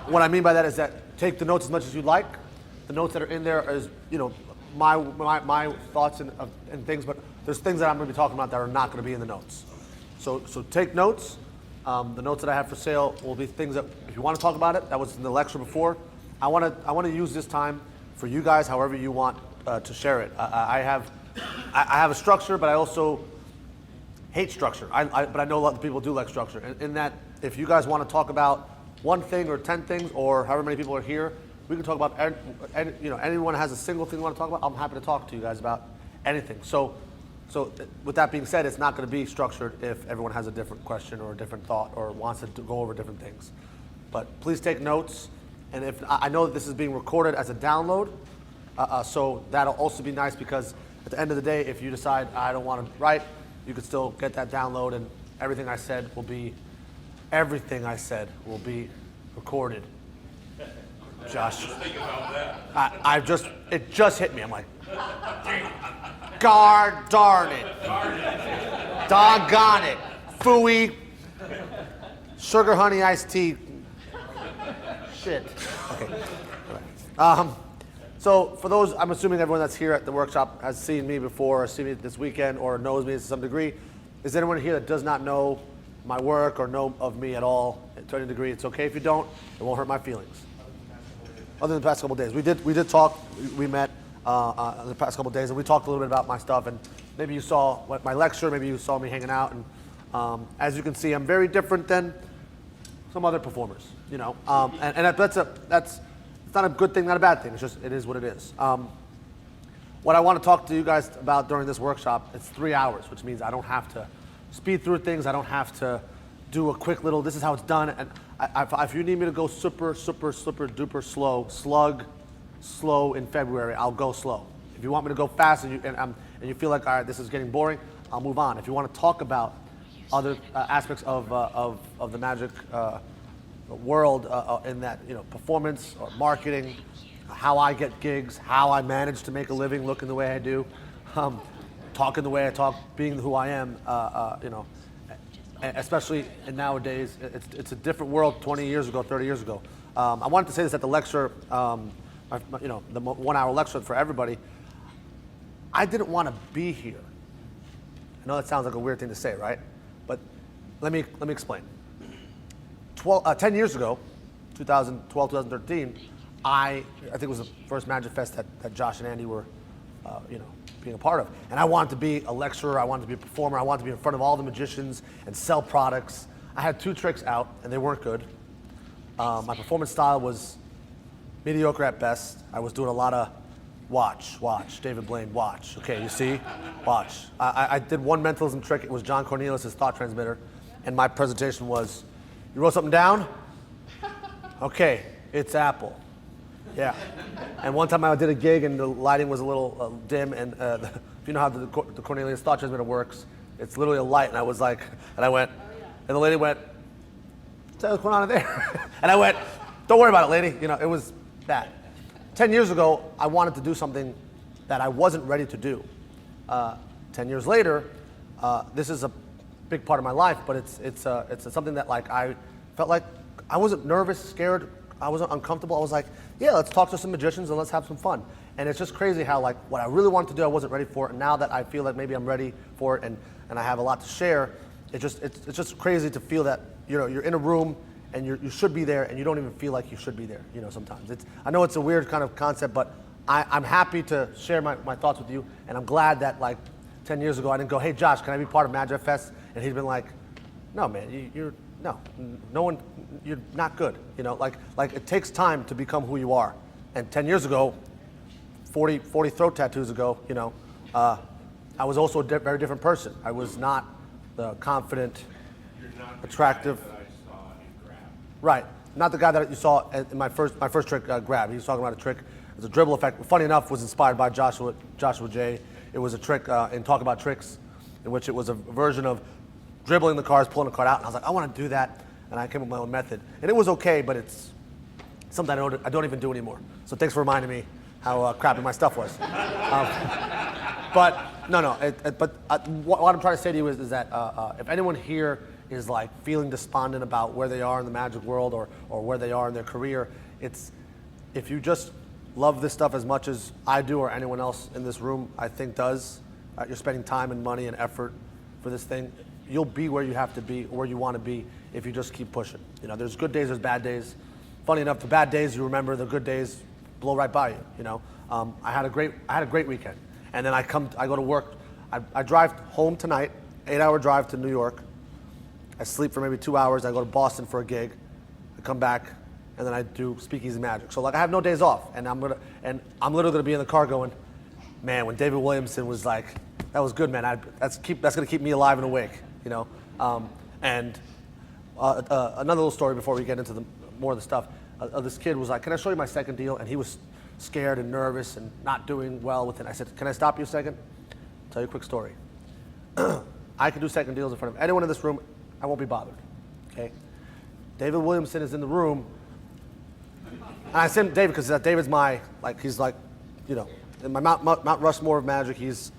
What I mean by that is that take the notes as much as you like. The notes that are in there is, my thoughts and things, but there's things that I'm going to be talking about that are not going to be in the notes. So take notes. The notes that I have for sale will be things that, if you want to talk about it, that was in the lecture before. I want to use this time for you guys, however you want to share it. I have a structure, but I also hate structure. But I know a lot of people do like structure. In that, if you guys want to talk about one thing or 10 things, or however many people are here, we can talk about. Anyone has a single thing you want to talk about, I'm happy to talk to you guys about anything. So with that being said, it's not going to be structured if everyone has a different question or a different thought or wants to go over different things. But please take notes. And if I know that this is being recorded as a download, so that'll also be nice, because at the end of the day, if you decide I don't want to write, you can still get that download, and everything I said will be recorded. Josh, it just hit me. I'm like, God darn it, doggone it, phooey, sugar honey iced tea. Shit. Okay. So for those, I'm assuming everyone that's here at the workshop has seen me before, or seen me this weekend, or knows me to some degree. Is there anyone here that does not know my work or know of me at all to any degree? It's okay if you don't. It won't hurt my feelings. Other than the past couple of days, we did talk. We met the past couple of days, and we talked a little bit about my stuff. And maybe you saw my lecture. Maybe you saw me hanging out. And as you can see, I'm very different than some other performers. And that's it's not a good thing, not a bad thing. It's just, it is what it is. What I want to talk to you guys about during this workshop, it's 3 hours, which means I don't have to speed through things. I don't have to do a quick little, this is how it's done. And if you need me to go super duper slow in February, I'll go slow. If you want me to go fast and you feel like, all right, this is getting boring, I'll move on. If you want to talk about other aspects of the magic world in that, performance or marketing, how I get gigs, how I manage to make a living looking the way I do, talking the way I talk, being who I am, especially nowadays, it's a different world 20 years ago, 30 years ago. I wanted to say this at the lecture, the 1 hour lecture for everybody. I didn't want to be here. I know that sounds like a weird thing to say, right? But let me explain. 10 years ago, 2012, 2013, I think it was the first Magic Fest that Josh and Andy were, being a part of. And I wanted to be a lecturer, I wanted to be a performer, I wanted to be in front of all the magicians and sell products. I had 2 tricks out, and they weren't good. My performance style was mediocre at best. I was doing a lot of watch, David Blaine, watch. Okay, you see? Watch. I did one mentalism trick. It was John Cornelius' thought transmitter. And my presentation was, you wrote something down? Okay, it's Apple. Yeah. And one time I did a gig and the lighting was a little dim, and if you know how the Cornelius thought transmitter works, it's literally a light, and I was like, and I went, and the lady went, what's going on there? And I went, don't worry about it, lady. It was that. 10 years ago, I wanted to do something that I wasn't ready to do. 10 years later, this is a big part of my life, but it's something that I felt like I wasn't nervous, scared, I wasn't uncomfortable. I was like, yeah, let's talk to some magicians and let's have some fun. And it's just crazy how what I really wanted to do, I wasn't ready for it. And now that I feel like maybe I'm ready for it and I have a lot to share, it's just crazy to feel that you're in a room and you should be there and you don't even feel like you should be there. Sometimes I know it's a weird kind of concept, but I'm happy to share my thoughts with you. And I'm glad that 10 years ago I didn't go, hey Josh, can I be part of Magic Fest? And he'd been like, no man, no one, you're not good. It takes time to become who you are. And 10 years ago, 40 throat tattoos ago, I was also a very different person. I was not the confident, attractive. That I saw in grab. Right, not the guy that you saw in my first trick, grab. He was talking about a trick. It was a dribble effect. Funny enough, was inspired by Joshua J. It was a trick in Talk About Tricks, in which it was a version of dribbling the cards, pulling the card out. And I was like, I want to do that, and I came up with my own method. And it was okay, but it's something I don't even do anymore. So thanks for reminding me how crappy my stuff was. But no. But what I'm trying to say to you is that if anyone here is like feeling despondent about where they are in the magic world or where they are in their career. If you just love this stuff as much as I do or anyone else in this room, I think does, you're spending time and money and effort for this thing, you'll be where you have to be, where you want to be if you just keep pushing. You know, there's good days, there's bad days. Funny enough, the bad days you remember, the good days blow right by you. You know, I had a great weekend, and then I go to work. I drive home tonight, 8-hour drive to New York. I sleep for maybe 2 hours. I go to Boston for a gig. I come back, and then I do Speakeasy Magic. So like I have no days off, and I'm literally gonna be in the car going, man, when David Williamson was like, that was good, man. That's gonna keep me alive and awake, you know. Another little story before we get into more of the stuff. This kid was like, can I show you my second deal? And he was scared and nervous and not doing well with it. I said, can I stop you a second? Tell you a quick story. I can do second deals in front of anyone in this room. I won't be bothered, okay? David Williamson is in the room. And I said David because David's he's like, you know, in my Mount Rushmore of magic, he's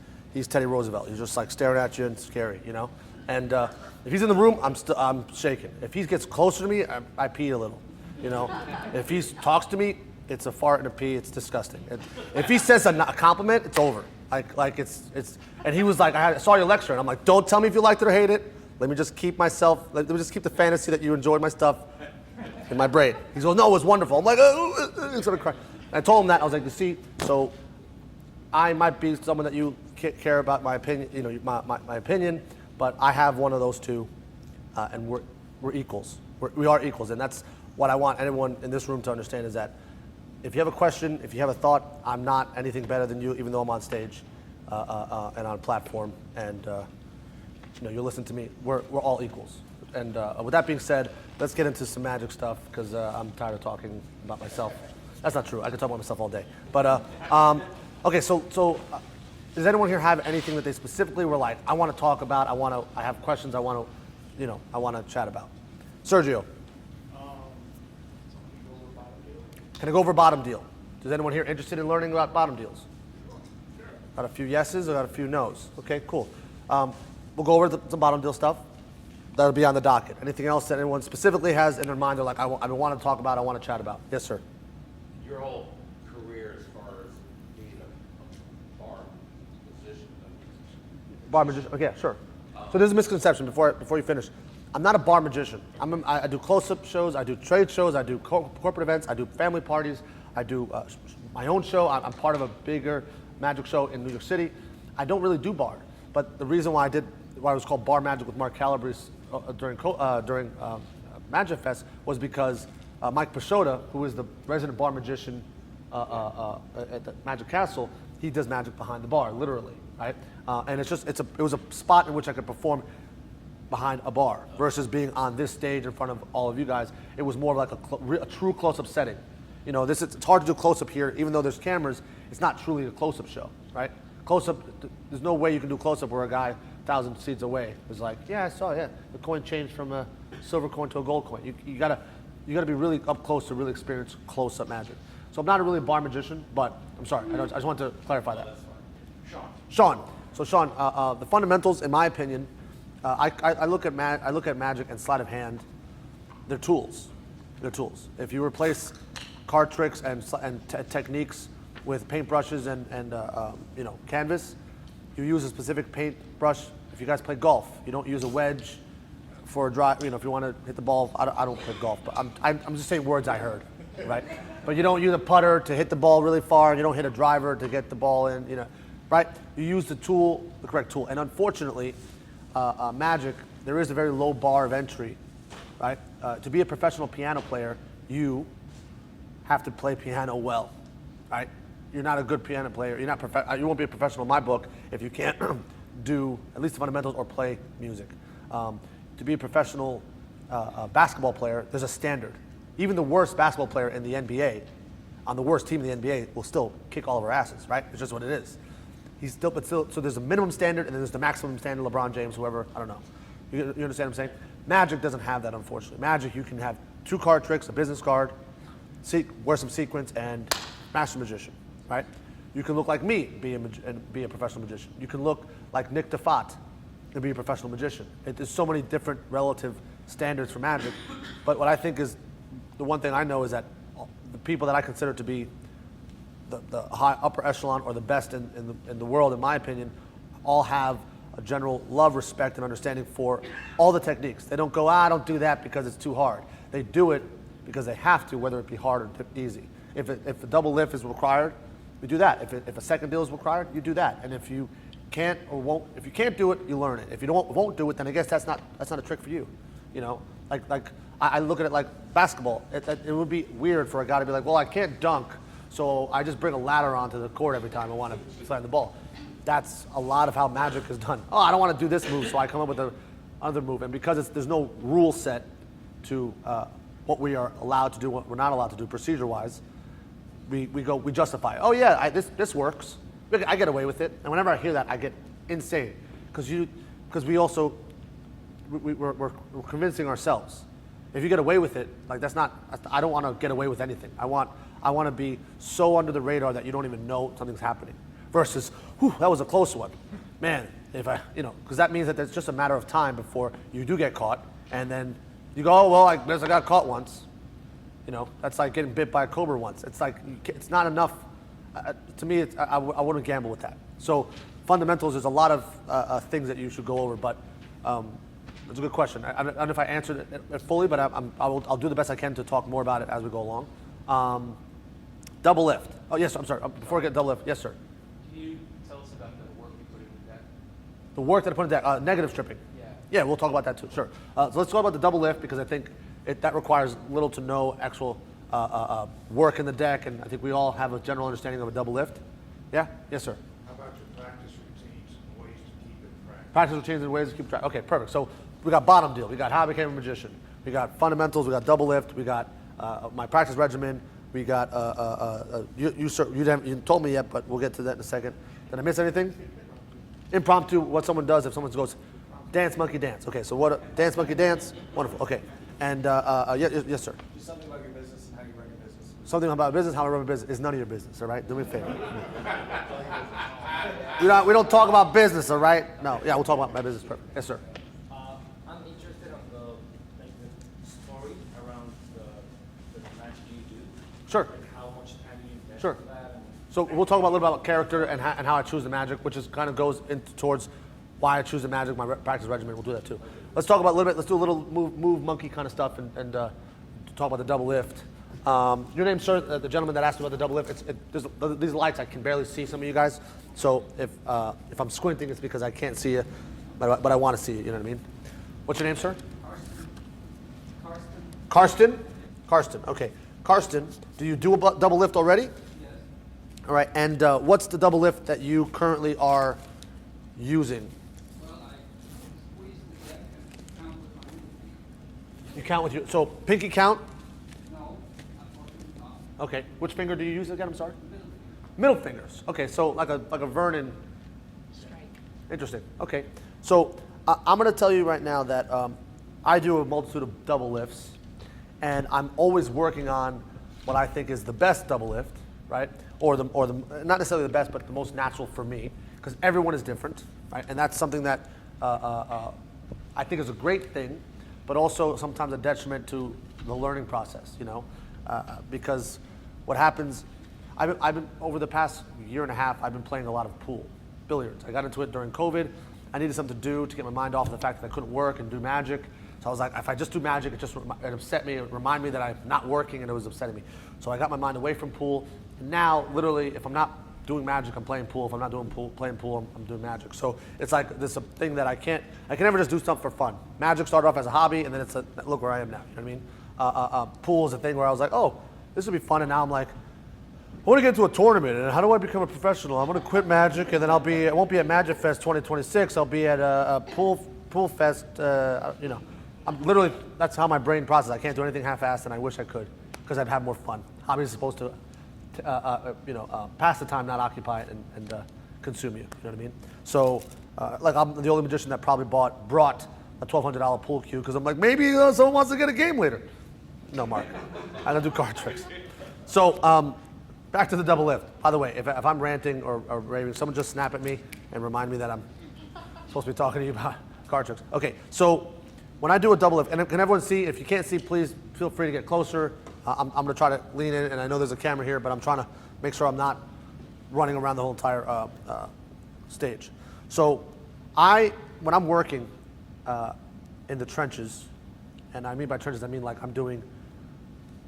Teddy Roosevelt. He's just like staring at you and scary, you know? And if he's in the room, I'm shaking. If he gets closer to me, I pee a little, you know? If he talks to me, it's a fart and a pee. It's disgusting. If he says a compliment, it's over. Like it's. And he was like, I saw your lecture, and I'm like, don't tell me if you liked it or hate it. Let me just keep the fantasy that you enjoyed my stuff in my brain. He goes, no, it was wonderful. I'm like, oh, sort of cry. I told him that. I was like, you see, so I might be someone that you care about my opinion, you know, my opinion, but I have one of those two, and we're equals. We are equals, and that's what I want anyone in this room to understand is that if you have a question, if you have a thought, I'm not anything better than you, even though I'm on stage and on a platform, and you know, you listen to me. We're all equals. And with that being said, let's get into some magic stuff because I'm tired of talking about myself. That's not true. I could talk about myself all day. But okay, so does anyone here have anything that they specifically were like, I want to talk about, I have questions I want to chat about? Sergio. Can I go over bottom deal? Is anyone here interested in learning about bottom deals? Got a few yeses, I got a few nos. Okay, cool. We'll go over the bottom deal stuff. That'll be on the docket. Anything else that anyone specifically has in their mind, they're like, I want to talk about, I want to chat about? Yes, sir. Your whole career as far as being a bar musician. Bar magician, okay, sure. So there's a misconception before you finish. I'm not a bar magician. I do close-up shows, I do trade shows, I do corporate events, I do family parties, I do my own show. I'm part of a bigger magic show in New York City. I don't really do bar, but the reason why it was called Bar Magic with Mark Calabrese during Magic Fest was because Mike Pashota, who is the resident bar magician at the Magic Castle, he does magic behind the bar, literally, right? And it was a spot in which I could perform behind a bar versus being on this stage in front of all of you guys. It was more like a true close-up setting. You know, it's hard to do close-up here, even though there's cameras. It's not truly a close-up show, right? Close-up, there's no way you can do close-up where a guy 1,000 seats away was like, yeah, I saw, yeah, the coin changed from a silver coin to a gold coin. You gotta be really up close to really experience close-up magic. So I'm not a really bar magician, but I'm sorry, I just wanted to clarify that. Sean. So Sean, the fundamentals, in my opinion, I look at magic and sleight of hand. They're tools. They're tools. If you replace card tricks and techniques with paintbrushes and canvas, you use a specific paintbrush. If you guys play golf, you don't use a wedge for a drive. You know, if you want to hit the ball, I don't play golf, but I'm just saying words I heard, right? But you don't use a putter to hit the ball really far. And you don't hit a driver to get the ball in. You know, right? You use the correct tool. And unfortunately, magic, there is a very low bar of entry, right? To be a professional piano player, you have to play piano well, right? You're not a good piano player. You won't be a professional in my book if you can't do at least the fundamentals or play music. To be a professional basketball player, there's a standard. Even the worst basketball player in the NBA, on the worst team in the NBA, will still kick all of our asses, right? It's just what it is. So there's a minimum standard and then there's the maximum standard, LeBron James, whoever, I don't know. You understand what I'm saying? Magic doesn't have that, unfortunately. Magic, you can have 2 card tricks, a business card, wear some sequins, and master magician, right? You can look like me, be a professional magician. You can look like Nick DeFat, to be a professional magician. There's so many different relative standards for magic, but what I think is, the one thing I know is that the people that I consider to be the high upper echelon or the best in the world, in my opinion, all have a general love, respect, and understanding for all the techniques. They don't go, I don't do that because it's too hard. They do it because they have to, whether it be hard or easy. If a double lift is required, we do that. If a second deal is required, you do that. And if you can't or won't, if you can't do it, you learn it. If you won't do it, then I guess that's not a trick for you. You know, like I look at it like basketball. It would be weird for a guy to be like, well, I can't dunk, so I just bring a ladder onto the court every time I want to slam the ball. That's a lot of how magic is done. Oh, I don't want to do this move, so I come up with another move. And because there's no rule set to what we are allowed to do, what we're not allowed to do procedure-wise, we justify. Oh yeah, this works. I get away with it. And whenever I hear that, I get insane because we're convincing ourselves. If you get away with it, like I don't want to get away with anything. I want to be so under the radar that you don't even know something's happening. Versus, whew, that was a close one. Man, because that means that it's just a matter of time before you do get caught, and then you go, oh, well, I guess I got caught once. That's like getting bit by a cobra once. It's like, it's not enough. To me, I wouldn't gamble with that. So fundamentals, there's a lot of things that you should go over, but it's a good question. I don't know if I answered it fully, but I'll do the best I can to talk more about it as we go along. Double lift. Oh, yes, I'm sorry. Before I get double lift, yes, sir. Can you tell us about the work you put in the deck? The work that I put in the deck, negative stripping. Yeah, we'll talk about that too, sure. So let's talk about the double lift because I think that requires little to no actual work in the deck, and I think we all have a general understanding of a double lift. Yeah? Yes, sir. How about your practice routines and ways to keep it practice? Practice routines and ways to keep track. Okay, perfect. So we got bottom deal. We got how I became a magician. We got fundamentals. We got double lift. We got my practice regimen. We got you told me yet, but we'll get to that in a second. Did I miss anything? Impromptu. What someone does if someone goes, dance monkey dance. Okay, so what? Dance monkey dance. Wonderful. Okay, and yes, sir. Do something about your business and how you run your business. Something about business, how I run my business is none of your business. All right, do me a favor. We don't talk about business. All right? No. Yeah, we'll talk about my business. Perfect. Yes, sir. I'm interested on the story around the magic you do. Sure. And how much time you invest Sure. in that. So we'll talk about a little bit about character and how I choose the magic, which is kind of goes into towards why I choose the magic, my practice regimen. We'll do that too. Let's talk about a little bit. Let's do a little move monkey kind of stuff and talk about the double lift. Your name, sir, the gentleman that asked me about the double lift. These lights, I can barely see some of you guys. So if I'm squinting, it's because I can't see you, but I want to see you. You know what I mean? What's your name, sir? Karsten. Karsten. Okay. Karsten, do you do a double lift already? Yes. All right. And what's the double lift that you currently are using? Well, I squeeze the deck and count with my middle finger. You count with your so pinky count. No, unfortunately not. Okay. Which finger do you use again? I'm sorry. Middle finger. Middle fingers. Okay. So like a Vernon. Strike. Interesting. Okay. So I'm going to tell you right now that I do a multitude of double lifts, and I'm always working on what I think is the best double lift, right? Or the not necessarily the best, but the most natural for me, because everyone is different, right? And that's something that I think is a great thing, but also sometimes a detriment to the learning process, because what happens, I've been over the past year and a half, I've been playing a lot of pool, billiards. I got into it during COVID. I needed something to do to get my mind off of the fact that I couldn't work and do magic. So I was like, if I just do magic, it upset me. It reminded me that I'm not working, and it was upsetting me. So I got my mind away from pool. And now, literally, if I'm not doing magic, I'm playing pool. If I'm not playing pool, I'm doing magic. So it's like this thing that I can never just do stuff for fun. Magic started off as a hobby, and then it's look where I am now. You know what I mean? Pool is a thing where I was like, oh, this would be fun, and now I'm like, I want to get into a tournament, and how do I become a professional? I'm going to quit magic, and then I won't be at Magic Fest 2026. I'll be at a pool fest. I'm literally, that's how my brain processes. I can't do anything half-assed, and I wish I could, because I'd have more fun. Hobby is supposed to, pass the time, not occupy it and consume you. You know what I mean? So, I'm the only magician that probably brought a $1,200 pool cue, because I'm like, maybe someone wants to get a game later. No, Mark, I don't do card tricks. So. Back to the double lift. By the way, if I'm ranting or raving, someone just snap at me and remind me that I'm supposed to be talking to you about card tricks. Okay, so when I do a double lift, and can everyone see? If you can't see, please feel free to get closer. I'm going to try to lean in, and I know there's a camera here, but I'm trying to make sure I'm not running around the whole entire stage. So when I'm working in the trenches, and I mean by trenches, I mean like I'm doing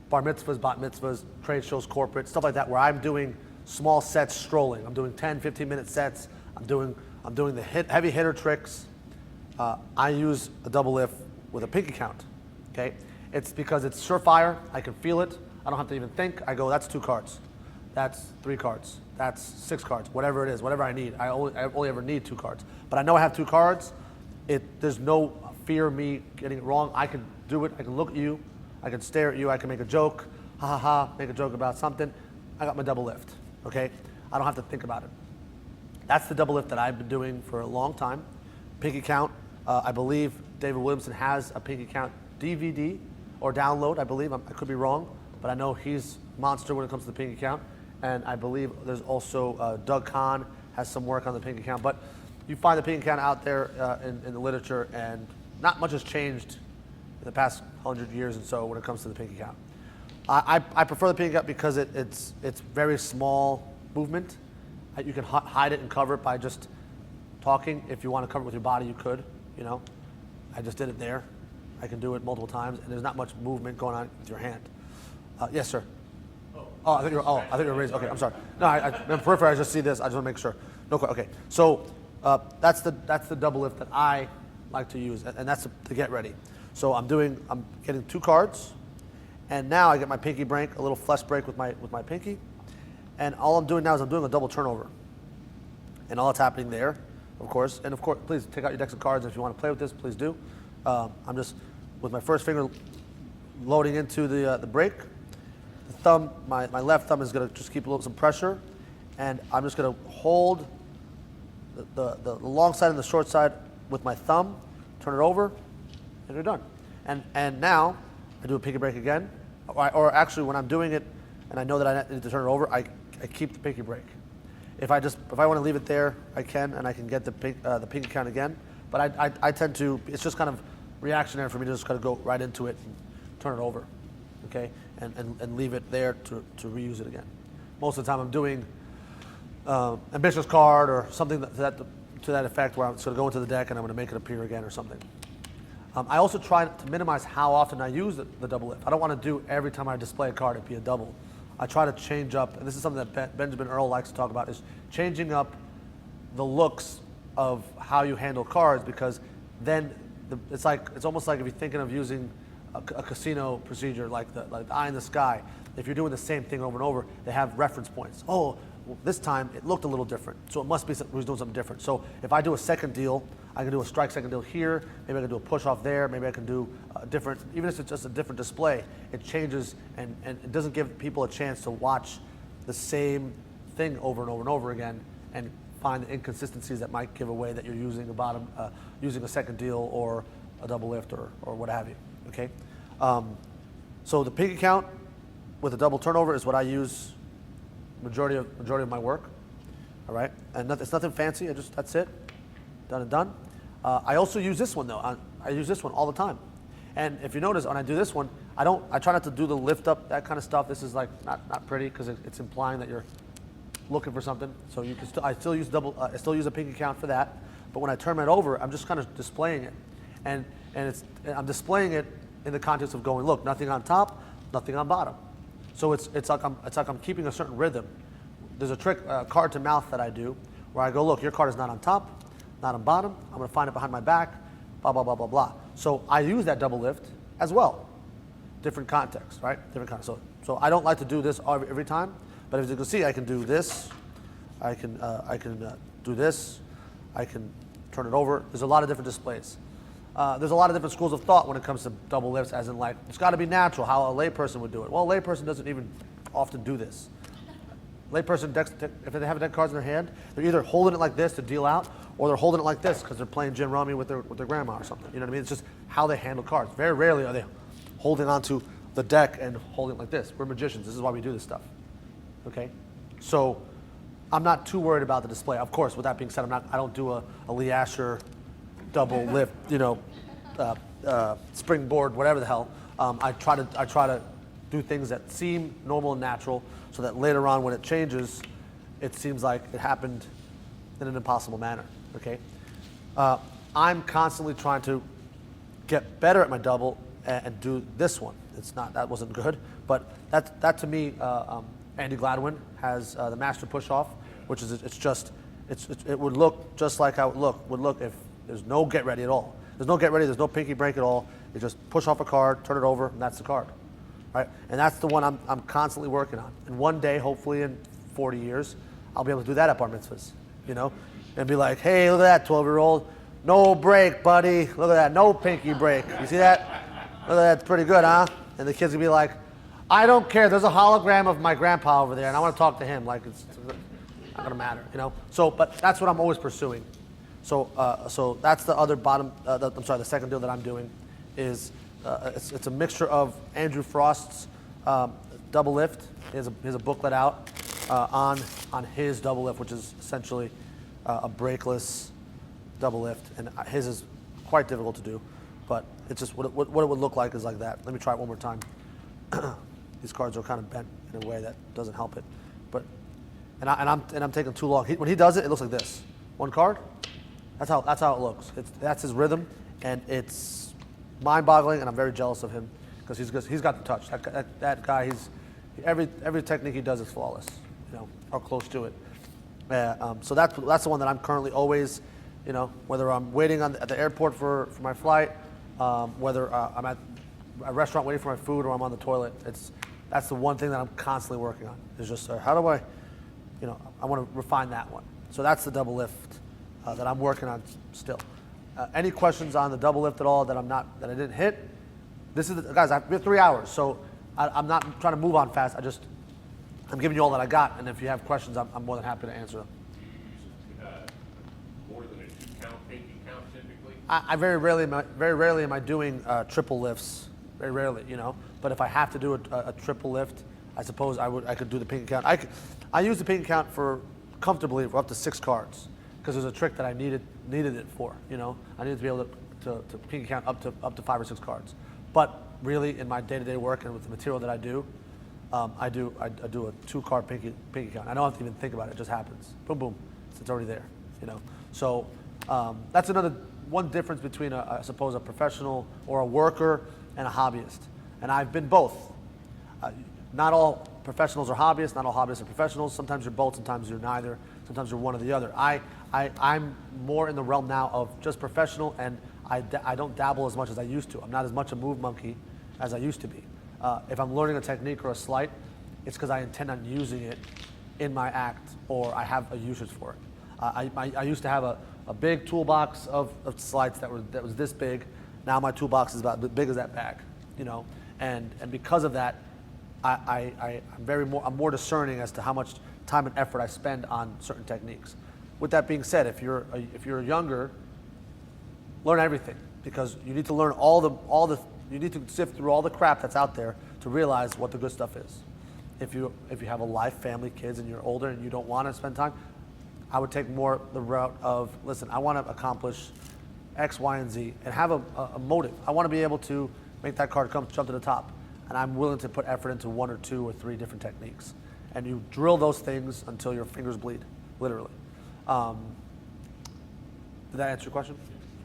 bar mitzvahs, bat mitzvahs, trade shows, corporate, stuff like that, where I'm doing small sets strolling. I'm doing 10, 15-minute sets. I'm doing the heavy hitter tricks. I use a double lift with a pinky count, okay? It's because it's surefire. I can feel it. I don't have to even think. I go, that's 2 cards. That's 3 cards. That's 6 cards, whatever it is, whatever I need. I only ever need 2 cards. But I know I have 2 cards. There's no fear of me getting it wrong. I can do it. I can look at you. I can stare at you. I can make a joke. Ha ha ha, make a joke about something. I got my double lift, okay? I don't have to think about it. That's the double lift that I've been doing for a long time. Pinky count. I believe David Williamson has a pinky count DVD or download, I believe. I could be wrong, but I know he's monster when it comes to the pinky count. And I believe there's also Doug Kahn has some work on the pinky count. But you find the pinky count out there in the literature, and not much has changed in the past 100 years and so when it comes to the pinky count. I prefer the pinky count because it's very small movement. You can hide it and cover it by just talking. If you want to cover it with your body, you could. You know, I just did it there. I can do it multiple times, and there's not much movement going on with your hand. Yes, sir. Oh, I think you're raised. Okay, I'm sorry. No, in periphery, I just see this. I just want to make sure. No, okay. So that's the double lift that I like to use, and that's to get ready. So I'm getting 2 cards, and now I get my pinky break, a little flesh break with my pinky, and all I'm doing now is I'm doing a double turnover, and all that's happening there, of course. And of course, please take out your decks of cards if you want to play with this. Please do. I'm just with my first finger loading into the break. The thumb, my left thumb is going to just keep some pressure, and I'm just going to hold the long side and the short side with my thumb, turn it over, and you're done. And now I do a pinky break again, or actually when I'm doing it and I know that I need to turn it over, I keep the pinky break. If I want to leave it there, I can, and I can get the pinky count again. But I tend to, it's just kind of reactionary for me to just kind of go right into it and turn it over, okay, and leave it there to reuse it again. Most of the time I'm doing ambitious card or something to that effect, where I'm sort of going to the deck and I'm going to make it appear again or something. I also try to minimize how often I use the double lift. I don't want to do every time I display a card it be a double. I try to change up, and this is something that Benjamin Earl likes to talk about, is changing up the looks of how you handle cards, because then it's almost like if you're thinking of using a casino procedure like the eye in the sky. If you're doing the same thing over and over, they have reference points. Oh, well, this time it looked a little different, so it must be who's doing something different. So if I do a second deal, I can do a strike second deal here, maybe I can do a push off there, maybe I can do a different, even if it's just a different display, it changes and it doesn't give people a chance to watch the same thing over and over and over again and find the inconsistencies that might give away that you're using using a second deal or a double lift or what have you, okay? So the pinky count with a double turnover is what I use majority of my work, all right? And it's nothing fancy, that's it, done and done. I also use this one though. I use this one all the time. And if you notice, when I do this one, I try not to do the lift up, that kind of stuff. This is like not pretty because it's implying that you're looking for something. So you can I still use a pinky count for that. But when I turn it over, I'm just kind of displaying it. And I'm displaying it in the context of going, look, nothing on top, nothing on bottom. So it's like I'm keeping a certain rhythm. There's a trick, card to mouth that I do, where I go, look, your card is not on top, not on bottom. I'm going to find it behind my back, blah, blah, blah, blah, blah. So I use that double lift as well. Different context, right? Different context. So I don't like to do this every time, but as you can see, I can do this. I can do this. I can turn it over. There's a lot of different displays. There's a lot of different schools of thought when it comes to double lifts, as in like, it's got to be natural, how a layperson would do it. Well, a layperson doesn't even often do this. Layperson, if they have deck cards in their hand, they're either holding it like this to deal out, or they're holding it like this because they're playing gin rummy with their grandma or something. You know what I mean? It's just how they handle cards. Very rarely are they holding onto the deck and holding it like this. We're magicians. This is why we do this stuff. Okay? So I'm not too worried about the display. Of course, with that being said, I don't do a Lee Asher double lift, springboard, whatever the hell. I try to do things that seem normal and natural, so that later on when it changes, it seems like it happened in an impossible manner. Okay, I'm constantly trying to get better at my double and do this one. That wasn't good, but that to me, Andy Gladwin has the master push off, which is it would look just like how it would look if there's no get ready at all. There's no get ready. There's no pinky break at all. You just push off a card, turn it over, and that's the card, right? And that's the one I'm constantly working on. And one day, hopefully in 40 years, I'll be able to do that at bar mitzvahs, and be like, hey, look at that 12-year-old, no break, buddy. Look at that, no pinky break. You see that? Look at that, it's pretty good, huh? And the kids will be like, I don't care. There's a hologram of my grandpa over there, and I want to talk to him. Like it's not gonna matter, So, but that's what I'm always pursuing. So that's the other bottom. The second deal that I'm doing is it's a mixture of Andrew Frost's double lift. He has a booklet out on his double lift, which is essentially a brakeless double lift, and his is quite difficult to do, but it's just what it would look like is like that. Let me try it one more time. These cards are kind of bent in a way that doesn't help it, but I'm taking too long. When he does it, it looks like this. One card. That's how it looks. That's his rhythm, and it's mind-boggling, and I'm very jealous of him because he's got the touch. That guy, every technique he does is flawless, or close to it. So that's the one that I'm currently always, whether I'm waiting at the airport for my flight, whether I'm at a restaurant waiting for my food, or I'm on the toilet. That's the one thing that I'm constantly working on. Is just how do I, I want to refine that one. So that's the double lift that I'm working on still. Any questions on the double lift at all that I didn't hit? This is guys. We have 3 hours, so I'm not trying to move on fast. I'm giving you all that I got, and if you have questions, I'm more than happy to answer them. More than a 2-count pinky count typically? I very rarely am I doing triple lifts. Very rarely, But if I have to do a triple lift, I suppose I could do the pinky count. I use the pinky count for comfortably for up to 6 cards. Because there's a trick that I needed it for, I needed to be able to pinky count up to 5 or 6 cards. But really, in my day-to-day work and with the material that I do a 2-card pinky count. I don't have to even think about it; it just happens. Boom, boom, it's already there, So that's another one difference between I suppose a professional or a worker and a hobbyist. And I've been both. Not all professionals are hobbyists. Not all hobbyists are professionals. Sometimes you're both. Sometimes you're neither. Sometimes you're one or the other. I'm more in the realm now of just professional, and I don't dabble as much as I used to. I'm not as much a move monkey as I used to be. If I'm learning a technique or a sleight, it's because I intend on using it in my act, or I have a usage for it. I used to have a big toolbox of sleights that was this big. Now my toolbox is about as big as that bag, and because of that, I'm more discerning as to how much time and effort I spend on certain techniques. With that being said, if you're younger, learn everything, because you need to learn you need to sift through all the crap that's out there to realize what the good stuff is. If you have a life, family, kids, and you're older and you don't want to spend time, I would take more the route of, listen, I want to accomplish X, Y, and Z, and have a motive. I want to be able to make that card jump to the top, and I'm willing to put effort into 1 or 2 or 3 different techniques. And you drill those things until your fingers bleed, literally. Did that answer your question?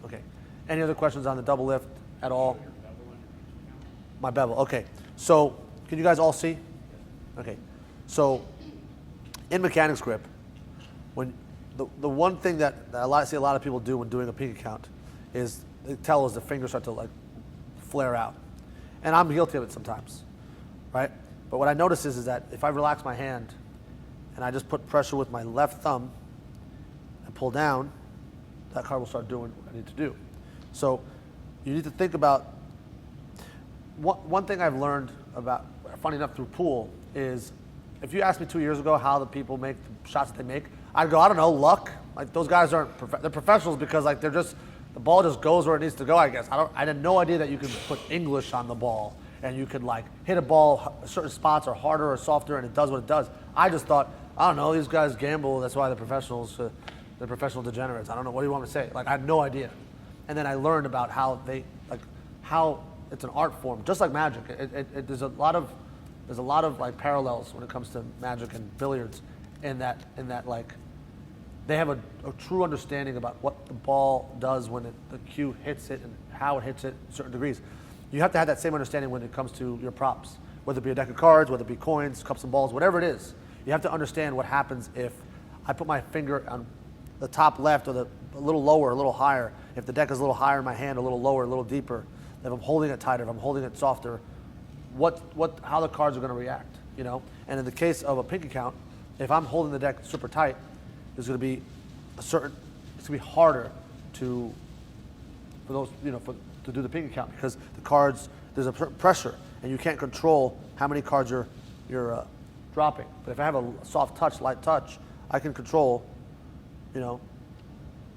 Okay. Any other questions on the double lift at all? My bevel. Okay. So, can you guys all see? Okay. So, in mechanics grip, when the one thing that I see a lot of people do when doing a pinky count is they tell us the fingers start to flare out, and I'm guilty of it sometimes, right? But what I notice is that if I relax my hand and I just put pressure with my left thumb and pull down, that card will start doing what I need to do. So you need to think about, one thing I've learned about, funny enough, through pool is, if you asked me 2 years ago how the people make the shots that they make, I'd go, I don't know, luck. Like, those guys aren't, they're professionals because they're just, the ball just goes where it needs to go, I guess. I had no idea that you could put English on the ball and you could hit a ball, certain spots are harder or softer and it does what it does. I just thought, I don't know. These guys gamble. That's why they're professionals. They're professional degenerates. I don't know. What do you want me to say? Like, I had no idea. And then I learned about how how it's an art form, just like magic. There's a lot of like parallels when it comes to magic and billiards, in that like they have a true understanding about what the ball does when the cue hits it and how it hits it to certain degrees. You have to have that same understanding when it comes to your props, whether it be a deck of cards, whether it be coins, cups and balls, whatever it is. You have to understand what happens if I put my finger on the top left or a little lower, a little higher. If the deck is a little higher in my hand, a little lower, a little deeper. If I'm holding it tighter, if I'm holding it softer, how the cards are going to react, you know? And in the case of a pinky count, if I'm holding the deck super tight, there's going to be it's going to be harder to do the pinky count, because the cards, there's a certain pressure and you can't control how many cards you're dropping. But if I have a soft touch, light touch, I can control, you know,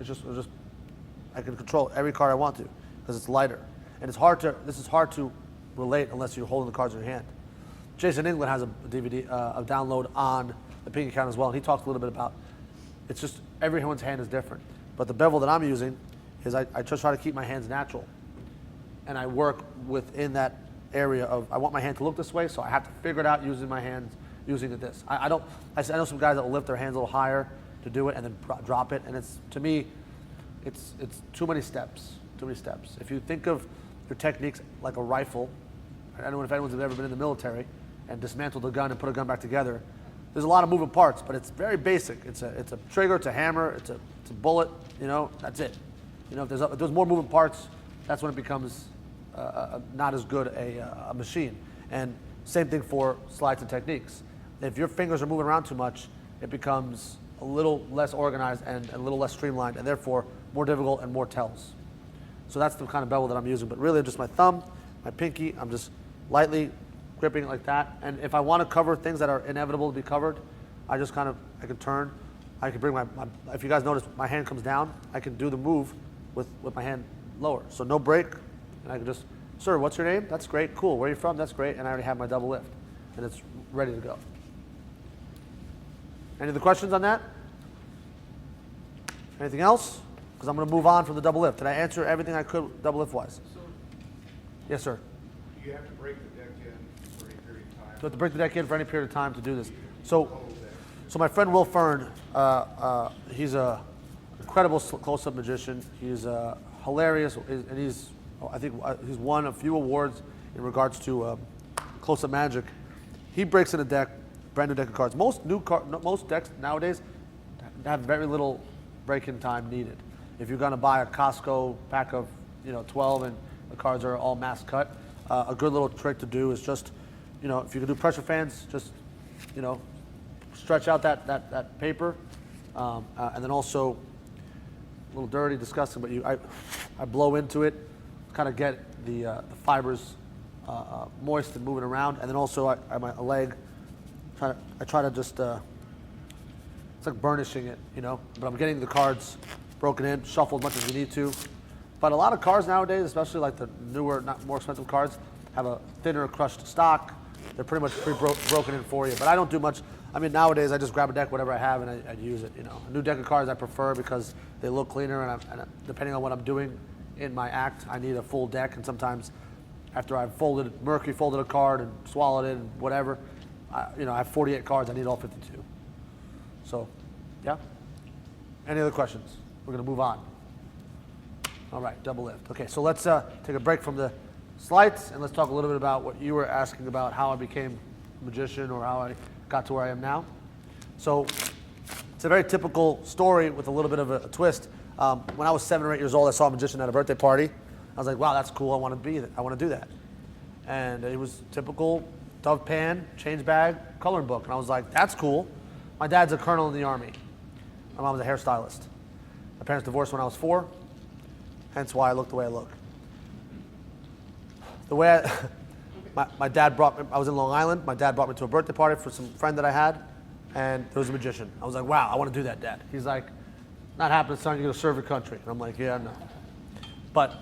I can control every card I want to, because it's lighter. And this is hard to relate unless you're holding the cards in your hand. Jason England has a DVD, a download on the pinky count as well, and he talks a little bit about, it's just everyone's hand is different. But the bevel that I'm using is I just try to keep my hands natural. And I work within that area of, I want my hand to look this way, so I have to figure it out using my hands, using it this. I know some guys that will lift their hands a little higher to do it and then drop it, and it's, to me, it's too many steps. If you think of your techniques like a rifle, I don't know if anyone's ever been in the military and dismantled a gun and put a gun back together, there's a lot of moving parts, but it's very basic. It's a trigger, it's a hammer, it's a bullet, you know, that's it. You know, if there's more moving parts, that's when it becomes not as good a machine. And same thing for sleights and techniques. If your fingers are moving around too much, it becomes a little less organized and a little less streamlined, and therefore more difficult and more tells. So that's the kind of bevel that I'm using. But really, just my thumb, my pinky, I'm just lightly gripping it like that. And if I want to cover things that are inevitable to be covered, I just kind of, I can turn. I can bring my if you guys notice, my hand comes down. I can do the move with my hand lower. So no break, and I can just, sir, what's your name? That's great, cool. Where are you from? That's great. And I already have my double lift, and it's ready to go. Any other questions on that? Anything else? Because I'm going to move on from the double lift. Did I answer everything I could double lift wise? So, Yes, sir. Do you have to break the deck in for any period of time? So I have to break the deck in for any period of time to do this. So my friend Will Fern, he's a incredible close-up magician. He's hilarious, and I think he's won a few awards in regards to close-up magic. He breaks in a deck, brand new deck of cards. Most decks nowadays have very little break-in time needed. If you're going to buy a Costco pack of 12 and the cards are all mass cut, a good little trick to do is just, if you can do pressure fans, just, stretch out that paper, and then also a little dirty, disgusting, but I blow into it, kind of get the fibers moist and moving around, and then also my leg, I try to just it's like burnishing it, but I'm getting the cards broken in, shuffled as much as we need to. But a lot of cards nowadays, especially like the newer, not more expensive cards, have a thinner crushed stock. They're pretty much broken in for you. But I don't do much. I mean, nowadays I just grab a deck, whatever I have, and I use it. A new deck of cards I prefer because they look cleaner, and depending on what I'm doing in my act, I need a full deck. And sometimes after I've Mercury folded a card and swallowed it and whatever, I have 48 cards. I need all 52. So, yeah. Any other questions? We're going to move on. All right, double lift. Okay, so let's take a break from the sleights, and let's talk a little bit about what you were asking about, how I became a magician or how I got to where I am now. So it's a very typical story with a little bit of a twist. When I was 7 or 8 years old, I saw a magician at a birthday party. I was like, wow, that's cool. I want to do that. And it was typical dove pan, change bag, coloring book. And I was like, that's cool. My dad's a colonel in the Army. My mom was a hairstylist. My parents divorced when I was 4. Hence why I look the way I look. The way my dad brought me, I was in Long Island. My dad brought me to a birthday party for some friend that I had, and there was a magician. I was like, wow, I want to do that, Dad. He's like, not happening, son, you're going to serve your country. And I'm like, yeah, no. But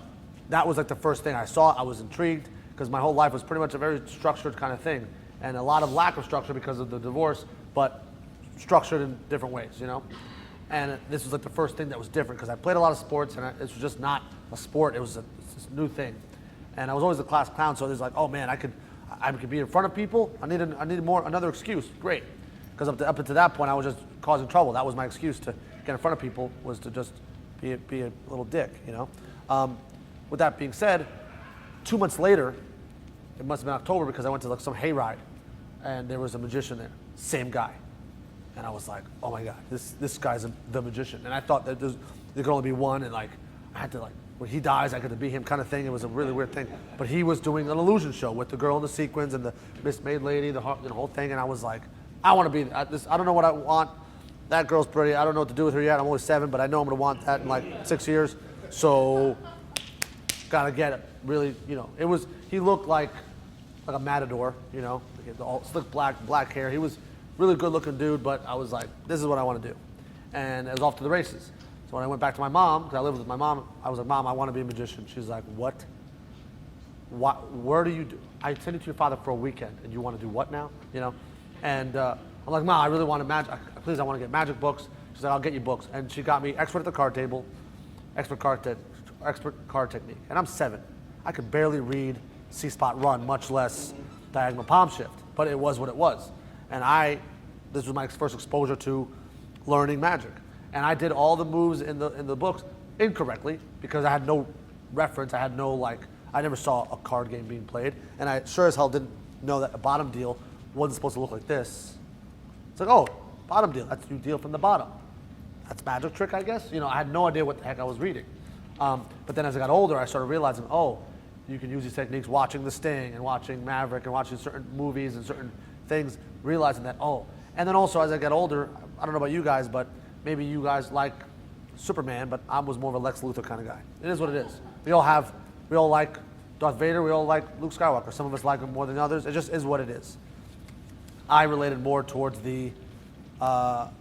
that was like the first thing I saw. I was intrigued because my whole life was pretty much a very structured kind of thing, and a lot of lack of structure because of the divorce, but structured in different ways, you know. And this was like the first thing that was different because I played a lot of sports and this was just not a sport. It was this new thing, and I was always the class clown. So it was like, oh man, I could be in front of people. I needed another excuse. Great, because up until that point I was just causing trouble. That was my excuse to get in front of people, was to just be a little dick, you know. With that being said, 2 months later, it must have been October because I went to like some hayride, and there was a magician there, same guy. And I was like, oh my God, this guy's the magician. And I thought that there could only be one, and like I had to like, when he dies, I get to be him kind of thing. It was a really weird thing. But he was doing an illusion show with the girl in the sequins and the Miss Maid lady, the whole thing. And I was like, I want to be this. I don't know what I want. That girl's pretty. I don't know what to do with her yet. I'm only 7, but I know I'm gonna want that in like 6 years. So gotta get it. Really, you know, he looked like a matador, you know, all slick black hair. He was really good looking dude, but I was like, this is what I want to do. And I was off to the races. So when I went back to my mom, because I lived with my mom, I was like, Mom, I want to be a magician. She's like, what? Where do you do? I attended to your father for a weekend, and you want to do what now? You know? And I'm like, Mom, I really want to magic. Please, I want to get magic books. She's like, I'll get you books. And she got me expert at the card table, expert card technique. And I'm 7. I could barely read C-spot run, much less diagonal palm shift. But it was what it was. And this was my first exposure to learning magic. And I did all the moves in the books incorrectly because I had no reference. I had no I never saw a card game being played. And I sure as hell didn't know that a bottom deal wasn't supposed to look like this. It's like, oh, bottom deal, that's you deal from the bottom. That's magic trick, I guess. You know, I had no idea what the heck I was reading. But then as I got older, I started realizing, oh, you can use these techniques watching The Sting and watching Maverick and watching certain movies and certain things, realizing that, oh. And then also as I got older, I don't know about you guys, but maybe you guys like Superman, but I was more of a Lex Luthor kind of guy. It is what it is. We all like Darth Vader, we all like Luke Skywalker. Some of us like him more than others. It just is what it is. I related more towards the bad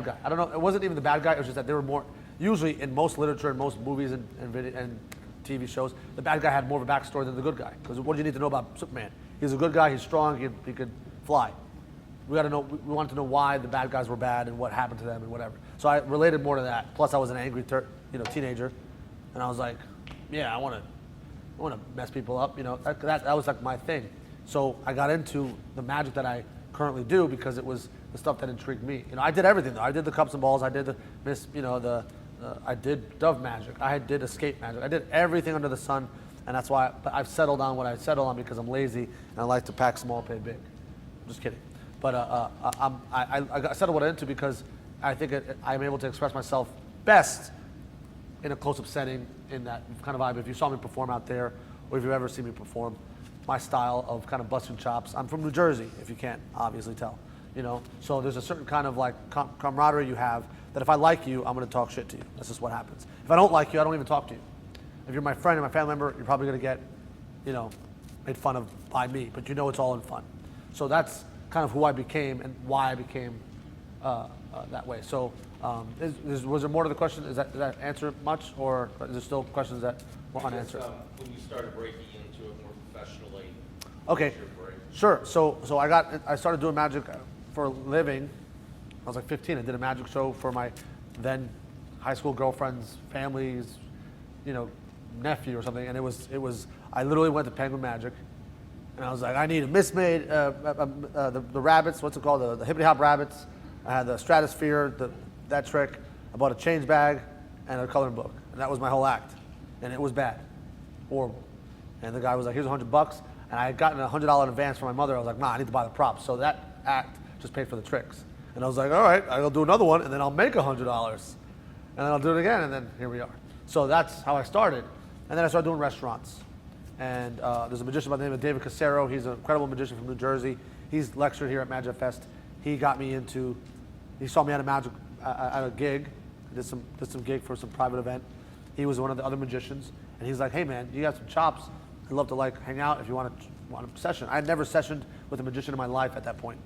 guy. I don't know, it wasn't even the bad guy, it was just that there were more, usually in most literature and most movies and TV shows, the bad guy had more of a backstory than the good guy. Because what do you need to know about Superman? He's a good guy, he's strong, he could fly. We wanted to know why the bad guys were bad and what happened to them and whatever. So I related more to that. Plus I was an angry teenager, and I was like, yeah, I want to mess people up. You know, that was like my thing. So I got into the magic that I currently do because it was the stuff that intrigued me. You know, I did everything though. I did the cups and balls. I did I did dove magic. I did escape magic. I did everything under the sun, and that's why. But I've settled on what I settled on because I'm lazy and I like to pack small, pay big. I'm just kidding. But I settled what I into because I think I'm able to express myself best in a close-up setting in that kind of vibe. If you saw me perform out there, or if you've ever seen me perform, my style of kind of busting chops. I'm from New Jersey, if you can't obviously tell. You know, so there's a certain kind of like camaraderie you have that if I like you, I'm going to talk shit to you. That's just what happens. If I don't like you, I don't even talk to you. If you're my friend and my family member, you're probably going to get, you know, made fun of by me, but you know it's all in fun. So that's kind of who I became and why I became that way. So was there more to the question? Did that answer much, or is there still questions that were unanswered? When you started breaking into it more professionally, okay, what was your break? sure. So I started doing magic for a living. I was like 15. I did a magic show for my then high school girlfriend's family's, you know, nephew or something, and it was I literally went to Penguin Magic. And I was like, I need a Miss Maid, the rabbits, what's it called, the hippity hop rabbits. I had the stratosphere, that trick. I bought a change bag and a coloring book. And that was my whole act. And it was bad, horrible. And the guy was like, here's $100. And I had gotten a $100 in advance from my mother. I was like, Ma, I need to buy the props. So that act just paid for the tricks. And I was like, all right, I'll do another one and then I'll make $100. And then I'll do it again and then here we are. So that's how I started. And then I started doing restaurants. And there's a magician by the name of David Casero. He's an incredible magician from New Jersey. He's lectured here at Magic Fest. He saw me at a gig. I did some gig for some private event. He was one of the other magicians, and he's like, hey man, you got some chops. I'd love to hang out if you want a session. I had never sessioned with a magician in my life at that point.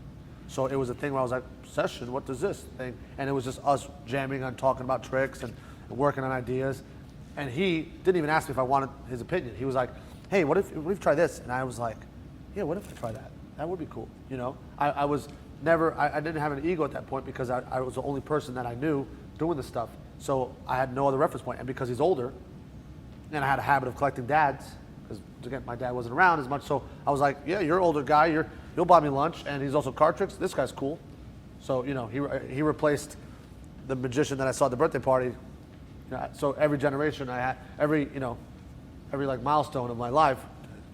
So it was a thing where I was like, session, what does this thing? And it was just us jamming on talking about tricks and working on ideas. And he didn't even ask me if I wanted his opinion. He was like, hey, what if we try this? And I was like, yeah, what if I try that? that would be cool. You know, I was never, I didn't have an ego at that point because I was the only person that I knew doing this stuff. So I had no other reference point. And because he's older, and I had a habit of collecting dads, because again, my dad wasn't around as much. So I was like, yeah, you're an older guy, you'll buy me lunch, and he's also card tricks. This guy's cool. So, you know, he replaced the magician that I saw at the birthday party. You know, so every generation I had, every like milestone of my life,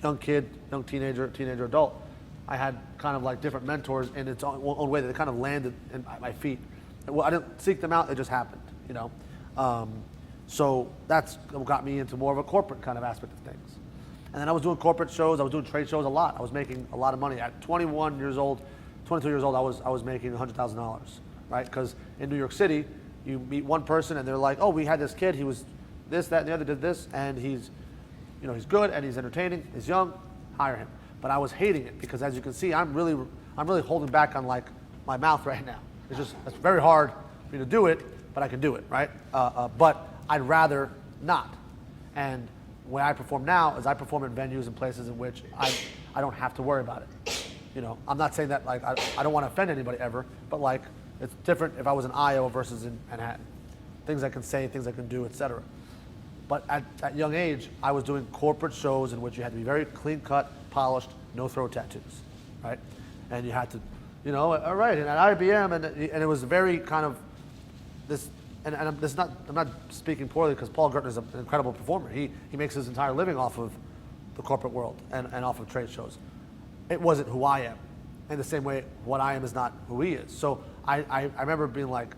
young kid, young teenager, adult, I had kind of like different mentors in its own way that they kind of landed at my feet. Well, I didn't seek them out; it just happened, you know. So that's what got me into more of a corporate kind of aspect of things. And then I was doing corporate shows. I was doing trade shows a lot. I was making a lot of money at 21 years old, 22 years old. I was making $100,000, right? Because in New York City, you meet one person and they're like, "Oh, we had this kid. He was this, that, and the other. Did this, and he's good and he's entertaining. He's young. Hire him." But I was hating it because, as you can see, I'm really holding back on like my mouth right now. It's very hard for me to do it, but I can do it, right? But I'd rather not. And when I perform now is I perform in venues and places in which I don't have to worry about it. You know, I'm not saying that like I don't want to offend anybody ever, but like it's different if I was in Iowa versus in Manhattan. Things I can say, things I can do, etc. But at that young age, I was doing corporate shows in which you had to be very clean cut, polished, no throat tattoos, right? And you had to, you know, all right, and at IBM, and it was very kind of this, and I'm not speaking poorly because Paul Gertner is an incredible performer. He makes his entire living off of the corporate world and off of trade shows. It wasn't who I am. In the same way, what I am is not who he is. So I remember being like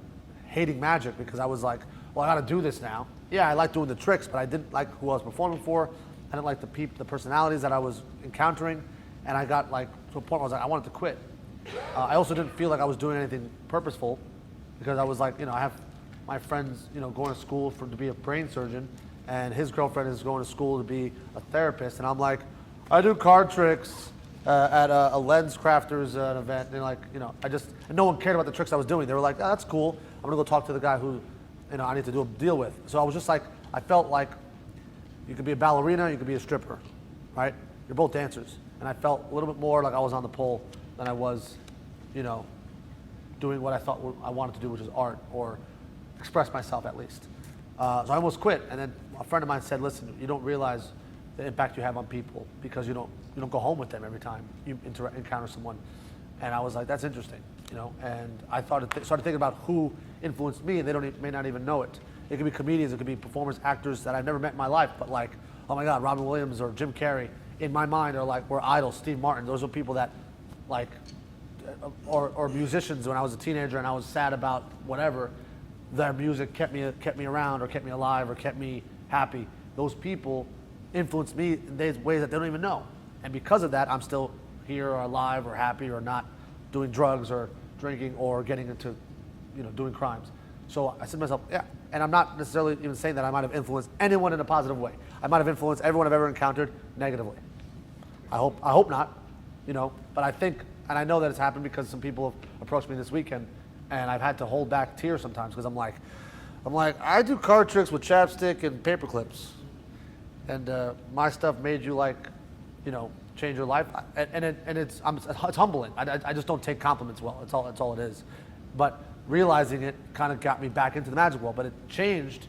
hating magic because I was like, well, I got to do this now. Yeah, I like doing the tricks, but I didn't like who I was performing for. I didn't like the personalities that I was encountering, and I got like to a point where I was like, I wanted to quit. I also didn't feel like I was doing anything purposeful because I was like, you know, I have my friends, you know, going to school to be a brain surgeon, and his girlfriend is going to school to be a therapist, and I'm like, I do card tricks at a lens crafters event, and like, you know, and no one cared about the tricks I was doing. They were like, oh, that's cool. I'm gonna go talk to the guy who, you know, I need to do a deal with. So I was just like, I felt like you could be a ballerina, you could be a stripper, right? You're both dancers. And I felt a little bit more like I was on the pole than I was, you know, doing what I thought I wanted to do, which is art, or express myself at least. So I almost quit. And then a friend of mine said, listen, you don't realize the impact you have on people because you don't go home with them every time you encounter someone. And I was like, that's interesting, you know. And I started thinking about who influenced me, and they may not even know it. It could be comedians, it could be performers, actors that I've never met in my life, but like, oh my God, Robin Williams or Jim Carrey, in my mind were idols. Steve Martin, those are people that, like, or musicians when I was a teenager and I was sad about whatever, their music kept me around or kept me alive or kept me happy. Those people influenced me in ways that they don't even know. And because of that, I'm still here or alive or happy or not doing drugs or drinking or getting into, you know, doing crimes. So I said to myself, yeah, and I'm not necessarily even saying that I might have influenced anyone in a positive way. I might have influenced everyone I've ever encountered negatively. I hope not, you know, but I think, and I know that it's happened because some people have approached me this weekend and I've had to hold back tears sometimes because I'm like, I do card tricks with chapstick and paper clips, and my stuff made you, like, you know, change your life, and it's humbling. I just don't take compliments well. That's all it is. But realizing it kind of got me back into the magic world. But it changed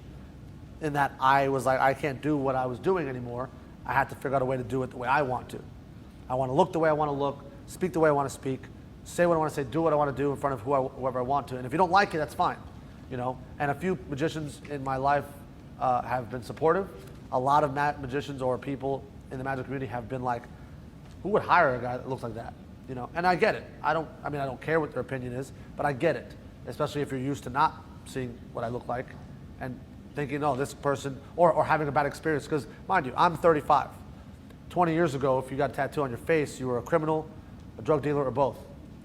in that I was like, I can't do what I was doing anymore. I had to figure out a way to do it the way I want to. I want to look the way I want to look, speak the way I want to speak, say what I want to say, do what I want to do in front of whoever I want to. And if you don't like it, that's fine, you know. And a few magicians in my life have been supportive. A lot of magicians or people in the magic community have been like, who would hire a guy that looks like that, you know? And I get it. I don't care what their opinion is, but I get it, especially if you're used to not seeing what I look like and thinking, oh, this person, or having a bad experience. Because mind you, I'm 35. 20 years ago, if you got a tattoo on your face, you were a criminal, a drug dealer, or both,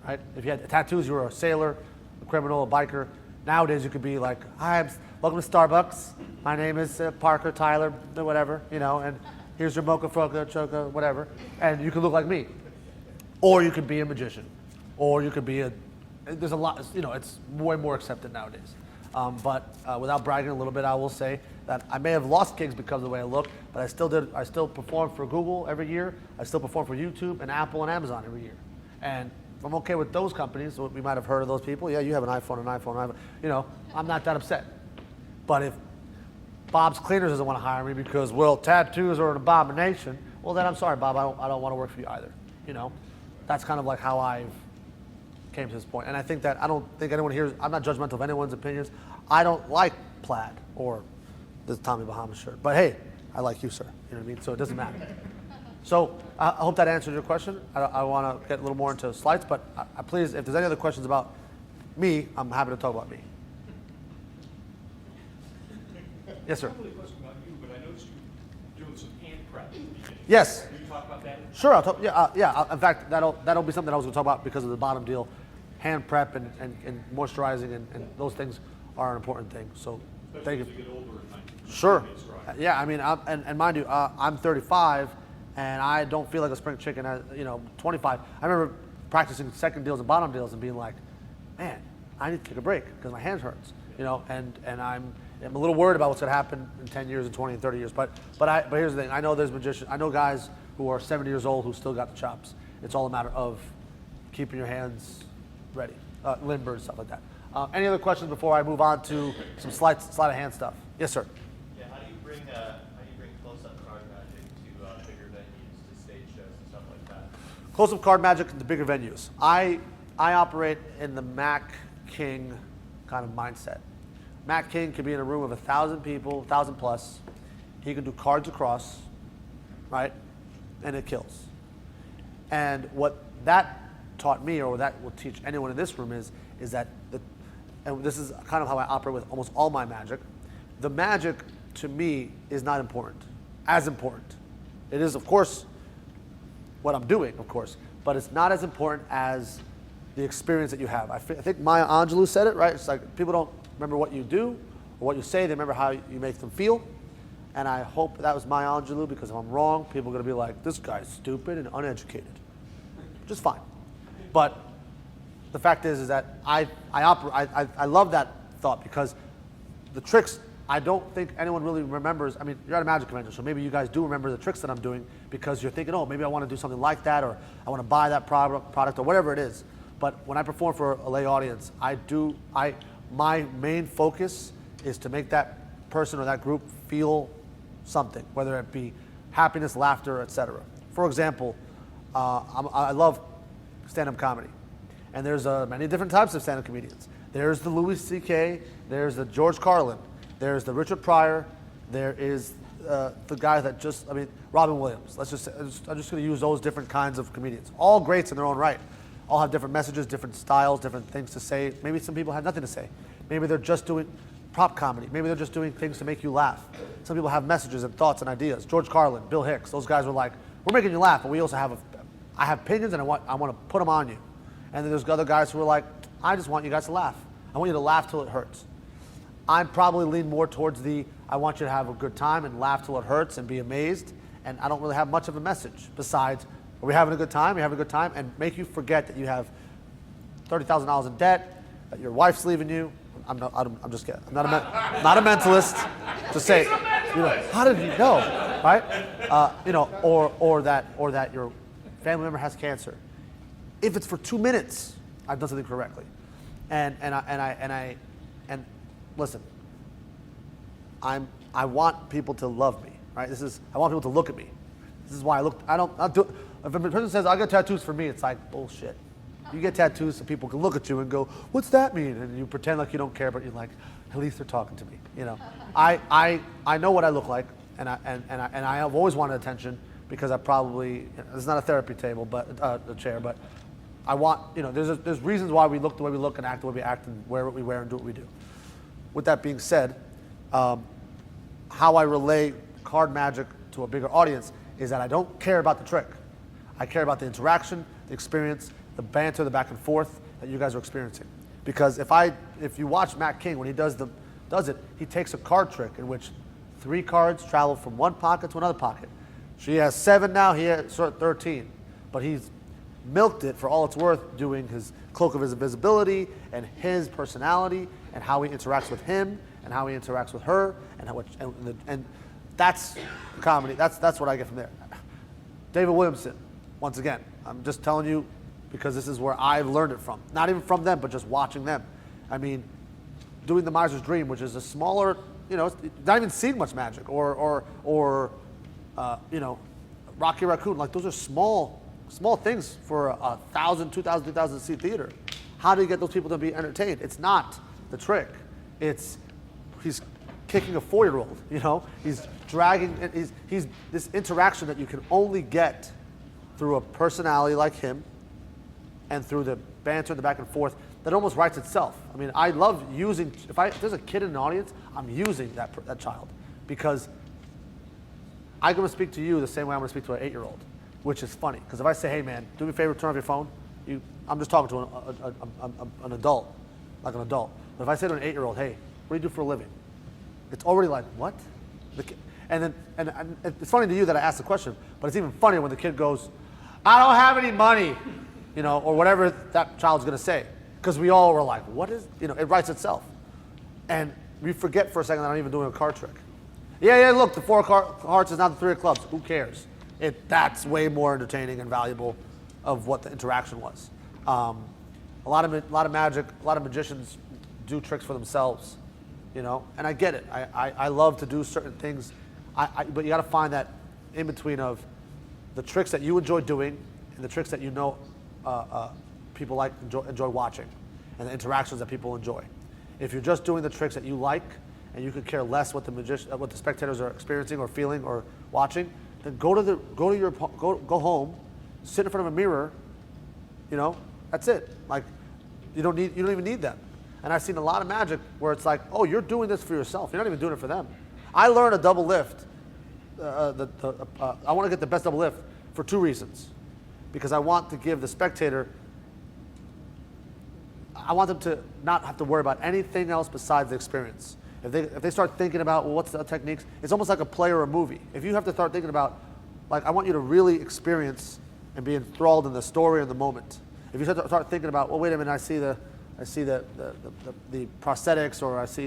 right? If you had tattoos, you were a sailor, a criminal, a biker. Nowadays, you could be like, hi, welcome to Starbucks. My name is Parker, Tyler, whatever, you know, and here's your mocha, foca, choca, whatever. And you could look like me. Or you could be a magician. Or you could be there's a lot, you know, it's way more accepted nowadays. But without bragging a little bit, I will say that I may have lost gigs because of the way I look, but I still perform for Google every year. I still perform for YouTube and Apple and Amazon every year. And I'm okay with those companies. We might have heard of those people. Yeah, you have an iPhone. You know, I'm not that upset. But if Bob's Cleaners doesn't want to hire me because, well, tattoos are an abomination, well, then I'm sorry, Bob, I don't want to work for you either. You know, that's kind of like how I came to this point. And I think that I don't think anyone here, I'm not judgmental of anyone's opinions. I don't like plaid or this Tommy Bahama shirt. But hey, I like you, sir. You know what I mean? So it doesn't matter. So I hope that answered your question. I want to get a little more into slides, but please, if there's any other questions about me, I'm happy to talk about me. Yes, sir. Not really a question about you, but I noticed you doing some hand prep. Yes. Can you talk about that? Sure. I'll talk. Yeah. In fact, that'll be something I was going to talk about because of the bottom deal. Hand prep and moisturizing and those things are an important thing. So thank you. Especially as you get older and like, Sure. it's right. Yeah. I mean, and mind you, I'm 35, and I don't feel like a spring chicken. At 25. I remember practicing second deals and bottom deals and being like, man, I need to take a break because my hand hurts. And I'm a little worried about what's going to happen in 10 years and 20 and 30 years. But here's the thing. I know there's magicians. I know guys who are 70 years old who still got the chops. It's all a matter of keeping your hands ready, limber and stuff like that. Any other questions before I move on to some sleight of hand stuff? Yes, sir. Yeah, how do you bring close-up card magic to bigger venues, to stage shows and stuff like that? Close-up card magic into bigger venues. I operate in the Mac King kind of mindset. Mac King could be in a room of 1,000 people, 1,000 plus. He can do cards across, right? And it kills. And what that taught me, or what that will teach anyone in this room, is that, and this is kind of how I operate with almost all my magic. The magic, to me, is not important, as important. It is, of course, what I'm doing, of course, but it's not as important as the experience that you have. I think Maya Angelou said it, right? It's like people don't remember what you do or what you say, they remember how you make them feel. And I hope that was Maya Angelou, because if I'm wrong, people are going to be like, this guy's stupid and uneducated. Which is fine. But the fact is that I love that thought, because the tricks, I don't think anyone really remembers. I mean, you're at a magic convention, so maybe you guys do remember the tricks that I'm doing because you're thinking, oh, maybe I want to do something like that, or I want to buy that product or whatever it is. But when I perform for a lay audience, my main focus is to make that person or that group feel something, whether it be happiness, laughter, etc. For example, I love stand-up comedy. And there's many different types of stand-up comedians. There's the Louis C.K., there's the George Carlin, there's the Richard Pryor, there is the guy that Robin Williams. I'm just going to use those different kinds of comedians. All greats in their own right. All have different messages, different styles, different things to say. Maybe some people have nothing to say. Maybe they're just doing prop comedy. Maybe they're just doing things to make you laugh. Some people have messages and thoughts and ideas. George Carlin, Bill Hicks, those guys were like, we're making you laugh, but we also I have opinions and I want to put them on you. And then there's other guys who are like, I just want you guys to laugh. I want you to laugh till it hurts. I probably lean more towards I want you to have a good time and laugh till it hurts and be amazed. And I don't really have much of a message besides, are we having a good time? Are we having a good time? And make you forget that you have $30,000 in debt, that your wife's leaving you. I'm just kidding. I'm not a mentalist to say, how did you know, right? Or that your family member has cancer. If it's for 2 minutes, I've done something correctly. And listen, I want people to love me, right? I want people to look at me. This is why if a person says, I got tattoos for me, it's like, bullshit. You get tattoos so people can look at you and go, what's that mean? And you pretend like you don't care, but you're like, at least they're talking to me. I know what I look like, and I have always wanted attention, because I probably, it's not a therapy table, but a chair, but I want, there's reasons why we look the way we look and act the way we act and wear what we wear and do what we do. With that being said, how I relay card magic to a bigger audience is that I don't care about the trick. I care about the interaction, the experience, the banter, the back and forth that you guys are experiencing. Because if you watch Matt King, when he does it, he takes a card trick in which 3 cards travel from one pocket to another pocket. She has 7 now, he has 13. But he's milked it for all it's worth, doing his cloak of his invisibility and his personality and how he interacts with him and how he interacts with her and that's comedy. That's what I get from there. David Williamson, once again, I'm just telling you, because this is where I've learned it from. Not even from them, but just watching them. I mean, doing the Miser's Dream, which is a smaller, you know, it's not even seeing much magic, or you know, Rocky Raccoon. Like those are small things for a 1,000, 2,000, 3,000 seat theater. How do you get those people to be entertained? It's not the trick. It's he's kicking a 4-year-old. You know, he's dragging. He's this interaction that you can only get through a personality like him, and through the banter, the back and forth, that almost writes itself. I mean, I love using, if there's a kid in an audience, I'm using that child, because I'm going to speak to you the same way I'm going to speak to an 8-year-old, which is funny. Because if I say, hey man, do me a favor, turn off your phone, I'm just talking to an adult, like an adult. But if I say to an 8-year-old, hey, what do you do for a living? It's already like, what? And it's funny to you that I asked the question, but it's even funnier when the kid goes, I don't have any money, you know, or whatever that child's going to say. Because we all were like, what is, you know, it writes itself. And we forget for a second that I'm even doing a card trick. Yeah, look, the 4 of hearts is not the 3 of clubs. Who cares? That's way more entertaining and valuable of what the interaction was. A lot of magic, a lot of magicians do tricks for themselves, you know, and I get it. I love to do certain things, but you got to find that in between of the tricks that you enjoy doing and the tricks that you know people like enjoy watching, and the interactions that people enjoy. If you're just doing the tricks that you like, and you could care less what the spectators are experiencing or feeling or watching, then go home, sit in front of a mirror, you know, that's it. Like, you don't even need them. And I've seen a lot of magic where it's like, oh, you're doing this for yourself. You're not even doing it for them. I learned a double lift. I want to get the best double lift for 2 reasons. Because I want to give the spectator, I want them to not have to worry about anything else besides the experience. If they start thinking about, well, what's the techniques, it's almost like a play or a movie. If you have to start thinking about, like, I want you to really experience and be enthralled in the story and the moment. If you start thinking about, well, wait a minute, I see the prosthetics, or I see,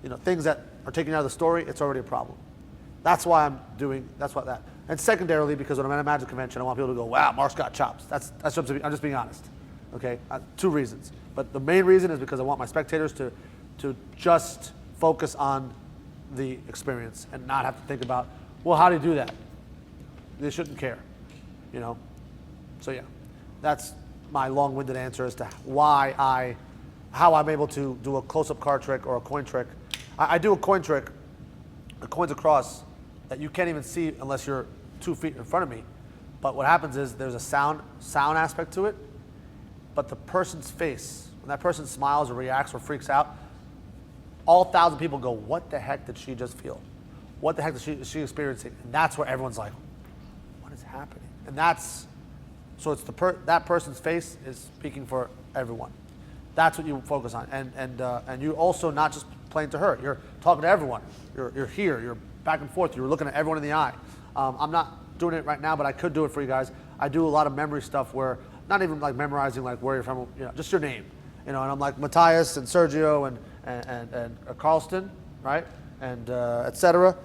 you know, things that are taken out of the story, it's already a problem. That's why I'm doing, And secondarily, because when I'm at a magic convention, I want people to go, wow, Mark's got chops. I'm just being honest. Okay, 2 reasons. But the main reason is because I want my spectators to just focus on the experience and not have to think about, well, how do you do that? They shouldn't care, you know? So yeah, that's my long-winded answer as to how I'm able to do a close-up card trick or a coin trick. I do a coin trick, the coin's across, that you can't even see unless you're 2 feet in front of me. But what happens is there's a sound aspect to it, but the person's face, when that person smiles or reacts or freaks out, all 1,000 people go, what the heck did she just feel? What the heck is she experiencing? And that's where everyone's like, what is happening? And so it's that person's face is speaking for everyone. That's what you focus on. And you also not just playing to her, you're talking to everyone. You're here, you're back and forth, you're looking at everyone in the eye. I'm not doing it right now, but I could do it for you guys. I do a lot of memory stuff where, not even like memorizing like where you're from, you know, just your name. You know, and I'm like Matthias and Sergio and Carlston, right? And etc.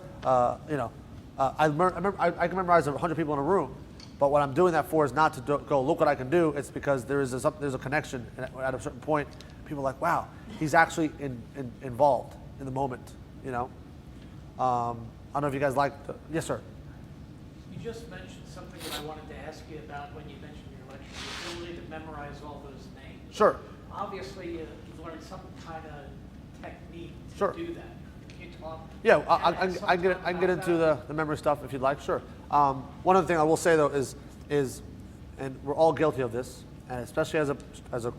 You know, I can memorize 100 people in a room, but what I'm doing that for is not to go, look what I can do. It's because there's a connection, and at a certain point, people are like, wow, he's actually involved in the moment, you know? I don't know if you guys like yes, sir. You just mentioned something that I wanted to ask you about when you mentioned your lecture, the ability to memorize all those names. Sure. Obviously, you've learned some kind of technique to Sure. do that. Can you talk? Yeah, I can get into the memory stuff if you'd like. Sure. One other thing I will say though is, and we're all guilty of this, and especially as a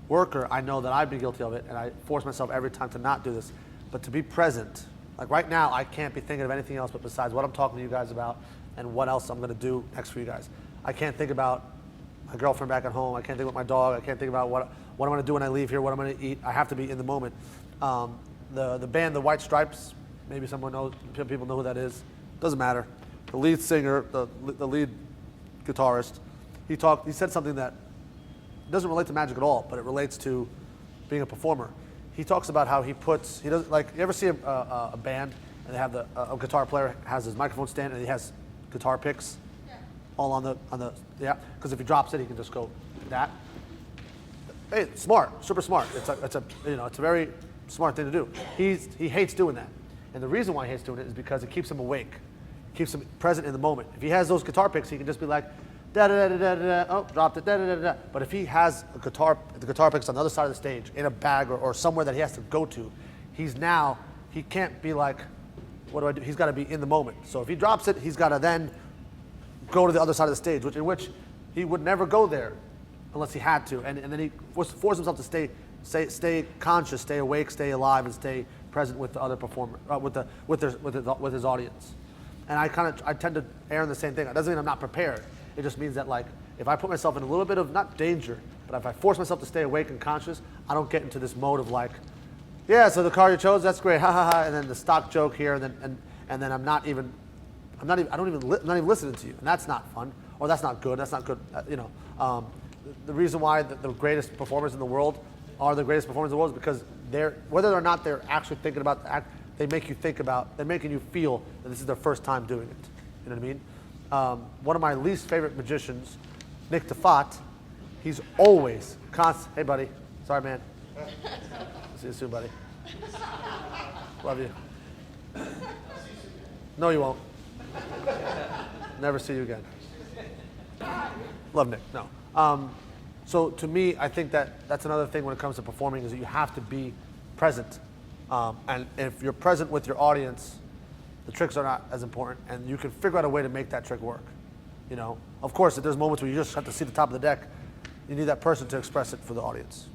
worker, I know that I've been guilty of it, and I force myself every time to not do this, but to be present. Like right now, I can't be thinking of anything else but besides what I'm talking to you guys about and what else I'm going to do next for you guys. I can't think about my girlfriend back at home. I can't think about my dog. I can't think about what I'm going to do when I leave here, what I'm going to eat. I have to be in the moment. The band, the White Stripes, maybe someone knows, people know who that is. Doesn't matter. The lead singer, the lead guitarist, he said something that doesn't relate to magic at all, but it relates to being a performer. He talks about how he does, like, you ever see a band and they have a guitar player has his microphone stand and he has guitar picks all on the, yeah, because if he drops it, he can just go that. Hey, smart, super smart. It's a very smart thing to do. He hates doing that, and the reason why he hates doing it is because it keeps him awake, keeps him present in the moment. If he has those guitar picks, he can just be like, da da da da da da. Oh, dropped it, da da da da. But if he has the guitar picks on the other side of the stage in a bag or somewhere that he has to go to, he can't be like, what do I do? He's got to be in the moment. So if he drops it, he's got to then go to the other side of the stage, in which he would never go there unless he had to. And then he forced himself to stay conscious, stay awake, stay alive, and stay present with the other performer, with his audience. And I tend to err in the same thing. It doesn't mean I'm not prepared. It just means that, like, if I put myself in a little bit of, not danger, but if I force myself to stay awake and conscious, I don't get into this mode of like, yeah, so the car you chose, that's great, ha ha ha, and then the stock joke here, and then I'm not even listening to you, and that's not fun, or that's not good. The reason why the greatest performers in the world are the greatest performers in the world is because whether or not they're actually thinking about the act, they're making you feel that this is their first time doing it. You know what I mean? One of my least favorite magicians, Nick DeFat, he's always constant. Hey, buddy. Sorry, man. See you soon, buddy. Love you. No, you won't. Never see you again. Love Nick. No. So to me, I think that's another thing when it comes to performing is that you have to be present. And if you're present with your audience, the tricks are not as important, and you can figure out a way to make that trick work. You know, of course, if there's moments where you just have to see the top of the deck, you need that person to express it for the audience.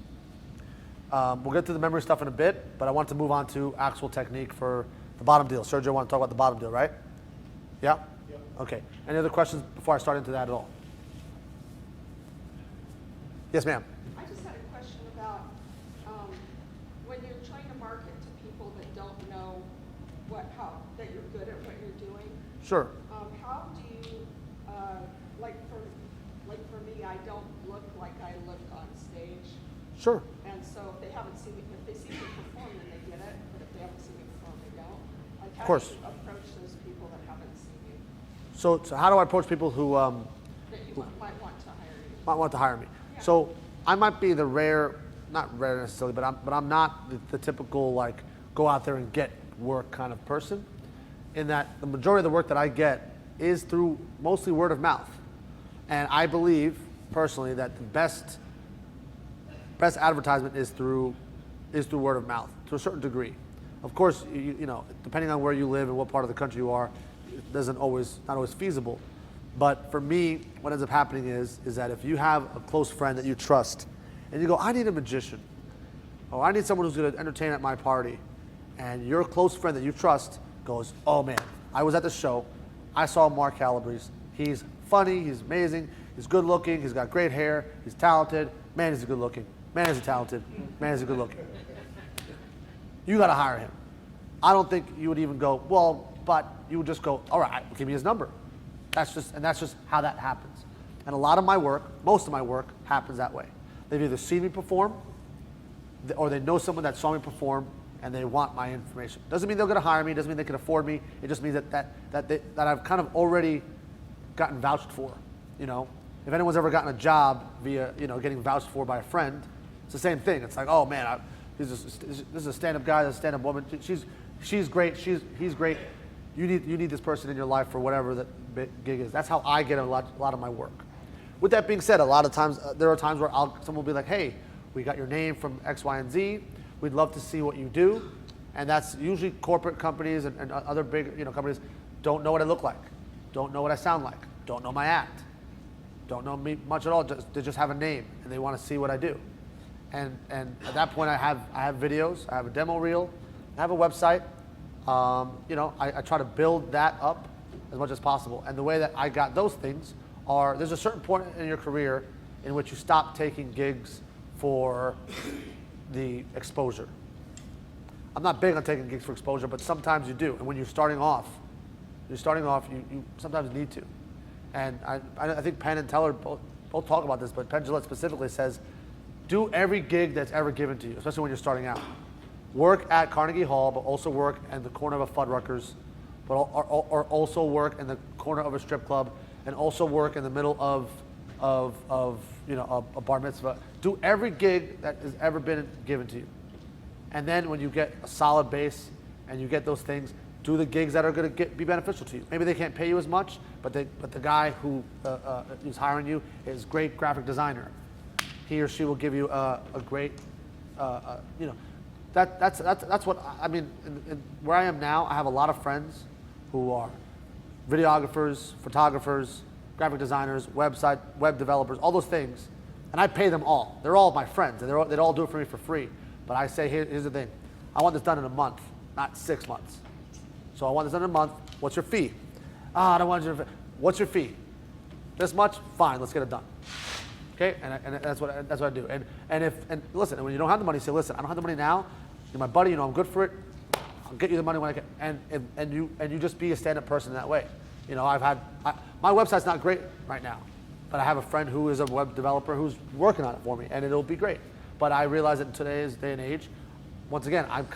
We'll get to the memory stuff in a bit, but I want to move on to actual technique for the bottom deal. Sergio, want to talk about the bottom deal, right? Yeah? Yep. Okay. Any other questions before I start into that at all? Yes, ma'am. I just had a question about when you're trying to market to people that don't know that you're good at what you're doing. Sure. How do you for me, I don't look like I look on stage. Sure. And so if they see me perform, then they get it. But if they haven't seen me perform, they don't. Like, how do you approach those people that haven't seen you? So how do I approach people who That you might want to hire you. might want to hire me? Yeah. So I might be the not rare necessarily, but I'm not the typical like go out there and get work kind of person. In that the majority of the work that I get is through mostly word of mouth, and I believe personally that the best advertisement is through word of mouth to a certain degree. Of course, you know, depending on where you live and what part of the country you are, it not always feasible. But for me, what ends up happening is that if you have a close friend that you trust, and you go, I need a magician, or I need someone who's going to entertain at my party, and your close friend that you trust goes, oh man, I was at the show, I saw Mark Calabrese, he's funny, he's amazing, he's good looking, he's got great hair, he's talented, man, he's good looking, man, is he talented, man, is he good looking. You got to hire him. I don't think you would even go, well, but you would just go, all right, give me his number. That's just how that happens. And a lot of my work, most of my work, happens that way. They've either seen me perform, or they know someone that saw me perform, and they want my information. Doesn't mean they're going to hire me. Doesn't mean they can afford me. It just means that I've kind of already gotten vouched for. You know, if anyone's ever gotten a job via getting vouched for by a friend, it's the same thing. It's like, oh man, this is a stand-up guy, this is a stand-up woman. She's great. He's great. You need this person in your life for whatever the gig is. That's how I get a lot of my work. With that being said, a lot of times there are times where someone will be like, hey, we got your name from X, Y, and Z. We'd love to see what you do. And that's usually corporate companies and other big companies don't know what I look like, don't know what I sound like, don't know my act, don't know me much at all. They just have a name and they want to see what I do. And at that point, I have videos, I have a demo reel, I have a website. I try to build that up as much as possible. And the way that I got those things are, there's a certain point in your career in which you stop taking gigs for the exposure. I'm not big on taking gigs for exposure, but sometimes you do. And when you're starting off, you sometimes need to. And I think Penn and Teller both talk about this, but Penn Jillette specifically says, do every gig that's ever given to you, especially when you're starting out. Work at Carnegie Hall, but also work in the corner of a Fuddruckers, or also work in the corner of a strip club, and also work in the middle of of you know, a bar mitzvah. Do every gig that has ever been given to you. And then when you get a solid base and you get those things, do the gigs that are going to be beneficial to you. Maybe they can't pay you as much, but the guy who is hiring you is a great graphic designer. He or she will give you a great, you know, that's what I mean. Where I am now, I have a lot of friends who are videographers, photographers, graphic designers, web developers, all those things, and I pay them all. They're all my friends, and they'd all do it for me for free. But I say, here's the thing, I want this done in a month, not 6 months. So I want this done in a month. What's your fee? I don't want your fee. What's your fee? This much? Fine, let's get it done. Okay, and that's what I do. And listen, when you don't have the money, say, listen, I don't have the money now. You're my buddy. You know I'm good for it. I'll get you the money when I can. And you just be a stand-up person in that way. You know, my website's not great right now, but I have a friend who is a web developer who's working on it for me, and it'll be great. But I realize that in today's day and age, once again, I've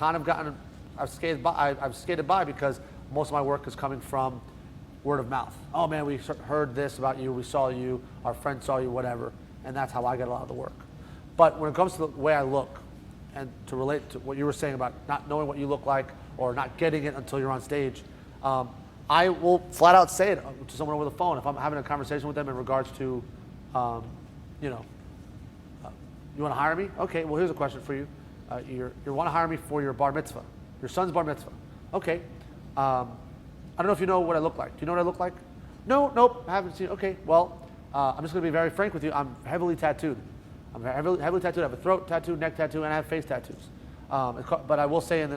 skated by because most of my work is coming from word of mouth. Oh man, we heard this about you, we saw you, our friend saw you, whatever, and that's how I get a lot of the work. But when it comes to the way I look, and to relate to what you were saying about not knowing what you look like or not getting it until you're on stage, I will flat out say it to someone over the phone if I'm having a conversation with them in regards to, you know, you want to hire me? Okay, well here's a question for you. You want to hire me for your bar mitzvah, your son's bar mitzvah. Okay. I don't know if you know what I look like. Do you know what I look like? No, nope, I haven't seen it. Okay, well, I'm just going to be very frank with you. I'm heavily tattooed. I'm heavily tattooed. I have a throat tattoo, neck tattoo, and I have face tattoos. But I will say, in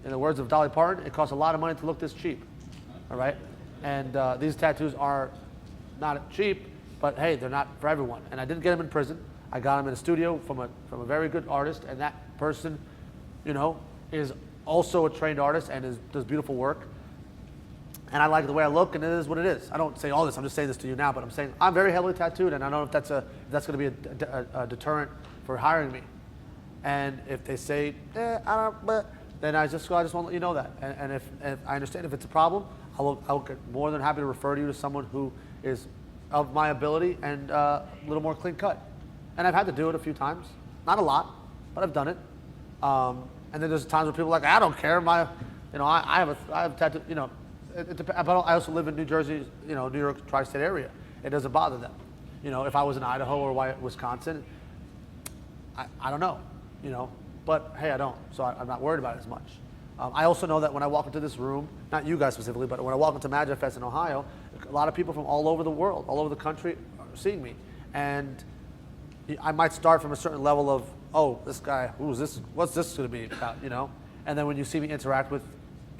the words of Dolly Parton, it costs a lot of money to look this cheap. All right, and these tattoos are not cheap, but hey, they're not for everyone. And I didn't get them in prison. I got them in a studio from a very good artist, and that person, you know, is also a trained artist and does beautiful work. And I like the way I look, and it is what it is. I don't say all this. I'm just saying this to you now, but I'm saying I'm very heavily tattooed, and I don't know if that's going to be a deterrent for hiring me. And if they say, I don't, but then I just want to let you know that. And if I understand if it's a problem, I'll get more than happy to refer you to someone who is of my ability and a little more clean cut. And I've had to do it a few times, not a lot, but I've done it. And then there's times where people are like, I don't care. I have tattoo. You know, but I also live in New Jersey, you know, New York tri-state area. It doesn't bother them. You know, if I was in Idaho or Wisconsin, I don't know. You know, but hey, I don't, so I'm not worried about it as much. I also know that when I walk into this room, not you guys specifically, but when I walk into Magi Fest in Ohio, a lot of people from all over the world, all over the country, are seeing me, and I might start from a certain level of, oh, this guy, who's this? What's this going to be about? You know, and then when you see me interact with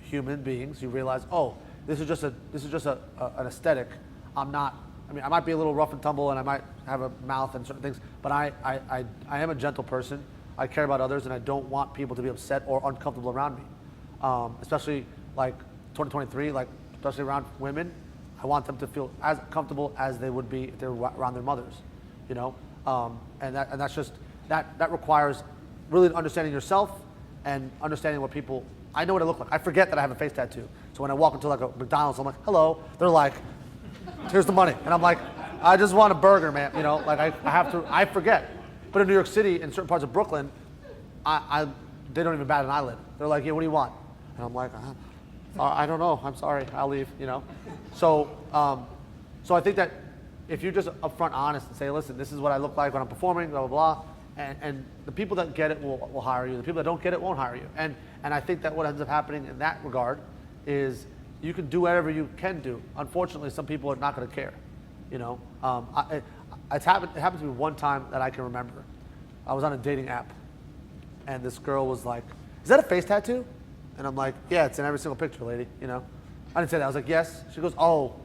human beings, you realize, oh, this is just an aesthetic. I'm not. I mean, I might be a little rough and tumble, and I might have a mouth and certain things, but I am a gentle person. I care about others, and I don't want people to be upset or uncomfortable around me. Especially like 2023, like especially around women, I want them to feel as comfortable as they would be if they were around their mothers. You know. And that's just that requires really understanding yourself and understanding what people. I know what I look like. I forget that I have a face tattoo. So when I walk into like a McDonald's, I'm like, hello. They're like, here's the money, and I'm like, I just want a burger, man. You know, like I forget. But in New York City, in certain parts of Brooklyn, they don't even bat an eyelid. They're like, yeah, what do you want? And I'm like, I don't know. I'm sorry. I'll leave. You know. So I think that if you're just upfront honest and say, listen, this is what I look like when I'm performing, blah, blah, blah, and the people that get it will hire you. The people that don't get it won't hire you. And I think that what ends up happening in that regard is you can do whatever you can do. Unfortunately, some people are not going to care. You know, it happened to me one time that I can remember. I was on a dating app, and this girl was like, is that a face tattoo? And I'm like, yeah, it's in every single picture, lady, you know. I didn't say that. I was like, yes. She goes, oh,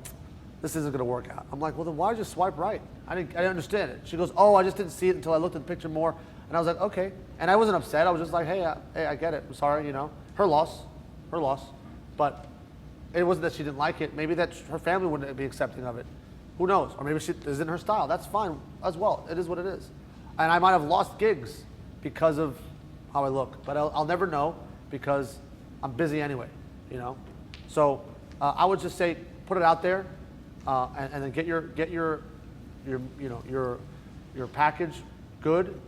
this isn't going to work out. I'm like, well, then why did you swipe right? I didn't understand it. She goes, oh, I just didn't see it until I looked at the picture more. And I was like, okay. And I wasn't upset. I was just like, hey, I get it. I'm sorry, you know. Her loss. But it wasn't that she didn't like it. Maybe that her family wouldn't be accepting of it. Who knows? Or maybe she isn't her style. That's fine as well. It is what it is. And I might have lost gigs because of how I look. But I'll never know because I'm busy anyway, you know. So I would just say put it out there and then get your your package good,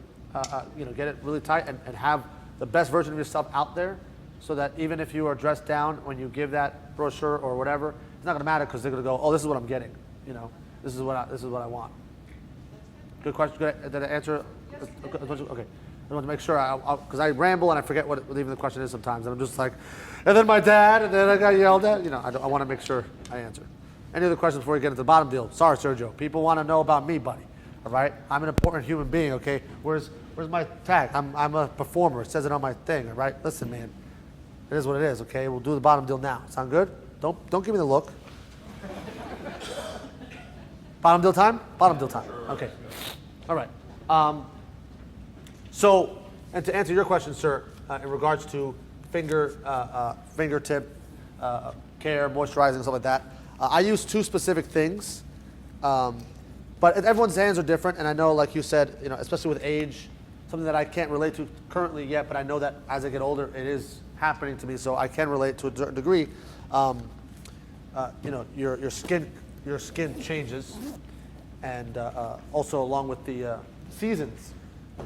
get it really tight and have the best version of yourself out there, so that even if you are dressed down when you give that brochure or whatever, it's not going to matter because they're going to go, oh, this is what I'm getting. This is what I want. Good question. Did I answer? Okay. I want to make sure, because I ramble and I forget what even the question is sometimes, and I'm just like, and then my dad, and then I got yelled at. I want to make sure I answer. Any other questions before we get into the bottom deal? Sorry, Sergio. People want to know about me, buddy. All right, I'm an important human being. Okay, where's my tag? I'm a performer. It says it on my thing. All right, listen, man. It is what it is. Okay, we'll do the bottom deal now. Sound good? Don't give me the look. Bottom deal time? Bottom deal time. Okay. All right. So, and to answer your question, sir, in regards to fingertip care, moisturizing, stuff like that, I use two specific things. But everyone's hands are different, and I know, like you said, especially with age, something that I can't relate to currently yet, but I know that as I get older, it is happening to me, so I can relate to a certain degree. Your skin changes, and also along with the seasons,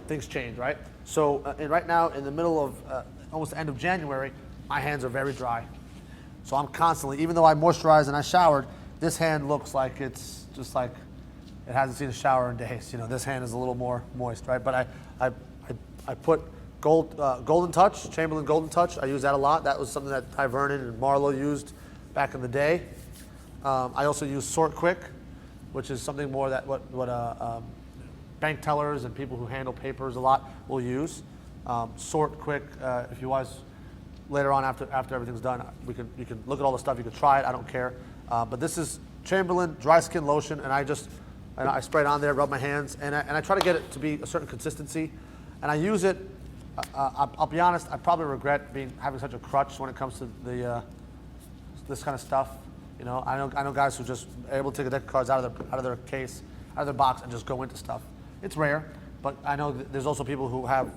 things change, right? So, and right now, in the middle of almost the end of January, my hands are very dry. So I'm constantly, even though I moisturized and I showered, this hand looks like it's just like it hasn't seen a shower in days. This hand is a little more moist, right? But I put Golden Touch, Chamberlain Golden Touch. I use that a lot. That was something that Ty Vernon and Marlowe used back in the day. I also use Sort Quick, which is something more that what bank tellers and people who handle papers a lot will use. Sort Quick. If you guys later on after everything's done, you can look at all the stuff. You can try it. I don't care. But this is Chamberlain dry skin lotion, and I spray it on there, rub my hands, and I try to get it to be a certain consistency, and I use it. I'll be honest. I probably regret having such a crutch when it comes to this kind of stuff. I know guys who just are able to take a deck of cards out of their case, out of their box, and just go into stuff. It's rare, but I know there's also people who have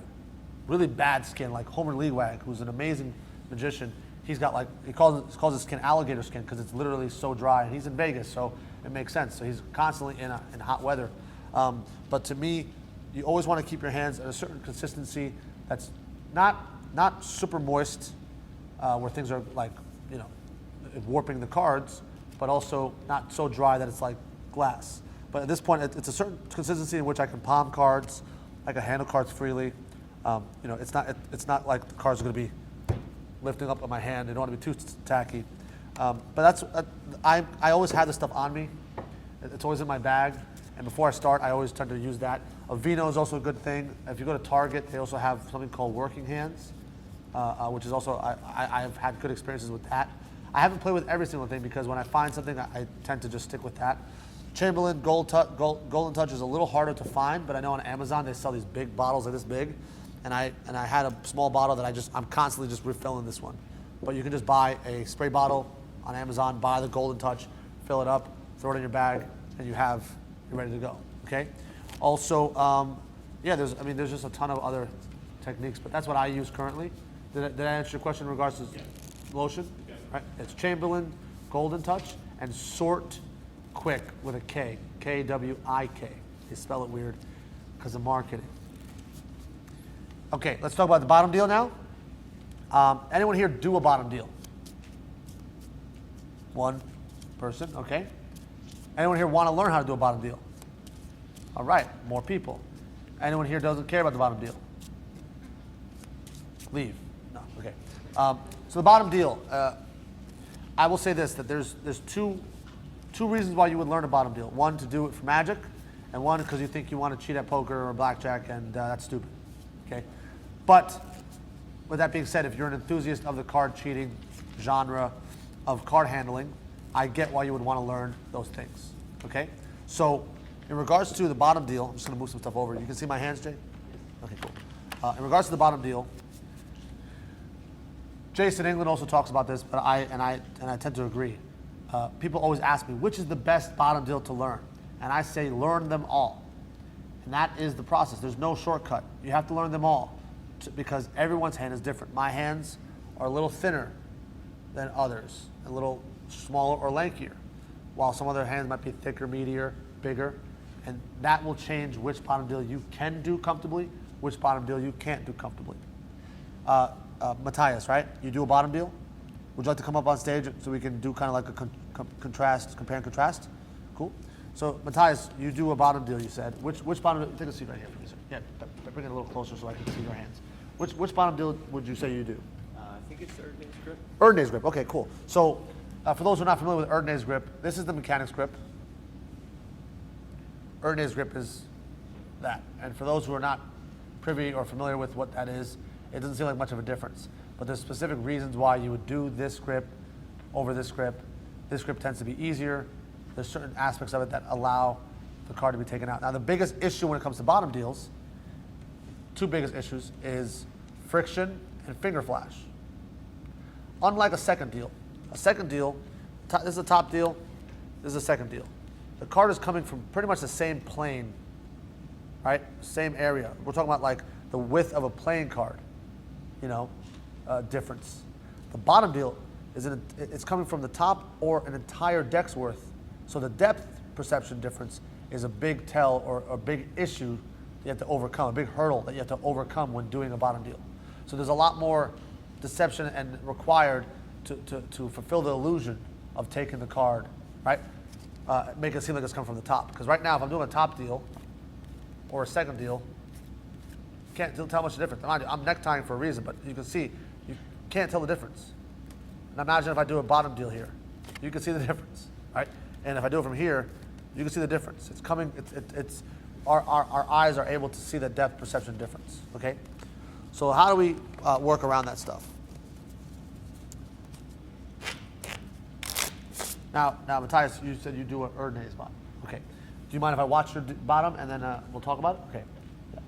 really bad skin, like Homer Leewag, who's an amazing magician. He's got he calls his skin alligator skin because it's literally so dry, and he's in Vegas, so it makes sense. So he's constantly in hot weather. But to me, you always want to keep your hands at a certain consistency that's not super moist, where things are warping the cards, but also not so dry that it's like glass. But at this point, it's a certain consistency in which I can palm cards, I can handle cards freely. It's not like the cards are going to be lifting up on my hand. They don't want to be too tacky. But I always have this stuff on me. It's always in my bag. And before I start, I always tend to use that. Aveeno is also a good thing. If you go to Target, they also have something called Working Hands, which is also, I've had good experiences with that. I haven't played with every single thing because when I find something, I tend to just stick with that. Chamberlain Golden Touch is a little harder to find, but I know on Amazon they sell these big bottles like this big. And I had a small bottle that I'm constantly just refilling this one. But you can just buy a spray bottle on Amazon, buy the Golden Touch, fill it up, throw it in your bag, and you're ready to go. Okay. Also, there's just a ton of other techniques, but that's what I use currently. Did I answer your question in regards to lotion? Yes. Right. It's Chamberlain Golden Touch and Sort Quick with a K, Kwik. They spell it weird because of marketing. Okay, let's talk about the bottom deal now. Anyone here do a bottom deal? One person, okay. Anyone here want to learn how to do a bottom deal? All right, more people. Anyone here doesn't care about the bottom deal? Leave. No, okay. So the bottom deal, I will say this, that there's two reasons why you would learn a bottom deal. One, to do it for magic, and one, because you think you want to cheat at poker or blackjack, and that's stupid, okay? But with that being said, if you're an enthusiast of the card cheating genre of card handling, I get why you would want to learn those things, okay? So in regards to the bottom deal, I'm just going to move some stuff over. You can see my hands, Jay? Okay, cool. In regards to the bottom deal, Jason England also talks about this, but I tend to agree. People always ask me, which is the best bottom deal to learn? And I say, learn them all. And that is the process. There's no shortcut. You have to learn them all because everyone's hand is different. My hands are a little thinner than others, a little smaller or lankier, while some other hands might be thicker, meatier, bigger. And that will change which bottom deal you can do comfortably, which bottom deal you can't do comfortably. Matthias, right? You do a bottom deal? Would you like to come up on stage so we can do kind of like a contrast, compare and contrast? Cool. So Matthias, you do a bottom deal, you said. Which bottom deal? Take a seat right here for me, sir. Yeah, bring it a little closer so I can see your hands. Which bottom deal would you say you do? I think it's Erdnase grip. Erdnase grip. Okay, cool. So for those who are not familiar with Erdnase grip, this is the mechanics grip. Erdnase grip is that. And for those who are not privy or familiar with what that is, it doesn't seem like much of a difference. But there's specific reasons why you would do this grip over this grip. This grip tends to be easier. There's certain aspects of it that allow the card to be taken out. Now the biggest issue when it comes to bottom deals, two biggest issues, is friction and finger flash. Unlike a second deal, this is a top deal, this is a second deal. The card is coming from pretty much the same plane, right? Same area. We're talking about like the width of a playing card, difference. The bottom deal it's coming from the top or an entire deck's worth. So the depth perception difference is a big tell or a big issue you have to overcome, a big hurdle that you have to overcome when doing a bottom deal. So there's a lot more deception and required to fulfill the illusion of taking the card, right? Make it seem like it's coming from the top. Because right now, if I'm doing a top deal or a second deal, you can't tell much the difference. I'm necktying for a reason, but you can see, you can't tell the difference. And imagine if I do a bottom deal here, you can see the difference, right? And if I do it from here, you can see the difference. It's coming, our eyes are able to see the depth perception difference, okay? So how do we work around that stuff? Now, Matthias, you said you do an Erdnase bottom. Okay. Do you mind if I watch your bottom and then we'll talk about it? Okay. Yeah.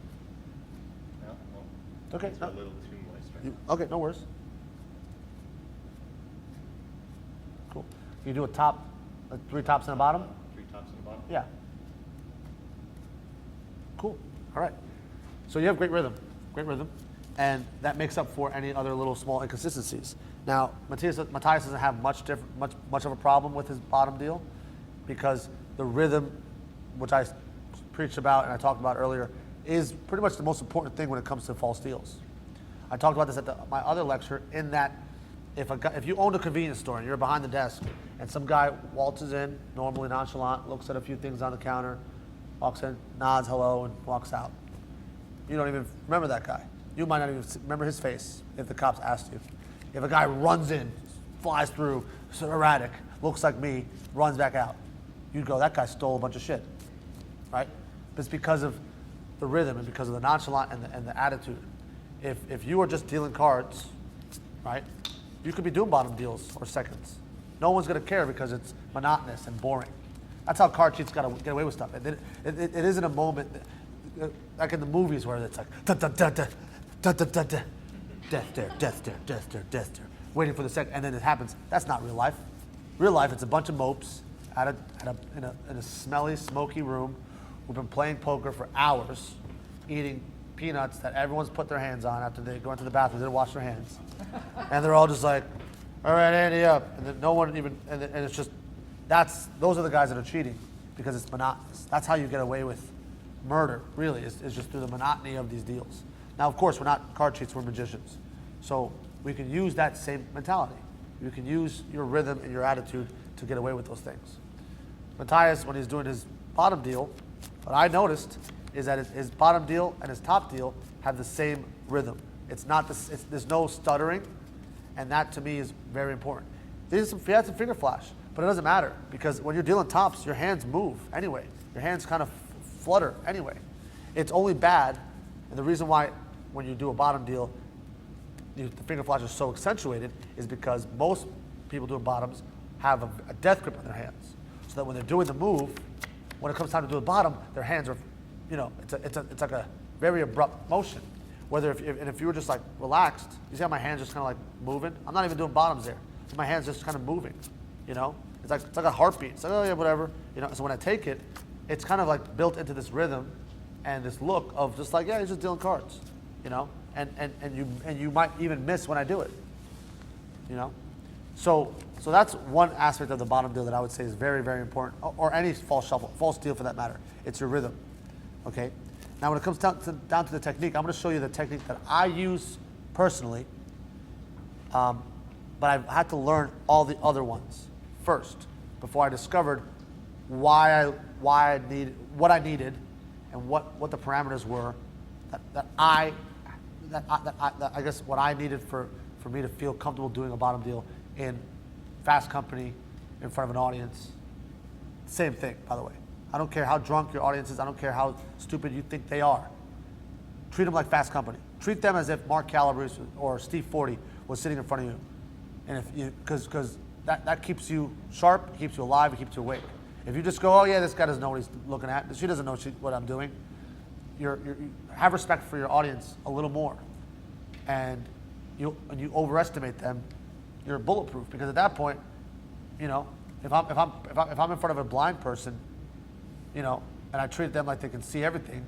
No, well, It's okay. it's No. a little too moist right Okay, no worries. Cool. You do a top, 3 tops and a bottom? now. 3 tops and a bottom. Yeah. Cool. All right. So you have great rhythm, and that makes up for any other little small inconsistencies. Now, Matthias doesn't have much of a problem with his bottom deal, because the rhythm, which I preached about and I talked about earlier, is pretty much the most important thing when it comes to false deals. I talked about this at my other lecture, in that if you own a convenience store and you're behind the desk and some guy waltzes in, normally nonchalant, looks at a few things on the counter, walks in, nods hello, and walks out. You don't even remember that guy. You might not even remember his face if the cops asked you. If a guy runs in, flies through, so erratic, looks like me, runs back out, you'd go, that guy stole a bunch of shit, right? But it's because of the rhythm and because of the nonchalant and the attitude. If you are just dealing cards, right, you could be doing bottom deals or seconds. No one's going to care because it's monotonous and boring. That's how card cheats got to get away with stuff. It isn't a moment like in the movies where it's like da da da da da da da da, death there, death there, death there, death there, waiting for the second, and then it happens. That's not real life. Real life, it's a bunch of mopes in a smelly, smoky room who've been playing poker for hours, eating peanuts that everyone's put their hands on after they go into the bathroom, they didn't wash their hands, and they're all just like, all right, Andy, up, and then no one even, and it's just, those are the guys that are cheating because it's monotonous. That's how you get away with murder, really, is just through the monotony of these deals. Now, of course, we're not card cheats, we're magicians. So we can use that same mentality. You can use your rhythm and your attitude to get away with those things. Matthias, when he's doing his bottom deal, what I noticed is that his bottom deal and his top deal have the same rhythm. There's no stuttering, and that to me is very important. He had some finger flash, but it doesn't matter, because when you're dealing tops, your hands move anyway. Your hands kind of flutter anyway. It's only bad, and the reason why when you do a bottom deal, the finger flash is so accentuated is because most people doing bottoms have a death grip on their hands, so that when they're doing the move, when it comes time to do the bottom, their hands are, it's like a very abrupt motion. Whether if you were just like relaxed, you see how my hands just kind of like moving? I'm not even doing bottoms there. So my hands just kind of moving, It's like a heartbeat. It's like, oh yeah, whatever, So when I take it, it's kind of like built into this rhythm and this look of just like, yeah, you're just dealing cards, And you might even miss when I do it, So that's one aspect of the bottom deal that I would say is very, very important, or any false shuffle, false deal for that matter. It's your rhythm, okay? Now when it comes down to the technique, I'm gonna show you the technique that I use personally, but I've had to learn all the other ones first before I discovered what I needed and what the parameters were that I guess what I needed for me to feel comfortable doing a bottom deal in fast company, in front of an audience. Same thing, by the way. I don't care how drunk your audience is. I don't care how stupid you think they are. Treat them like fast company. Treat them as if Mark Calabrese or Steve Forty was sitting in front of you. And if you, because that keeps you sharp, it keeps you alive, it keeps you awake. If you just go, oh yeah, this guy doesn't know what he's looking at. She doesn't know what I'm doing. You have respect for your audience a little more. And you overestimate them, you're bulletproof, because at that point, you know, if I'm in front of a blind person, you know, and I treat them like they can see everything,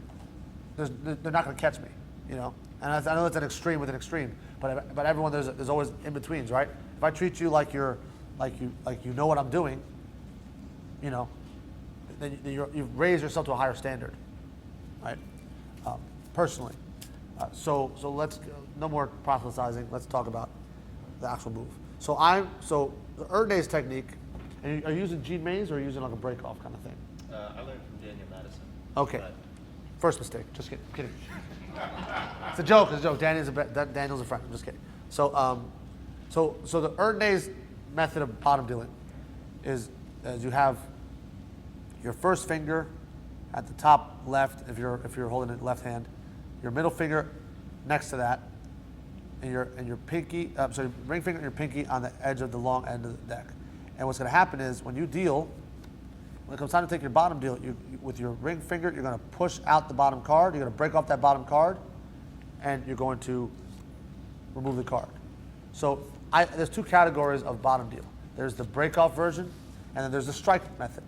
they're not going to catch me, you know. And I know it's an extreme with an extreme, but everyone there's always in betweens, right? If I treat you like you know what I'm doing, you know, then you've raised yourself to a higher standard, right? Personally, so let's no more proselytizing. Let's talk about the actual move. So the Erdnase technique. And are you using Gene Mays or are you using like a break off kind of thing? I learned from Daniel Madison. Okay. but- First mistake. Just kidding. It's a joke. It's a joke. Daniel's a friend. I'm just kidding. So the Erdnase method of bottom dealing is you have your first finger at the top left if you're holding it left hand, your middle finger next to that, and your pinky, ring finger and your pinky on the edge of the long end of the deck. And what's going to happen is when you deal, when it comes time to take your bottom deal, with your ring finger, you're going to push out the bottom card. You're going to break off that bottom card, and you're going to remove the card. So there's two categories of bottom deal. There's the break off version, and then there's the strike method.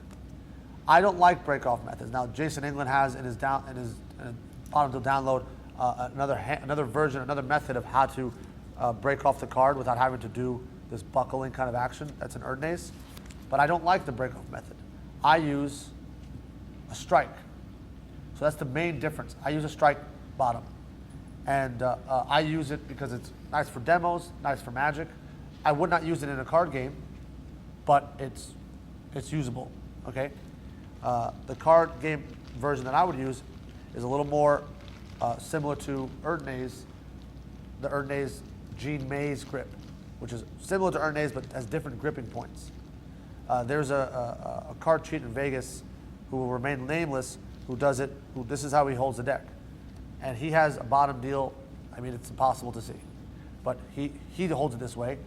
I don't like break off methods. Now Jason England has in his bottom deal download another version, another method of how to break off the card without having to do this buckling kind of action. That's an Erdnase. But I don't like the break off method. I use a strike. So that's the main difference. I use a strike bottom. And I use it because it's nice for demos, nice for magic. I would not use it in a card game, but it's usable, okay? The card game version that I would use is a little more similar to Erdnase, the Erdnase Gene Mays grip, which is similar to Erdnase but has different gripping points. There's a card cheat in Vegas who will remain nameless who does it, this is how he holds the deck. And he has a bottom deal, I mean, it's impossible to see. But he holds it this way.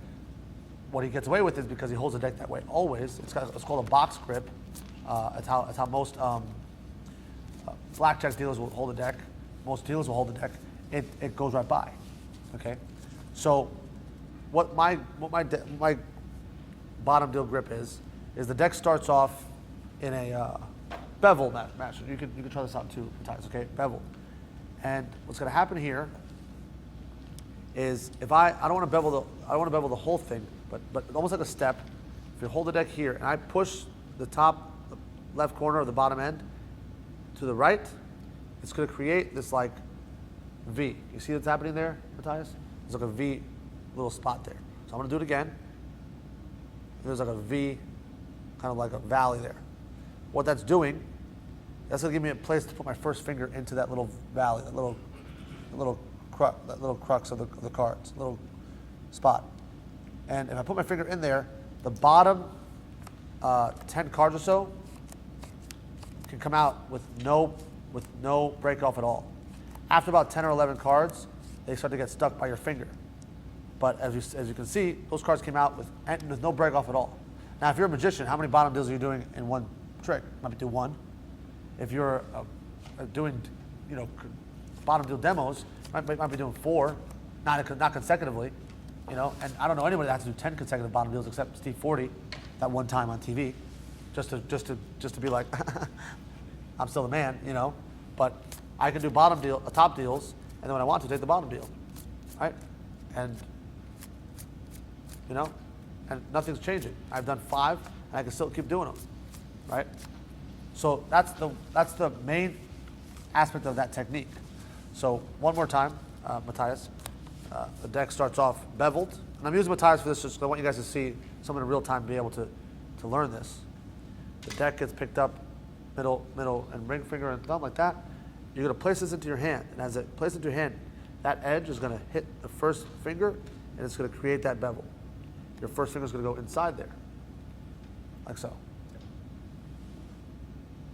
What he gets away with is because he holds the deck that way always. It's called a box grip. It's how most blackjack dealers will hold the deck. Most dealers will hold the deck. It goes right by, okay? So what my bottom deal grip is the deck starts off in a bevel match. You can try this out too, Matthias, okay? Bevel. And what's going to happen here is if I don't want to bevel the whole thing, but almost like a step. If you hold the deck here and I push the top left corner of the bottom end to the right, it's going to create this like V. You see what's happening there, Matthias? There's like a V little spot there. So I'm going to do it again. There's like a V, kind of like a valley there. What that's doing, that's going to give me a place to put my first finger into that little valley, that little crux of the cards, little spot. And if I put my finger in there, the bottom 10 cards or so can come out with no break off at all. After about 10 or 11 cards, they start to get stuck by your finger. But as you can see, those cards came out with no break off at all. Now, if you're a magician, how many bottom deals are you doing in one trick? Might do one. If you're doing, bottom deal demos, might be doing 4, not consecutively, And I don't know anybody that has to do 10 consecutive bottom deals except Steve Forty, that one time on TV, just to be like, I'm still the man, But I can do top deals, and then when I want to take the bottom deal, right? And and nothing's changing. I've done 5, and I can still keep doing them, right? So that's the main aspect of that technique. So one more time, Matthias. The deck starts off beveled, and I'm using Matthias for this just because I want you guys to see someone in real time be able to learn this. The deck gets picked up, middle, and ring finger and thumb like that. You're going to place this into your hand, and as it places into your hand, that edge is going to hit the first finger, and it's going to create that bevel. Your first finger is going to go inside there, like so.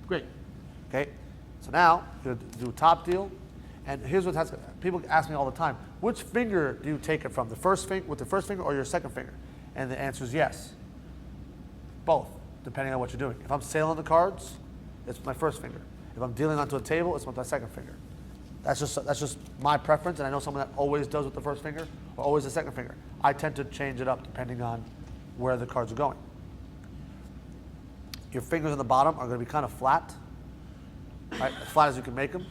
Great. Okay. So now you're going to do a top deal, and here's what has, people ask me all the time: which finger do you take it from? The first finger with the first finger or your second finger? And the answer is yes. Both, depending on what you're doing. If I'm sailing the cards, it's my first finger. If I'm dealing onto a table, it's with my second finger. That's just my preference, and I know someone that always does with the first finger or always the second finger. I tend to change it up depending on where the cards are going. Your fingers on the bottom are going to be kind of flat, right? As flat as you can make them.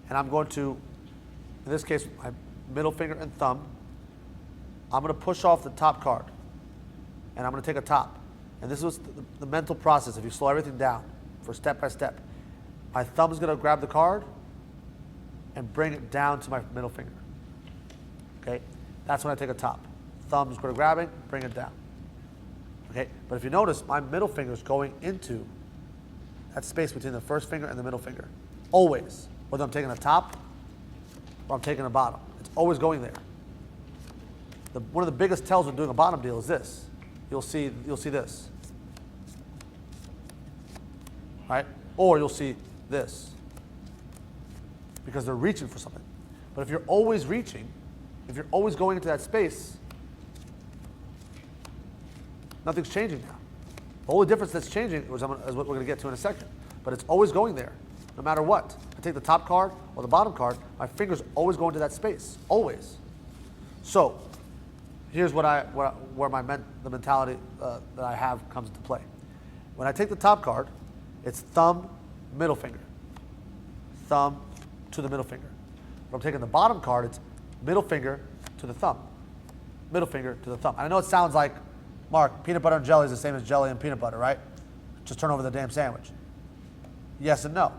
And I'm going to, in this case, my middle finger and thumb, I'm going to push off the top card, and I'm going to take a top. And this was the mental process. If you slow everything down for step by step, my thumb is going to grab the card and bring it down to my middle finger. Okay? That's when I take a top. Thumb's going to grab it, bring it down. Okay? But if you notice, my middle finger is going into that space between the first finger and the middle finger. Always. Whether I'm taking a top or I'm taking a bottom. It's always going there. One of the biggest tells when doing a bottom deal is this. You'll see this. Right? Or you'll see this. Because they're reaching for something. But if you're always reaching, if you're always going into that space, nothing's changing now. The only difference that's changing is what we're going to get to in a second. But it's always going there, no matter what. I take the top card or the bottom card, my fingers always go into that space, always. So here's where the mentality that I have comes into play. When I take the top card, it's thumb, middle finger, thumb to the middle finger. When I'm taking the bottom card, it's middle finger to the thumb, middle finger to the thumb. And I know it sounds like, Mark, peanut butter and jelly is the same as jelly and peanut butter, right? Just turn over the damn sandwich. Yes and no.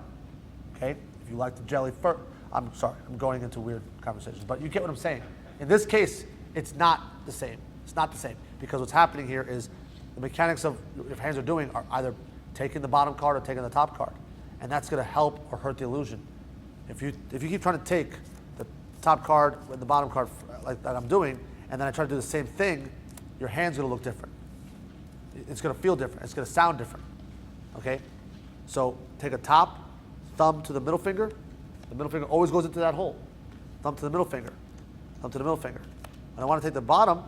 Okay? If you like the jelly first, I'm sorry, I'm going into weird conversations, but you get what I'm saying. In this case, it's not the same. It's not the same because what's happening here is the mechanics of what your hands are doing are either taking the bottom card or taking the top card, and that's going to help or hurt the illusion. If you keep trying to take the top card with the bottom card like that I'm doing, and then I try to do the same thing, your hand's going to look different. It's going to feel different. It's going to sound different. Okay? So take a top, thumb to the middle finger. The middle finger always goes into that hole. Thumb to the middle finger. Thumb to the middle finger. When I want to take the bottom,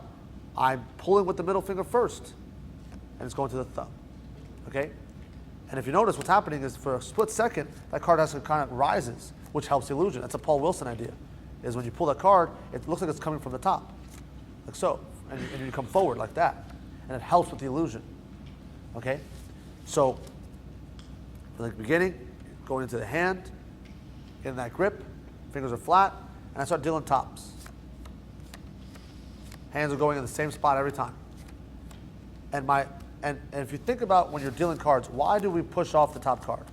I'm pulling with the middle finger first, and it's going to the thumb. Okay? And if you notice, what's happening is for a split second, that card has to kind of rises, which helps the illusion. That's a Paul Wilson idea. Is when you pull that card, it looks like it's coming from the top, like so, and you come forward like that, and it helps with the illusion. Okay? So, from the beginning, going into the hand, getting that grip, fingers are flat, and I start dealing tops. Hands are going in the same spot every time. And if you think about when you're dealing cards, why do we push off the top card?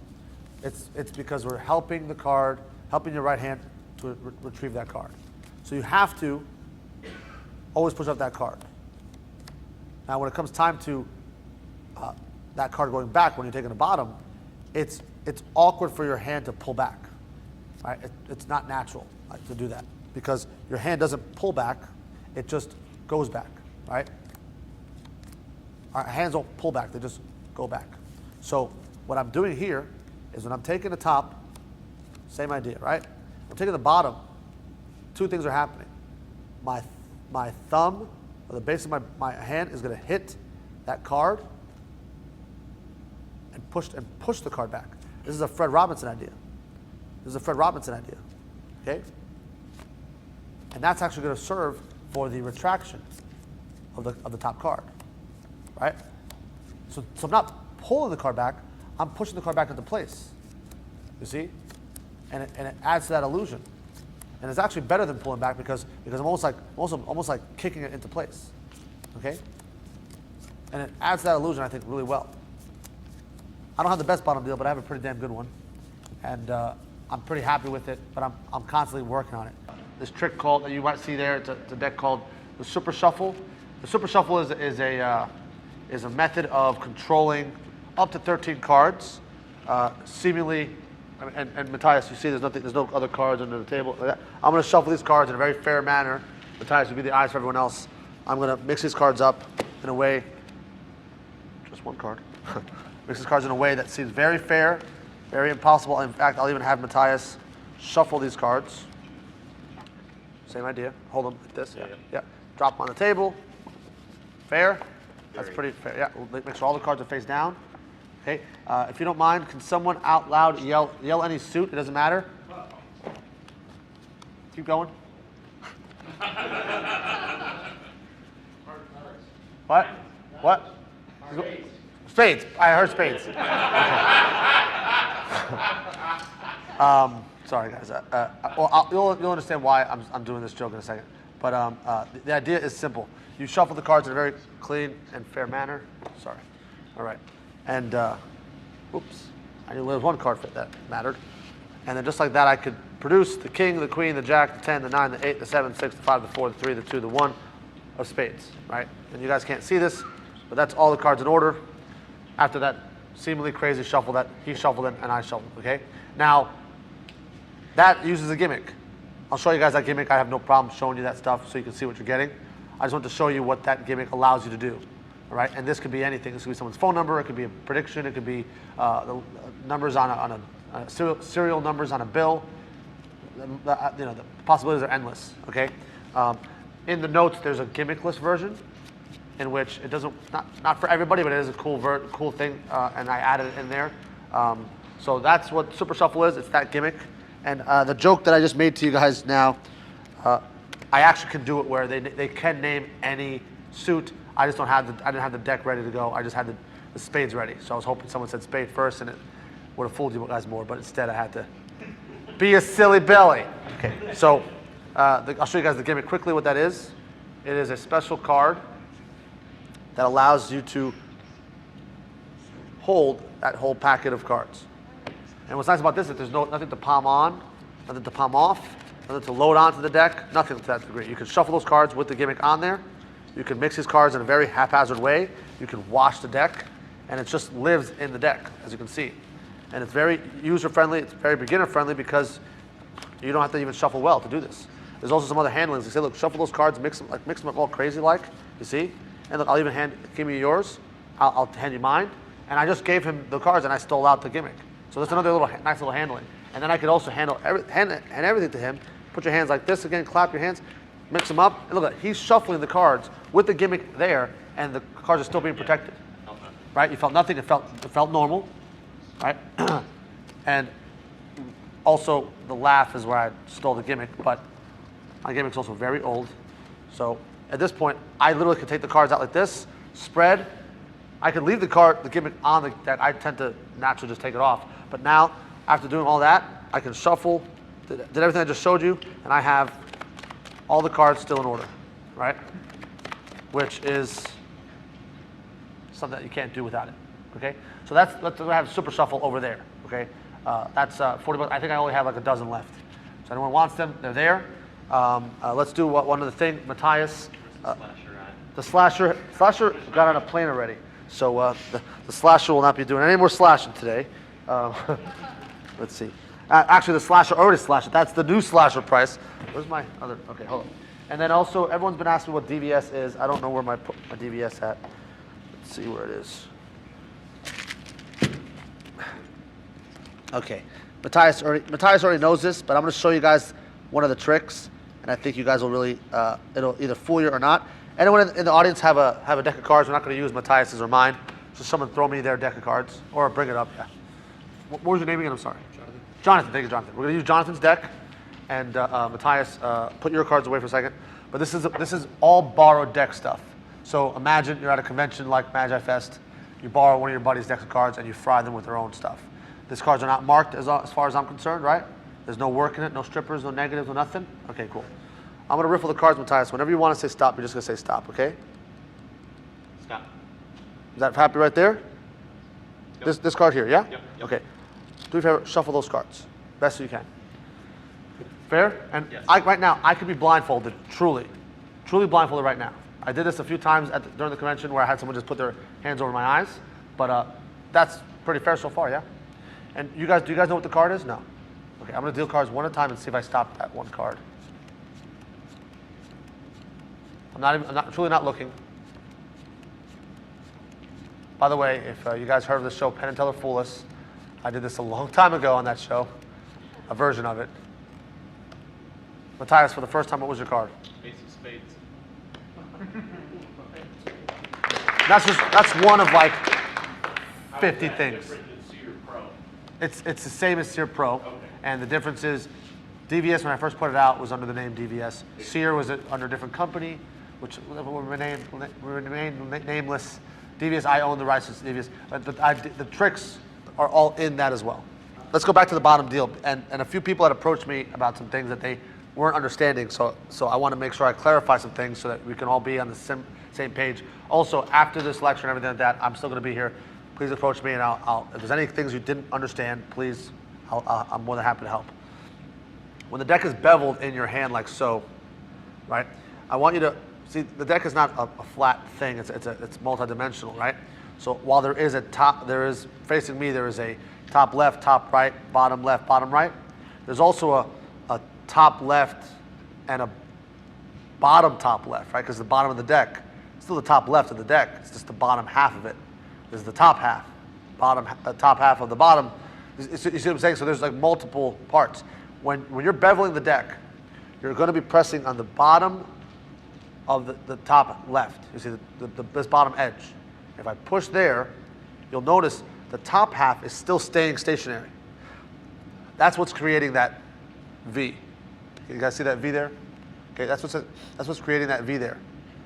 It's because we're helping the card, helping your right hand to retrieve that card. So you have to always push off that card. Now when it comes time to that card going back, when you're taking the bottom, it's awkward for your hand to pull back. Right? It's not natural to do that because your hand doesn't pull back, it just goes back, right? Our hands don't pull back, they just go back. So what I'm doing here is when I'm taking the top, same idea, right? I'm taking the bottom, two things are happening. My thumb, or the base of my hand is going to hit that card and push the card back. This is a Fred Robinson idea. Okay? And that's actually going to serve for the retraction of the top card, right? So I'm not pulling the card back, I'm pushing the card back into place. You see? And it adds to that illusion. And it's actually better than pulling back because I'm almost like kicking it into place. Okay? And it adds to that illusion, I think, really well. I don't have the best bottom deal, but I have a pretty damn good one. And I'm pretty happy with it, but I'm constantly working on it. This trick called, that you might see there, it's a deck called the Super Shuffle. The Super Shuffle is a method of controlling up to 13 cards, seemingly, and Matthias, you see there's no other cards under the table. I'm going to shuffle these cards in a very fair manner. Matthias will be the eyes for everyone else. I'm going to mix these cards up in a way, just one card, mix these cards in a way that seems very fair, very impossible. In fact, I'll even have Matthias shuffle these cards. Same idea. Hold them like this. Yeah. Drop them on the table. Fair. That's pretty fair. Yeah. We'll make sure all the cards are face down. Okay. If you don't mind, can someone out loud yell any suit? It doesn't matter. Keep going. What? What? Spades. I heard spades. Sorry, guys. You'll understand why I'm doing this joke in a second. But the idea is simple. You shuffle the cards in a very clean and fair manner. Sorry. All right. And, oops. I knew there was one card that mattered. And then just like that, I could produce the king, the queen, the jack, the 10, the 9, the 8, the 7, 6, the 5, the 4, the 3, the 2, the 1 of spades, right? And you guys can't see this, but that's all the cards in order after that seemingly crazy shuffle that he shuffled and I shuffled, okay? Now, that uses a gimmick. I'll show you guys that gimmick. I have no problem showing you that stuff so you can see what you're getting. I just want to show you what that gimmick allows you to do, all right? And this could be anything. This could be someone's phone number. It could be a prediction. It could be the numbers on a serial numbers on a bill. The possibilities are endless, okay? In the notes, there's a gimmickless version in which it doesn't, not for everybody, but it is a cool thing, and I added it in there. So that's what Super Shuffle is. It's that gimmick. And the joke that I just made to you guys now, I actually can do it where they can name any suit. I just I didn't have the deck ready to go. I just had the spades ready. So I was hoping someone said spade first, and it would have fooled you guys more. But instead, I had to be a silly Billy. Okay. So I'll show you guys the gimmick quickly. What that is? It is a special card that allows you to hold that whole packet of cards. And what's nice about this is that there's nothing to palm on, nothing to palm off, nothing to load onto the deck, nothing to that degree. You can shuffle those cards with the gimmick on there. You can mix these cards in a very haphazard way. You can wash the deck, and it just lives in the deck, as you can see. And it's very user-friendly. It's very beginner-friendly because you don't have to even shuffle well to do this. There's also some other handlings. They say, look, shuffle those cards, mix them up all crazy like, you see? And look, I'll even give me yours. I'll hand you mine. And I just gave him the cards, and I stole out the gimmick. So that's another nice little handling. And then I could also hand everything to him. Put your hands like this again, clap your hands, mix them up. And look, he's shuffling the cards with the gimmick there, and the cards are still being protected. Right? You felt nothing. It felt normal. Right? And also, the laugh is where I stole the gimmick, but my gimmick's also very old. So at this point, I literally could take the cards out like this, spread. I could leave the gimmick on the deck. I tend to naturally just take it off. But now, after doing all that, I can shuffle, did everything I just showed you, and I have all the cards still in order, right? Which is something that you can't do without it, okay? So let's have Super Shuffle over there, okay? That's 40 bucks. I think I only have like a dozen left. So anyone wants them, they're there. Let's do one other thing. Matthias, the slasher got on a plane already. So the slasher will not be doing any more slashing today. Let's see. Actually, the slasher already slashed it. That's the new slasher price. Where's my other? Okay, hold on. And then also, everyone's been asking what DVS is. I don't know where my DVS at. Let's see where it is. Okay, Matthias already knows this, but I'm going to show you guys one of the tricks, and I think you guys will really it'll either fool you or not. Anyone in the audience have a deck of cards? We're not going to use Matthias's or mine. So someone throw me their deck of cards, or bring it up. Yeah. What was your name again? I'm sorry. Jonathan. Thank you, Jonathan. We're going to use Jonathan's deck, and Matthias, put your cards away for a second. But this is all borrowed deck stuff. So imagine you're at a convention like Magi Fest. You borrow one of your buddy's decks of cards, and you fry them with their own stuff. These cards are not marked as far as I'm concerned, right? There's no work in it, no strippers, no negatives, no nothing. Okay, cool. I'm going to riffle the cards, Matthias. Whenever you want to say stop, you're just going to say stop, okay? Stop. Is that happy right there? Yep. This card here, yeah? Yep. Okay. Do me a favor, shuffle those cards. Best you can. Fair? And Yes. right now, I could be blindfolded, truly blindfolded right now. I did this a few times during the convention where I had someone just put their hands over my eyes, but that's pretty fair so far, yeah? And do you guys know what the card is? No. Okay, I'm gonna deal cards one at a time and see if I stop at one card. I'm truly not looking. By the way, if you guys heard of the show Penn and Teller Fool Us, I did this a long time ago on that show, a version of it. Matthias, for the first time, what was your card? Ace of spades. That's one of like 50 things. Different than Sear Pro. It's the same as Sear Pro, Okay. and the difference is DVS, when I first put it out, was under the name DVS. Sear was under a different company, which remained nameless. DVS, I own the rights to DVS. But the tricks are all in that as well. Let's go back to the bottom deal. And a few people had approached me about some things that they weren't understanding. So I want to make sure I clarify some things so that we can all be on the same page. Also, after this lecture and everything like that, I'm still going to be here. Please approach me, and if there's any things you didn't understand, please, I'm more than happy to help. When the deck is beveled in your hand like so, right? I want you to see the deck is not a flat thing. It's multidimensional, right? So while there is facing me, there is a top left, top right, bottom left, bottom right. There's also a top left and a bottom top left, right? Because the bottom of the deck is still the top left of the deck. It's just the bottom half of it. This is the top half, top half of the bottom. You see what I'm saying? So there's like multiple parts. When you're beveling the deck, you're going to be pressing on the bottom of the top left. You see this bottom edge. If I push there, you'll notice the top half is still staying stationary. That's what's creating that V. You guys see that V there? Okay, that's what's creating that V there.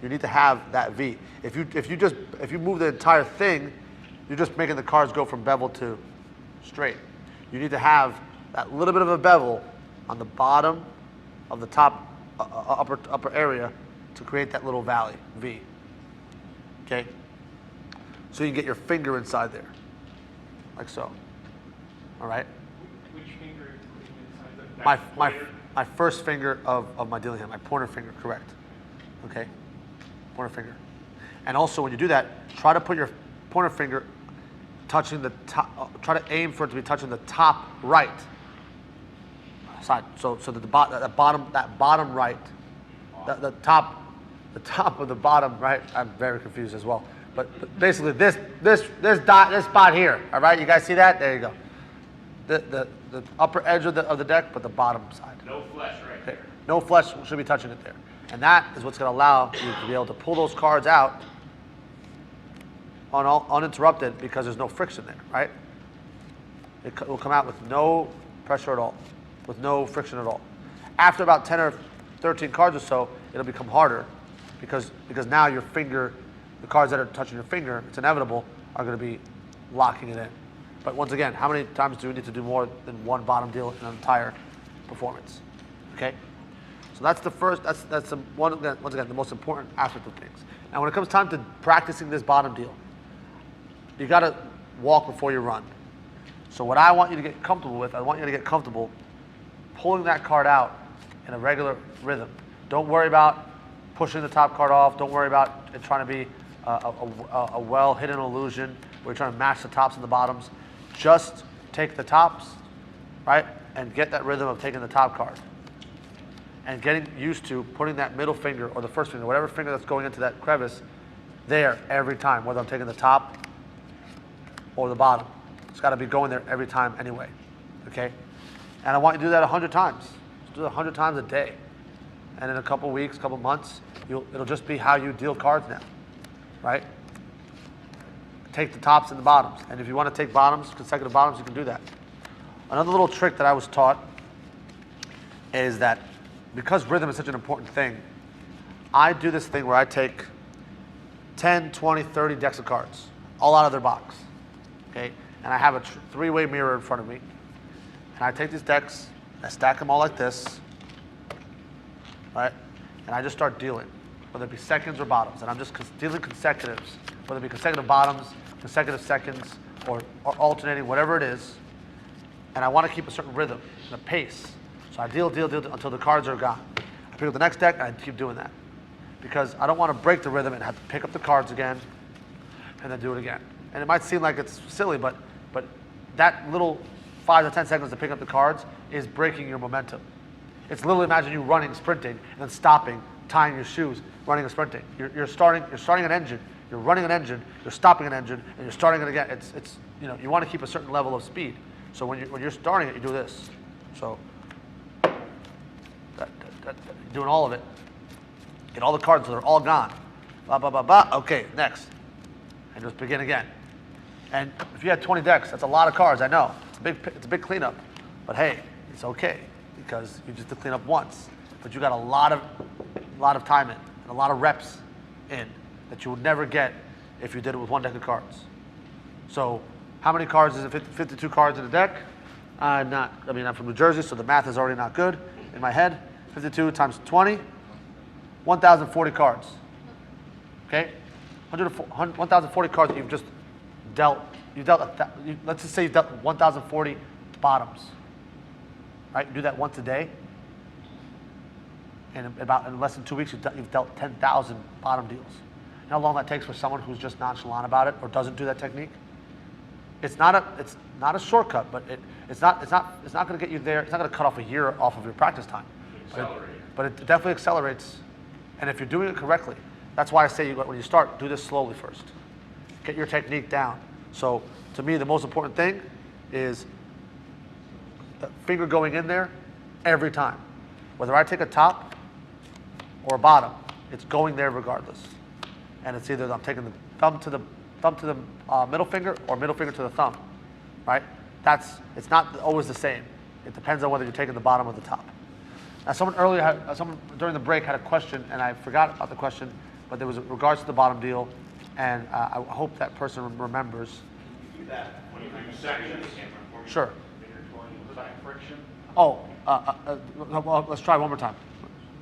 You need to have that V. If you move the entire thing, you're just making the cards go from bevel to straight. You need to have that little bit of a bevel on the bottom of the top upper area to create that little valley, V. Okay? So you can get your finger inside there, like so. All right? Which finger are you putting inside the My first finger of my dealing hand, my pointer finger, correct. Okay? Pointer finger. And also when you do that, try to put your pointer finger touching the top, try to aim for it to be touching the top right side. So that that bottom right, the top of the bottom right, I'm very confused as well. But basically this spot here, all right? You guys see that? There you go. The upper edge of the deck, but the bottom side. No flesh right there. No flesh should be touching it there. And that is what's going to allow you to be able to pull those cards out uninterrupted because there's no friction there, right? It will come out with no pressure at all, with no friction at all. After about 10 or 13 cards or so, it'll become harder because now your finger, the cards that are touching your finger, it's inevitable, are going to be locking it in. But once again, how many times do we need to do more than one bottom deal in an entire performance? Okay? So that's the first, that's once again, the most important aspect of things. Now when it comes time to practicing this bottom deal, you got to walk before you run. So what I want you to get comfortable with, I want you to get comfortable pulling that card out in a regular rhythm. Don't worry about pushing the top card off. Don't worry about it trying to be a well-hidden illusion where you're trying to match the tops and the bottoms. Just take the tops, right, and get that rhythm of taking the top card. And getting used to putting that middle finger or the first finger, whatever finger that's going into that crevice, there every time, whether I'm taking the top or the bottom. It's got to be going there every time anyway, okay? And I want you to do that 100 times. Just do it 100 times a day. And in a couple weeks, couple months, it'll just be how you deal cards now, right? Take the tops and the bottoms. And if you want to take bottoms, consecutive bottoms, you can do that. Another little trick that I was taught is that because rhythm is such an important thing, I do this thing where I take 10, 20, 30 decks of cards, all out of their box, okay? And I have a three-way mirror in front of me. And I take these decks, I stack them all like this, right? And I just start dealing, whether it be seconds or bottoms. And I'm just dealing consecutives whether it be consecutive bottoms, consecutive seconds, or alternating, whatever it is. And I want to keep a certain rhythm and a pace. So I deal until the cards are gone. I pick up the next deck and I keep doing that. Because I don't want to break the rhythm and have to pick up the cards again and then do it again. And it might seem like it's silly, but that little 5 to 10 seconds to pick up the cards is breaking your momentum. It's literally, imagine you running, sprinting, and then stopping, tying your shoes, running and sprinting. You're starting an engine, you're running an engine, you're stopping an engine, and you're starting it again. It's you want to keep a certain level of speed. So when you're starting it, you do this. So you're doing all of it. Get all the cards so they're all gone. Blah, blah, blah, blah. Okay, next. And just begin again. And if you had 20 decks, that's a lot of cards, I know. It's a big cleanup. But hey, it's okay because you just did clean up once. But you got a lot of time in and a lot of reps in that you would never get if you did it with one deck of cards. So how many cards is it? 52 cards in a deck? I'm from New Jersey, so the math is already not good in my head. 52 times 20, 1,040 cards. Okay? 1,040 cards that you've just dealt. Let's just say you've dealt 1,040 bottoms. Right? You do that once a day. And in less than 2 weeks, you've dealt 10,000 bottom deals. You know how long that takes for someone who's just nonchalant about it or doesn't do that technique? It's not a shortcut, but it's not going to get you there. It's not going to cut off a year off of your practice time. But it definitely accelerates. And if you're doing it correctly, that's why I say when you start, do this slowly first. Get your technique down. So to me, the most important thing is the finger going in there every time. Whether I take a top or a bottom, it's going there regardless. And it's either I'm taking the thumb to the middle finger or middle finger to the thumb, right? It's not always the same. It depends on whether you're taking the bottom or the top. Now, someone during the break had a question, and I forgot about the question, but there was regards to the bottom deal, and I hope that person remembers. Do that 25 seconds. Sure. Friction. Oh, well, let's try one more time.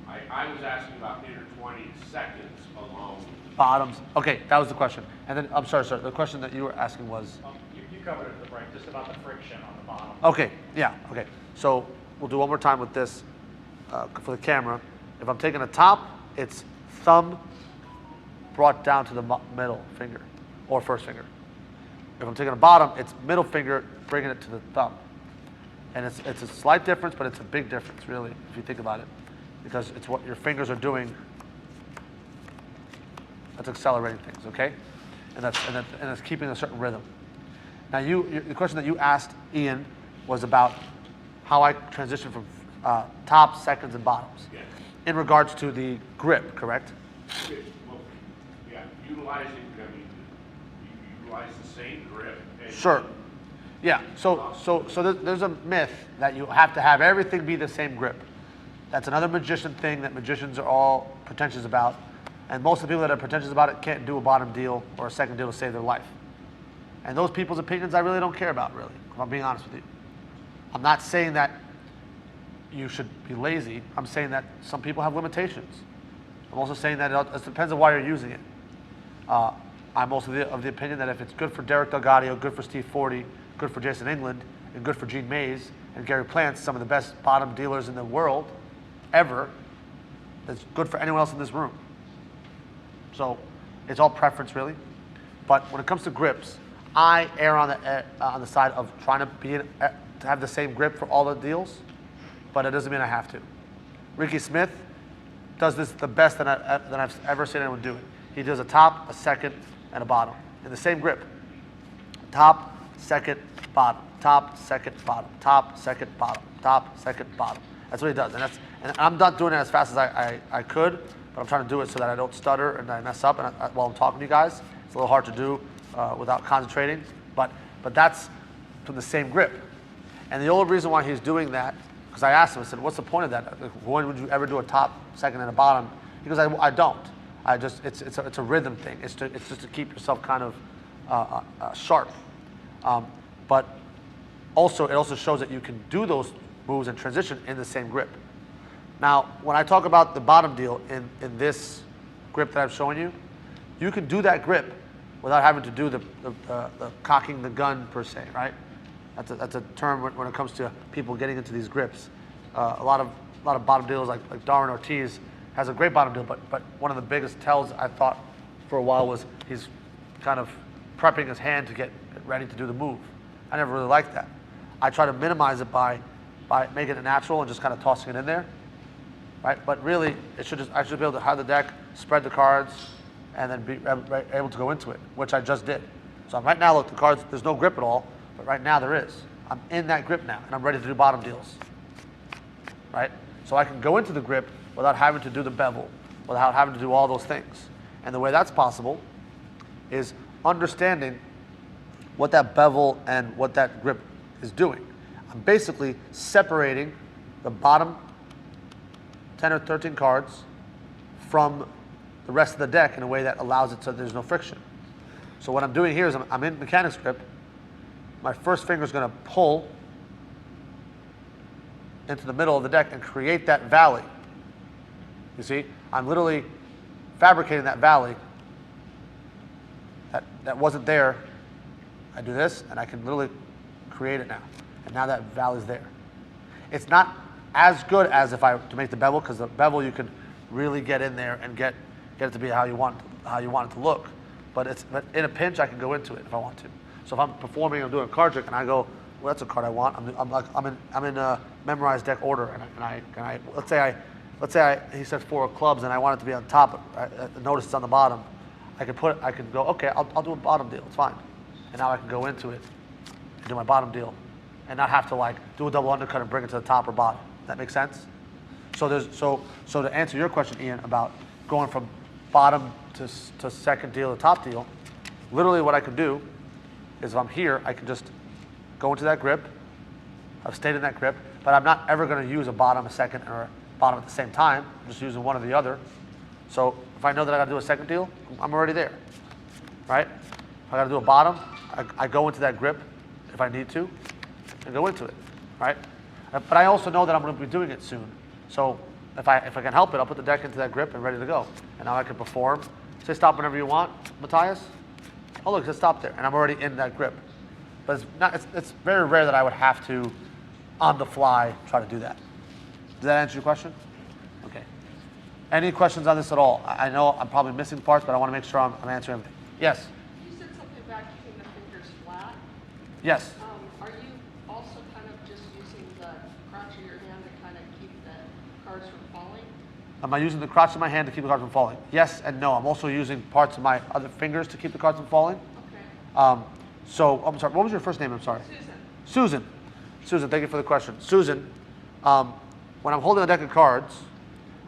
I was asking about 20 seconds alone. Bottoms. Okay, that was the question. And then, I'm sorry, sir. The question that you were asking was? You covered it at the break, just about the friction on the bottom. Okay, yeah, okay. So we'll do one more time with this for the camera. If I'm taking a top, it's thumb brought down to the middle finger or first finger. If I'm taking a bottom, it's middle finger bringing it to the thumb. And it's a slight difference, but it's a big difference, really, if you think about it. Because it's what your fingers are doing that's accelerating things, okay? And that's keeping a certain rhythm. Now, the question that you asked Ian was about how I transition from tops, seconds, and bottoms. Yes. In regards to the grip, correct? Well, yeah, you utilize the same grip. And Sure. Yeah. So there's a myth that you have to have everything be the same grip. That's another magician thing that magicians are all pretentious about. And most of the people that are pretentious about it can't do a bottom deal or a second deal to save their life. And those people's opinions I really don't care about, really, if I'm being honest with you. I'm not saying that you should be lazy. I'm saying that some people have limitations. I'm also saying that it depends on why you're using it. I'm also of the opinion that if it's good for Derek Delgadio, good for Steve Forty, good for Jason England, and good for Gene Mays and Gary Plants, some of the best bottom dealers in the world ever, it's good for anyone else in this room. So it's all preference, really. But when it comes to grips, I err on the side of trying to have the same grip for all the deals, but it doesn't mean I have to. Ricky Smith does this the best that I've ever seen anyone do it. He does a top, a second, and a bottom in the same grip. Top, second, bottom. Top, second, bottom. Top, second, bottom. Top, second, bottom. That's what he does, and I'm not doing it as fast as I could, but I'm trying to do it so that I don't stutter and I mess up. And while I'm talking to you guys, it's a little hard to do without concentrating. But that's from the same grip. And the only reason why he's doing that, because I asked him, I said, "What's the point of that? Like, when would you ever do a top, second, and a bottom?" He goes, "I don't. It's a rhythm thing. It's just to keep yourself kind of sharp. But also it also shows that you can do those moves and transition in the same grip. Now, when I talk about the bottom deal in this grip that I'm showing you, you can do that grip without having to do the cocking the gun per se, right? That's a term when it comes to people getting into these grips. A lot of bottom dealers like Darren Ortiz has a great bottom deal, but one of the biggest tells I thought for a while was he's kind of prepping his hand to get ready to do the move. I never really liked that. I try to minimize it by making it natural and just kind of tossing it in there, right? But really, I should be able to hide the deck, spread the cards, and then be able to go into it, which I just did. So right now, look, the cards, there's no grip at all, but right now there is. I'm in that grip now, and I'm ready to do bottom deals, right? So I can go into the grip without having to do the bevel, without having to do all those things. And the way that's possible is understanding what that bevel and what that grip is doing. I'm basically separating the bottom 10 or 13 cards from the rest of the deck in a way that allows it so there's no friction. So what I'm doing here is I'm in mechanics grip. My first finger is going to pull into the middle of the deck and create that valley. You see, I'm literally fabricating that valley that wasn't there. I do this, and I can literally create it now. And now that valley's there. It's not as good as if I were to make the bevel, because the bevel you can really get in there and get it to be how you want it to look. But in a pinch, I can go into it if I want to. So if I'm performing, I'm doing a card trick, and I go, well, that's a card I want. I'm in a memorized deck order, and let's say he said 4 of clubs, and I want it to be on top. Notice it's on the bottom. I can go, okay, I'll do a bottom deal. It's fine. And now I can go into it and do my bottom deal, and not have to like do a double undercut and bring it to the top or bottom. That makes sense? So to answer your question, Ian, about going from bottom to second deal to top deal, literally what I can do is if I'm here, I can just go into that grip. I've stayed in that grip, but I'm not ever going to use a bottom, a second, or a bottom at the same time. I'm just using one or the other. So if I know that I got to do a second deal, I'm already there, right? If I got to do a bottom, I go into that grip if I need to, and go into it, right? But I also know that I'm going to be doing it soon. So if I can help it, I'll put the deck into that grip and ready to go. And now I can perform. Say stop whenever you want, Matthias. Oh look, just stop there, and I'm already in that grip. But it's very rare that I would have to, on the fly, try to do that. Does that answer your question? Okay. Any questions on this at all? I know I'm probably missing parts, but I want to make sure I'm answering everything. Yes? You said something about keeping the fingers flat. Yes. Are you also kind of just using the crotch of your hand to kind of keep the cards from falling? Am I using the crotch of my hand to keep the cards from falling? Yes and no. I'm also using parts of my other fingers to keep the cards from falling. Okay. So, I'm sorry, what was your first name? I'm sorry. Susan. Susan, thank you for the question. Susan, when I'm holding the deck of cards,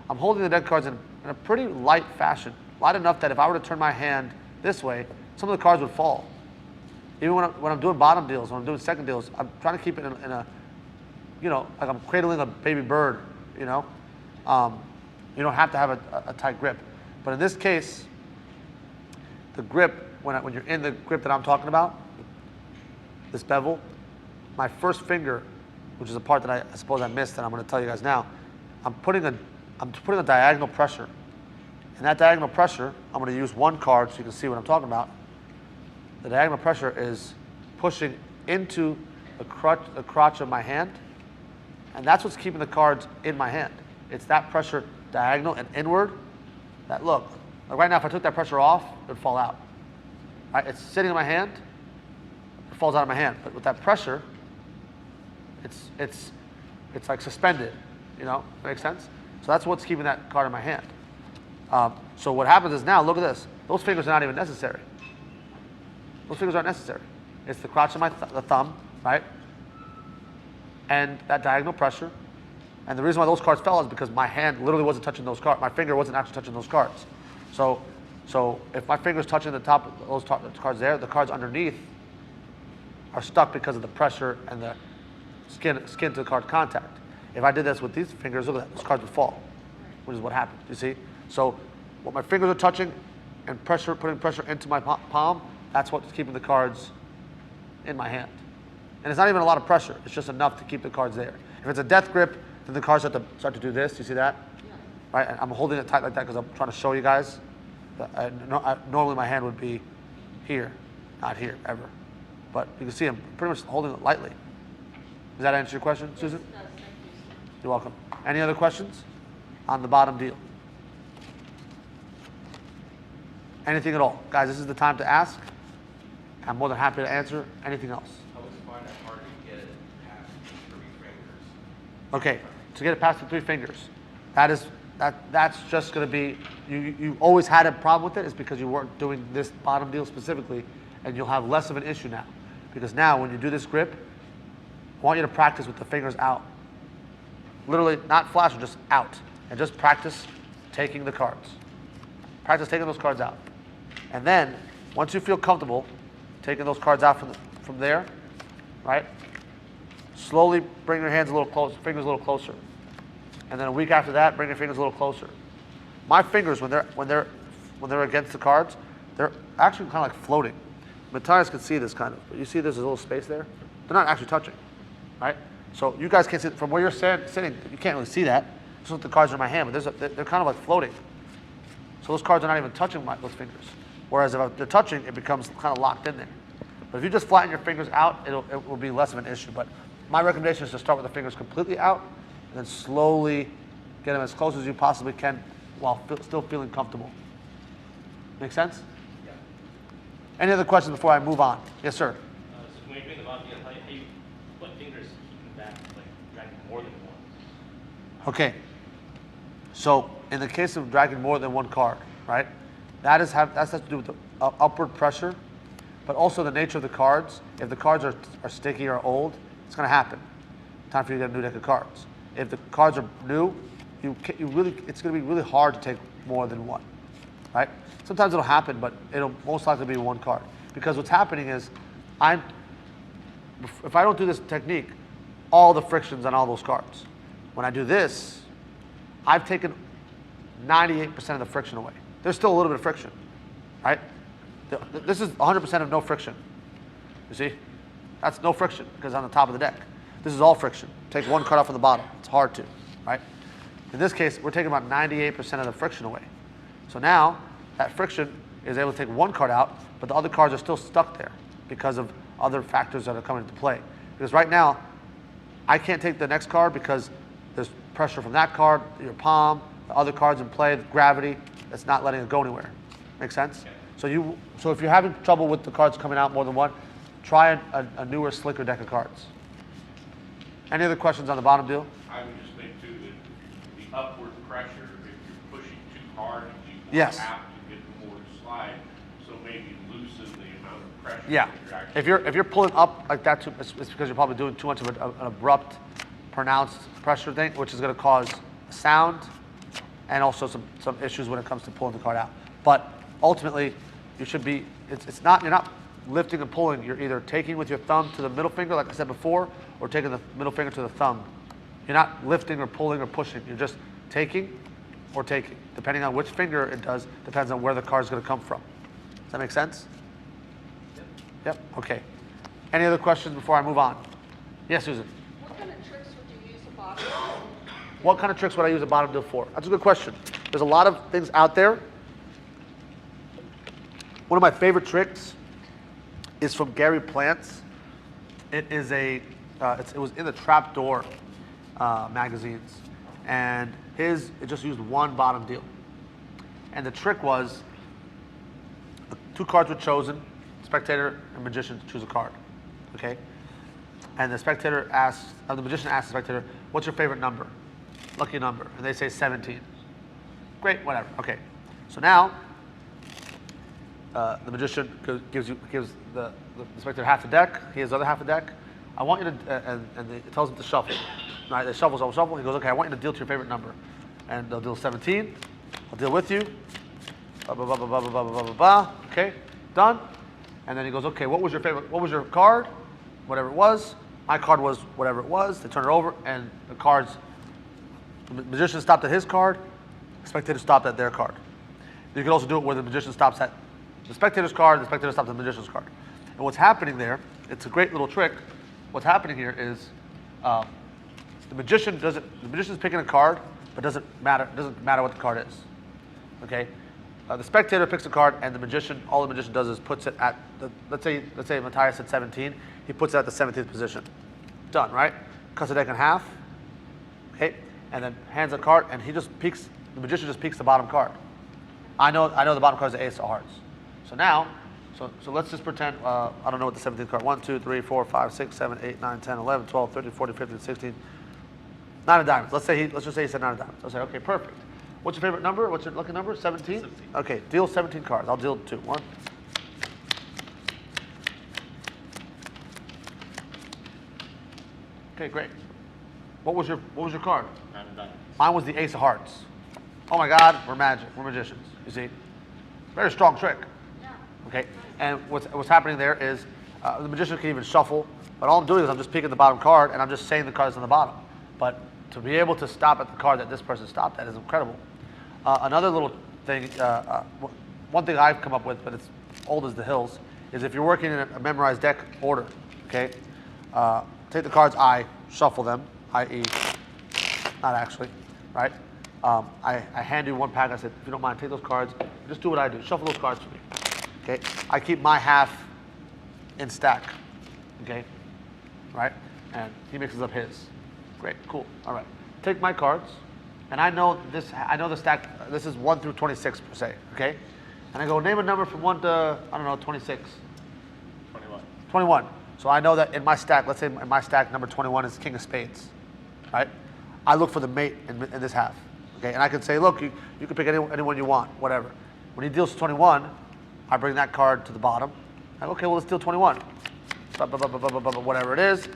I'm holding the deck of cards in a pretty light fashion. Light enough that if I were to turn my hand this way, some of the cards would fall. Even when I'm doing bottom deals, when I'm doing second deals, I'm trying to keep it in a, like I'm cradling a baby bird, You don't have to have a tight grip. But in this case, the grip, when you're in the grip that I'm talking about, this bevel, my first finger, which is a part that I suppose I missed, and I'm going to tell you guys now, I'm putting a diagonal pressure. And that diagonal pressure, I'm going to use one card so you can see what I'm talking about. The diagonal pressure is pushing into the crotch of my hand, and that's what's keeping the cards in my hand. It's that pressure, diagonal and inward, that look. Like right now, if I took that pressure off, it would fall out. Right? It's sitting in my hand, it falls out of my hand. But with that pressure, it's like suspended. Makes sense? So that's what's keeping that card in my hand. So what happens is now, look at this. Those fingers are not even necessary. Those fingers aren't necessary. It's the crotch of the thumb, right? And that diagonal pressure. And the reason why those cards fell is because my hand literally wasn't touching those cards. My finger wasn't actually touching those cards. So if my finger's touching the top of those cards there, the cards underneath are stuck because of the pressure and the skin to the card contact. If I did this with these fingers, look at that, those cards would fall, which is what happened, you see? So what my fingers are touching and putting pressure into my palm, that's what's keeping the cards in my hand. And it's not even a lot of pressure. It's just enough to keep the cards there. If it's a death grip, then the cards start to do this. You see that? Yeah. Right? And I'm holding it tight like that because I'm trying to show you guys. Normally my hand would be here, not here, ever. But you can see I'm pretty much holding it lightly. Does that answer your question, Susan? Yes, it does. Thank you, sir. You're welcome. Any other questions on the bottom deal? Anything at all? Guys, this is the time to ask. I'm more than happy to answer anything else. I always find it hard to get it past 3 fingers. Okay, to get it past the 3 fingers, that's just going to be, you always had a problem with it is because you weren't doing this bottom deal specifically, and you'll have less of an issue now. Because now when you do this grip, I want you to practice with the fingers out. Literally, not flash, just out. And just practice taking the cards. Practice taking those cards out. And then, once you feel comfortable taking those cards out from there, right? Slowly bring your hands a little closer, fingers a little closer. And then a week after that, bring your fingers a little closer. My fingers, when they're against the cards, they're actually kind of like floating. Matthias can see this kind of, but you see there's a little space there? They're not actually touching, right? So you guys can't see, from where you're sitting, you can't really see that. This is what the cards are in my hand, but they're kind of like floating. So those cards are not even touching those fingers. Whereas if they're touching, it becomes kind of locked in there. But if you just flatten your fingers out, it will be less of an issue. But my recommendation is to start with the fingers completely out, and then slowly get them as close as you possibly can while still feeling comfortable. Make sense? Yeah. Any other questions before I move on? Yes, sir. So when you bring the bottom deal, how you, what fingers keeping back, like dragging more than one? Okay. So in the case of dragging more than one card, right? That has to do with the upward pressure, but also the nature of the cards. If the cards are sticky or old, it's going to happen. Time for you to get a new deck of cards. If the cards are new, it's going to be really hard to take more than one, right? Sometimes it'll happen, but it'll most likely be one card. Because what's happening is, if I don't do this technique, all the friction's on all those cards. When I do this, I've taken 98% of the friction away. There's still a little bit of friction, right? This is 100% of no friction. You see? That's no friction because on the top of the deck. This is all friction. Take one card off from the bottom. It's hard to, right? In this case, we're taking about 98% of the friction away. So now, that friction is able to take one card out, but the other cards are still stuck there because of other factors that are coming into play. Because right now, I can't take the next card because there's pressure from that card, your palm, the other cards in play, the gravity, that's not letting it go anywhere. Make sense? Yeah. So if you're having trouble with the cards coming out more than one, try a newer, slicker deck of cards. Any other questions on the bottom deal? I would just think too that the upward pressure, if you're pushing too hard, you Yes. have to get more to slide. So maybe loosen the amount of pressure. Yeah. that you're actually If you're pulling up like that, it's because you're probably doing too much of an abrupt, pronounced pressure thing, which is going to cause sound and also some issues when it comes to pulling the card out. But ultimately, you should be. You're not lifting and pulling. You're either taking with your thumb to the middle finger, like I said before, or taking the middle finger to the thumb. You're not lifting or pulling or pushing. You're just taking or taking. Depending on which finger it does, depends on where the card is going to come from. Does that make sense? Yep. Okay. Any other questions before I move on? Yes, Susan. What kind of tricks would you use a bottom? What kind of tricks would I use a bottom deal for? That's a good question. There's a lot of things out there. One of my favorite tricks is from Gary Plant's. It is it was in the Trapdoor magazines, and it just used one bottom deal. And the trick was, the 2 cards were chosen, spectator and magician to choose a card, okay? And the magician asks the spectator, what's your favorite number? Lucky number. And they say 17. Great, whatever, okay. So now, the magician gives the spectator half the deck, he has the other half the deck. I want you to, and it tells him to shuffle. Right, they shuffle. He goes, okay, I want you to deal to your favorite number. And they'll deal 17. I'll deal with you. Blah, blah, blah, blah, blah, blah, blah, blah, blah. Okay, done. And then he goes, okay, what was your card? Whatever it was. My card was whatever it was. They turn it over, and the magician stopped at his card. The spectator stopped at their card. You can also do it where the magician stops at the spectator's card, and the spectator stops at the magician's card. And what's happening there, it's a great little trick. What's happening here is the magician's picking a card, but doesn't matter what the card is. Okay? the spectator picks a card, and the magician, all the magician does is puts it at the, let's say Matthias at 17, he puts it at the 17th position. Done, right? Cuts the deck in half, okay, and then hands a card, and he just peeks, the magician just peeks the bottom card. I know the bottom card is the ace of hearts. So now, so let's just pretend, I don't know what the 17th card, 1, 2, 3, 4, 5, 6, 7, 8, 9, 10, 11, 12, 13, 14, 15, 16, 9 of diamonds. Let's just say he said 9 of diamonds. I'll say, okay, perfect. What's your favorite number? What's your lucky number? 17? 17. Okay, deal 17 cards. I'll deal 2. 1. Okay, great. What was your card? 9 of diamonds. Mine was the ace of hearts. Oh my God, we're magic. We're magicians. You see, very strong trick. Yeah. Okay, and what's happening there is the magician can even shuffle, but all I'm doing is I'm just picking the bottom card and I'm just saying the cards on the bottom. But to be able to stop at the card that this person stopped at is incredible. Another little thing, one thing I've come up with, but it's old as the hills, is if you're working in a memorized deck order, okay, take the cards I, shuffle them, i.e., not actually, right? I hand you one pack. I said, if you don't mind, take those cards. Just do what I do. Shuffle those cards for me. Okay? I keep my half in stack. Okay? Right? And he mixes up his. Great. Cool. All right. Take my cards, and I know this. I know the stack. This is 1 through 26 per se. Okay? And I go name a number from 1 to 26. 21. 21. So I know that in my stack. Let's say in my stack number 21 is King of Spades. Right? I look for the mate in this half. Okay, and I can say, look, you can pick anyone you want, whatever. When he deals 21, I bring that card to the bottom. I go, okay, well, let's deal 21. Whatever it is.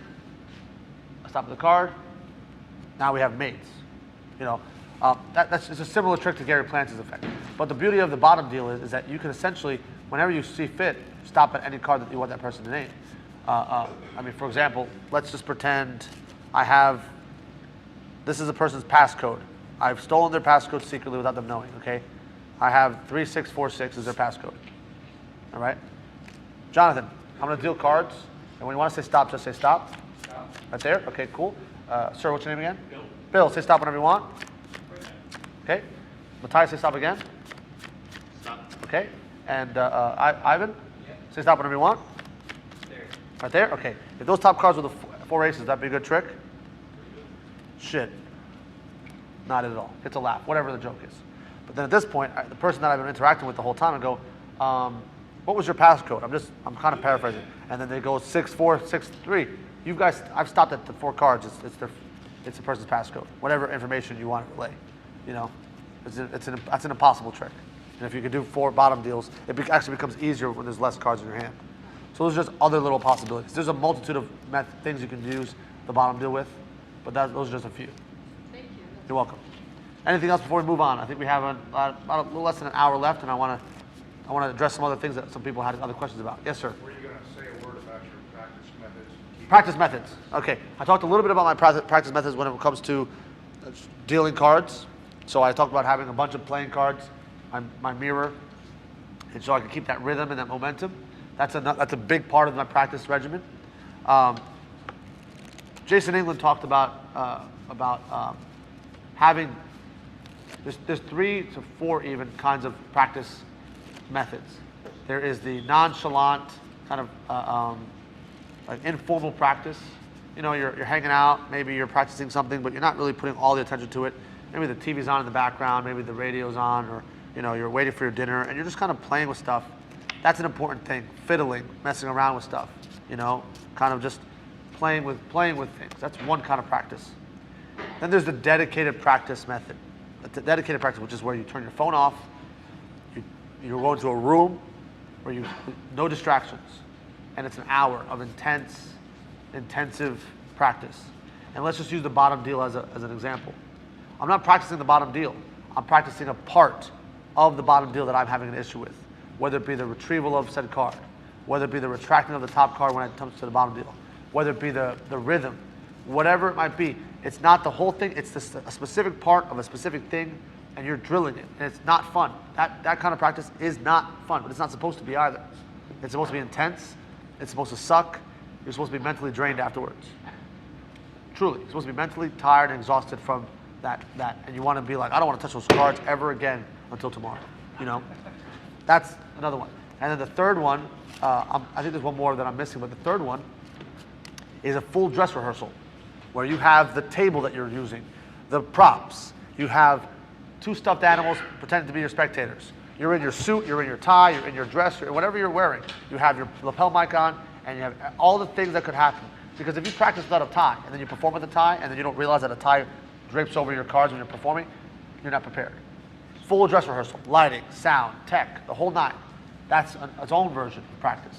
I stop at the card. Now we have mates. You know, that's it's a similar trick to Gary Plantz's effect. But the beauty of the bottom deal is that you can essentially, whenever you see fit, stop at any card that you want that person to name. I mean, for example, let's just pretend I have, this is a person's passcode. I've stolen their passcode secretly without them knowing, okay? I have 3646 is their passcode. All right? Jonathan, I'm going to deal cards. And when you want to say stop, just say stop. Stop. Right there? Okay, cool. Sir, what's your name again? Bill. Bill, say stop whenever you want. Okay. Matthias, say stop again. Stop. Okay. And Ivan? Yeah. Say stop whenever you want. There. Right there? Okay. If those top cards were the 4 aces, that'd be a good trick? Shit. Not at all. It's a laugh, whatever the joke is. But then at this point, the person that I've been interacting with the whole time, I go, what was your passcode? I'm kind of paraphrasing. And then they go 6463. You guys, I've stopped at the 4 cards. It's the person's passcode. Whatever information you want to relay, you know, that's an impossible trick. And if you can do 4 bottom deals, it actually becomes easier when there's less cards in your hand. So those are just other little possibilities. There's a multitude of things you can use the bottom deal with, but those are just a few. You're welcome. Anything else before we move on? I think we have about a little less than an hour left, and I want to address some other things that some people had other questions about. Yes, sir. Were you going to say a word about your practice methods? Practice methods. Okay. I talked a little bit about my practice methods when it comes to dealing cards. So I talked about having a bunch of playing cards, my mirror, and so I can keep that rhythm and that momentum. That's a big part of my practice regimen. Jason England talked about having, there's 3 to 4 even kinds of practice methods. There is the nonchalant kind of like informal practice. You know, you're hanging out, maybe you're practicing something, but you're not really putting all the attention to it. Maybe the TV's on in the background, maybe the radio's on, or you know, you're waiting for your dinner and you're just kind of playing with stuff. That's an important thing. Fiddling, messing around with stuff. You know, kind of just playing with things. That's one kind of practice. Then there's the dedicated practice method. The dedicated practice, which is where you turn your phone off, you go into a room where no distractions, and it's an hour of intensive practice. And let's just use the bottom deal as an example. I'm not practicing the bottom deal. I'm practicing a part of the bottom deal that I'm having an issue with, whether it be the retrieval of said card, whether it be the retracting of the top card when it comes to the bottom deal, whether it be the rhythm, whatever it might be. It's not the whole thing. It's a specific part of a specific thing, and you're drilling it, and it's not fun. That kind of practice is not fun, but it's not supposed to be either. It's supposed to be intense. It's supposed to suck. You're supposed to be mentally drained afterwards. Truly, you're supposed to be mentally tired and exhausted from that, and you want to be like, I don't want to touch those cards ever again until tomorrow. You know, that's another one. And then the third one, I think there's one more that I'm missing, but the third one is a full dress rehearsal where you have the table that you're using, the props. You have 2 stuffed animals pretending to be your spectators. You're in your suit, you're in your tie, you're in your dress, you're whatever you're wearing. You have your lapel mic on, and you have all the things that could happen. Because if you practice without a tie, and then you perform with a tie, and then you don't realize that a tie drapes over your cards when you're performing, you're not prepared. Full dress rehearsal, lighting, sound, tech, the whole 9. That's its own version of practice.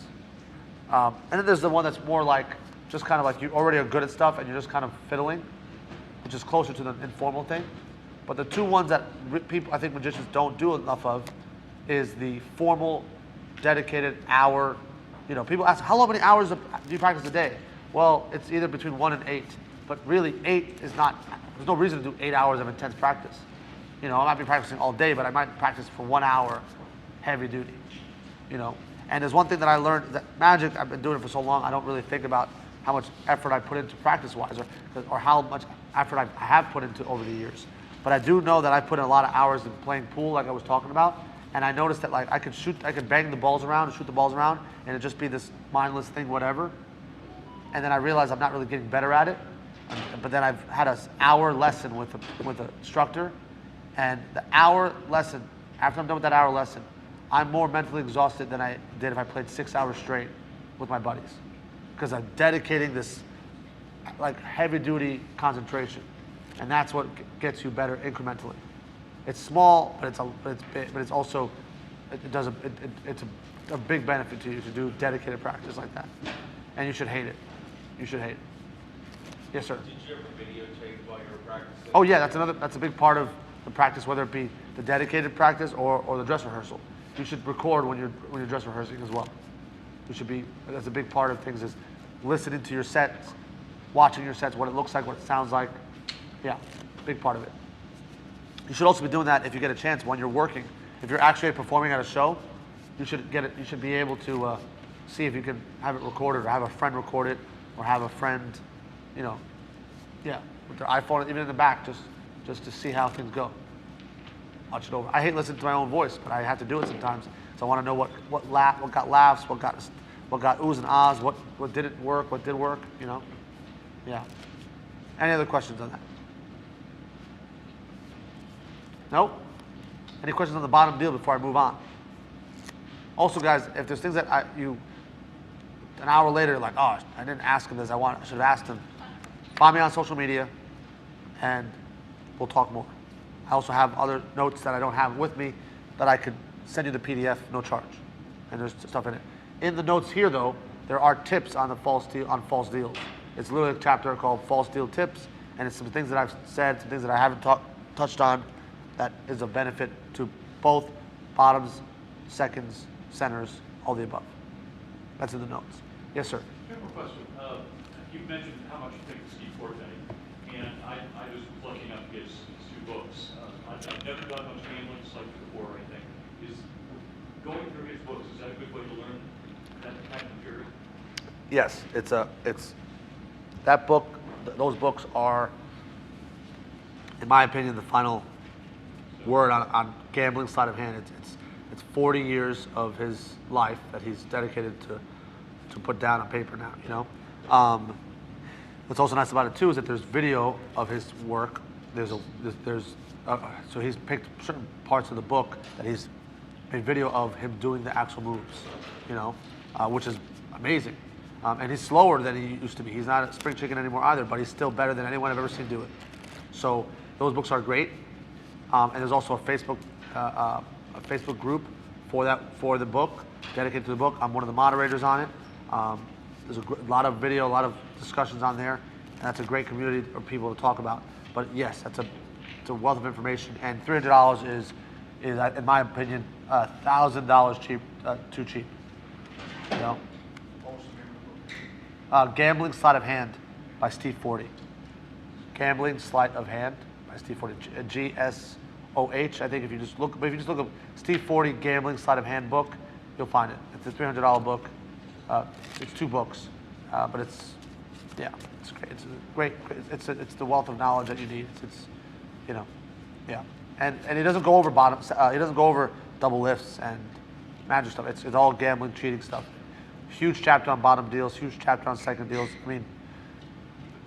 And then there's the one that's more like, just kind of like you already are good at stuff and you're just kind of fiddling, which is closer to the informal thing. But the 2 ones that people, I think magicians don't do enough of is the formal, dedicated hour. You know, people ask, how many hours do you practice a day? Well, it's either between 1 and 8. But really, 8 is not, there's no reason to do 8 hours of intense practice. You know, I might be practicing all day, but I might practice for 1 hour, heavy duty. You know, and there's one thing that I learned, that magic, I've been doing it for so long, I don't really think about how much effort I put into practice-wise, or how much effort I have put into over the years. But I do know that I put in a lot of hours in playing pool, like I was talking about, and I noticed that like I could bang the balls around and shoot the balls around, and it'd just be this mindless thing, whatever. And then I realized I'm not really getting better at it. But then I've had an hour lesson with an instructor, and the hour lesson, after I'm done with that hour lesson, I'm more mentally exhausted than I did if I played 6 hours straight with my buddies, because I'm dedicating this like heavy duty concentration, and that's what gets you better incrementally. It's small, but it's also it's a big benefit to you to do dedicated practice like that, and you should hate it. You should hate it. Yes, sir. Did you ever videotape while you were practicing? Oh yeah, that's a big part of the practice, whether it be the dedicated practice or the dress rehearsal. You should record when you're dress rehearsing as well. That's a big part of things, is listening to your sets, watching your sets, what it looks like, what it sounds like. Yeah, big part of it. You should also be doing that if you get a chance when you're working. If you're actually performing at a show, you should get it. You should be able to see if you can have it recorded, or have a friend record it, or have a friend, you know, yeah, with their iPhone, even in the back, just to see how things go. Watch it over. I hate listening to my own voice, but I have to do it sometimes. So I want to know what got laughs, what got oohs and ahs, what didn't work, what did work, you know. Yeah. Any other questions on that? Nope. Any questions on the bottom deal before I move on? Also, guys, if there's things that an hour later, like, oh, I didn't ask him this, I should have asked him. Find me on social media, and we'll talk more. I also have other notes that I don't have with me that I could send you the PDF, no charge, and there's stuff in it. In the notes here, though, there are tips on false deals. It's literally a chapter called False Deal Tips, and it's some things that I've said, some things that I haven't touched on, that is of benefit to both bottoms, seconds, centers, all the above. That's in the notes. Yes, sir. I have a question. You mentioned how much you think of Steve Forte, and I was looking up his 2 books. I've never done much gambling like before or anything. Is going through his books, is that a good way to learn that kind of material? Yes, it's that book. Those books are, in my opinion, the final word on gambling sleight of hand. It's 40 years of his life that he's dedicated to put down on paper now. You know, what's also nice about it too is that there's video of his work. So he's picked certain parts of the book that he's made video of him doing the actual moves. You know, which is amazing. And he's slower than he used to be. He's not a spring chicken anymore either, but he's still better than anyone I've ever seen do it. So those books are great. And there's also a Facebook group for the book, dedicated to the book. I'm one of the moderators on it. There's a lot of video, a lot of discussions on there, and that's a great community of people to talk about. But yes, it's a wealth of information, and $300 is in my opinion, $1,000 cheap, too cheap. You know. Gambling Sleight of Hand by Steve Forte. Gambling Sleight of Hand by Steve Forte. GSOH. I think if you just look up Steve Forte Gambling Sleight of Hand book, you'll find it. It's a $300 book. It's 2 books, but it's great. It's great. It's the wealth of knowledge that you need. It's you know, yeah. And he doesn't go over bottoms. He doesn't go over double lifts and magic stuff. It's all gambling, cheating stuff. Huge chapter on bottom deals, huge chapter on second deals. I mean,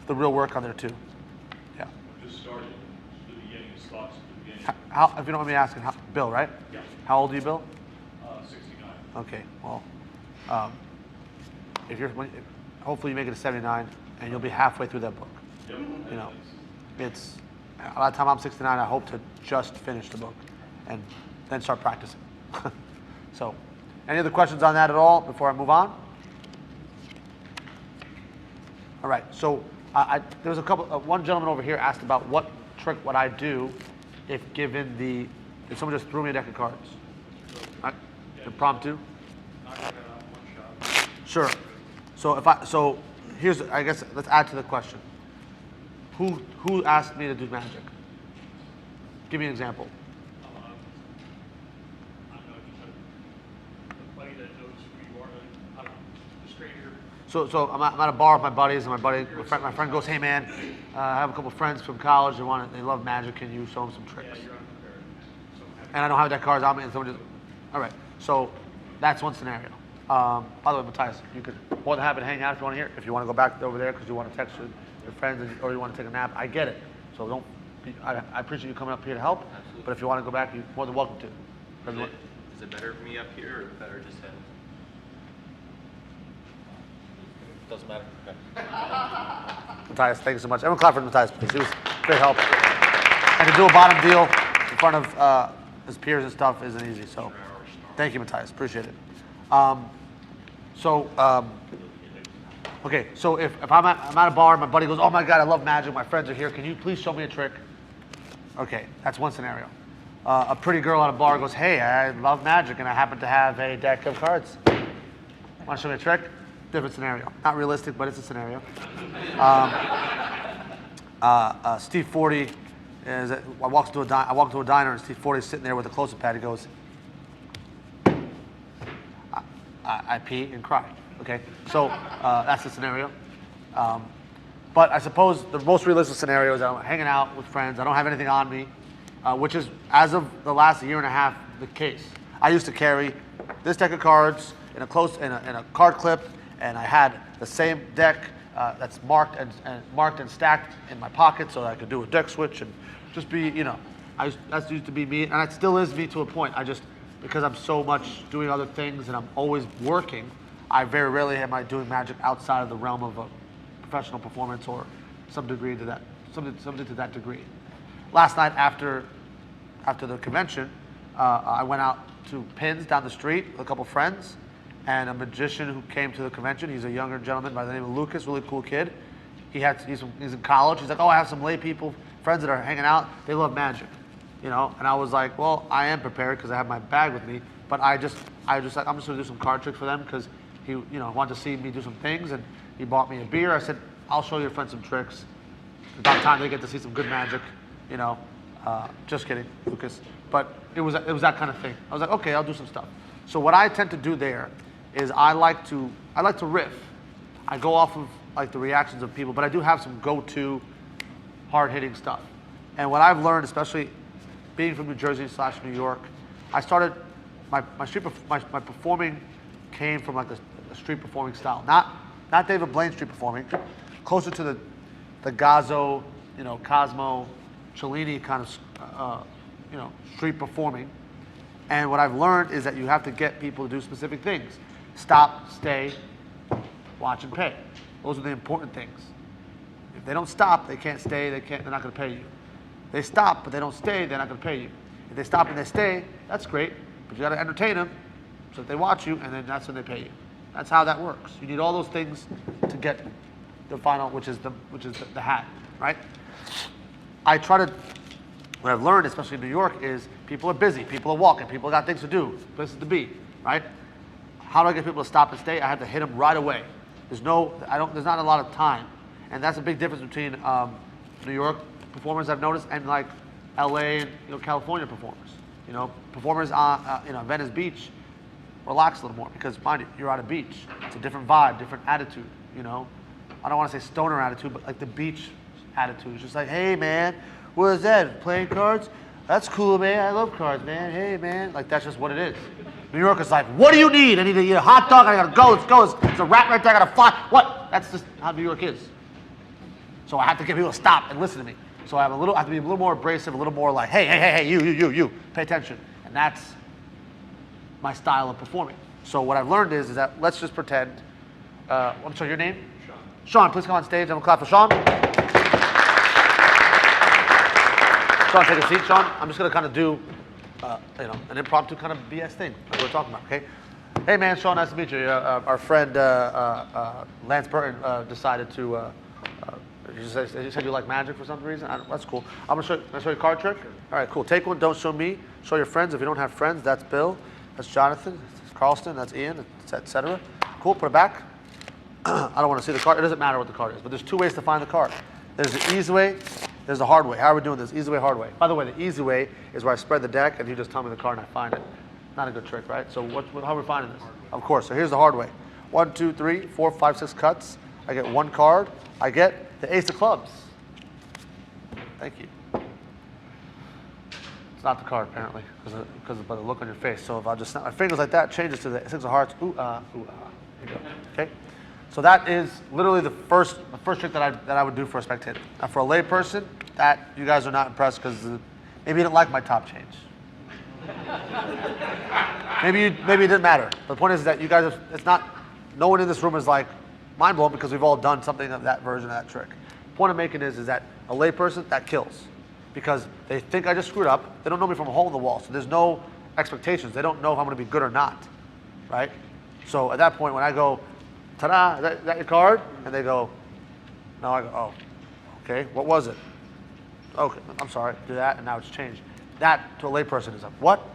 the real work on there too. Yeah. Just started the beginning, his thoughts at the beginning. How, if you don't mind me asking, Bill, right? Yeah. How old are you, Bill? 69. Okay, well, hopefully you make it to 79, and you'll be halfway through that book. Yep. You know, it's by the time I'm 69, I hope to just finish the book, and then start practicing. So, any other questions on that at all before I move on? All right. So there was a couple. One gentleman over here asked about what trick would I do if someone just threw me a deck of cards. Right? Impromptu. Knock it out in one shot. Sure. So here's, I guess let's add to the question. Who asked me to do magic? Give me an example. I don't know, just a buddy that knows who you are, I don't know, a stranger. So I'm at a bar with my buddies, and my friend goes, "Hey man, I have a couple friends from college. They love magic. Can you show them some tricks?" Yeah, you're unprepared. So And I don't have that cards on me, and someone just, all right. So that's one scenario. By the way, Matthias, you could more than happy to hang out if you want to hear. If you want to go back over there because you want to text your friends or you want to take a nap, I get it. So don't. I appreciate you coming up here to help. Absolutely. But if you want to go back, you're more than welcome to. Is it better for me up here or better just him? Doesn't matter. Okay. Matthias, thank you so much. Everyone clap for Matthias, please. He was great help. And to do a bottom deal in front of his peers and stuff isn't easy. So thank you, Matthias. Appreciate it. Okay, so if I'm at a bar and my buddy goes, "Oh my God, I love magic. My friends are here. Can you please show me a trick?" Okay, that's one scenario. A pretty girl at a bar goes, "Hey, I love magic and I happen to have a deck of cards. Want to show me a trick?" Different scenario. Not realistic, but it's a scenario. Steve 40 I walk into a diner and Steve 40 is sitting there with a close-up pad. He goes, I pee and cry. Okay, so that's the scenario. But I suppose the most realistic scenario is I'm hanging out with friends. I don't have anything on me, which is, as of the last year and a half, the case. I used to carry this deck of cards in a card clip, and I had the same deck that's marked and stacked in my pocket, so that I could do a deck switch and just be, that used to be me, and it still is me to a point. Because I'm so much doing other things and I'm always working, I very rarely am I doing magic outside of the realm of a professional performance or something to that degree. Last night after the convention, I went out to Pins down the street with a couple friends, and a magician who came to the convention. He's a younger gentleman by the name of Lucas, really cool kid. He's in college. He's like, "Oh, I have some lay people, friends that are hanging out. They love magic." And I was like, well, I am prepared because I have my bag with me, but I'm just gonna do some card tricks for them because he, wanted to see me do some things, and he bought me a beer. I said, I'll show your friends some tricks. It's about time they get to see some good magic, just kidding, Lucas. But it was that kind of thing. I was like, okay, I'll do some stuff. So what I tend to do there is I like to riff. I go off of like the reactions of people, but I do have some go-to hard-hitting stuff. And what I've learned, especially being from New Jersey / New York, I started my performing came from like a street performing style, not David Blaine street performing, closer to the Gazzo, Cosmo, Cellini kind of street performing. And what I've learned is that you have to get people to do specific things: stop, stay, watch, and pay. Those are the important things. If they don't stop, they can't stay. They're not going to pay you. They stop, but they don't stay, they're not going to pay you. If they stop and they stay, that's great, but you got to entertain them so that they watch you, and then that's when they pay you. That's how that works. You need all those things to get the final, which is the hat, right? What I've learned, especially in New York, is people are busy, people are walking, people got things to do, places to be, right? How do I get people to stop and stay? I have to hit them right away. There's not a lot of time, and that's a big difference between New York performers I've noticed and like LA and California performers. Performers on Venice Beach relax a little more because mind you, you're on a beach. It's a different vibe, different attitude. I don't want to say stoner attitude, but like the beach attitude. It's just like, hey man, what is that? Playing cards? That's cool, man. I love cards, man. Hey, man. Like, that's just what it is. New Yorker's like, what do you need? I need to eat a hot dog. I gotta go. Let's go. It's a rat right there. I gotta fly. What? That's just how New York is. So I have to get people to stop and listen to me. So I have to be a little more abrasive, a little more like, hey, you, pay attention. And that's my style of performing. So what I've learned is that let's just pretend. I'm sorry, your name? Sean. Sean, please come on stage. I'm gonna clap for Sean. Sean, take a seat, Sean. I'm just gonna kind of do, an impromptu kind of BS thing like we're talking about. Okay. Hey, man, Sean, nice to meet you. Our friend Lance Burton decided to. You said you like magic for some reason. That's cool. I'm gonna show you a card trick. All right, cool. Take one. Don't show me. Show your friends. If you don't have friends, that's Bill. That's Jonathan. That's Carlston. That's Ian. Etc. Cool. Put it back. I don't want to see the card. It doesn't matter what the card is. But there's two ways to find the card. There's the easy way. There's the hard way. How are we doing this? Easy way, hard way. By the way, the easy way is where I spread the deck and you just tell me the card and I find it. Not a good trick, right? So how are we finding this? Of course. So here's the hard way. 1, 2, 3, 4, 5, 6 cuts. I get one card. I get the ace of clubs. Thank you. It's not the card, apparently, because by the look on your face. So if I just snap my fingers like that, changes to the 6 of hearts. Ooh, ooh, Here you go. Okay? So that is literally the first trick that I would do for a spectator. Now for a lay person, that you guys are not impressed because maybe you didn't like my top change. maybe it didn't matter. But the point is that you guys, no one in this room is like mind blown because we've all done something of that version of that trick. The point I'm making is that a lay person, that kills. Because they think I just screwed up. They don't know me from a hole in the wall. So there's no expectations. They don't know if I'm going to be good or not. Right? So at that point, when I go, ta-da, is that your card? And they go, no, I go, oh, okay, what was it? Okay, I'm sorry, do that, and now it's changed. That, to a layperson, is like, what?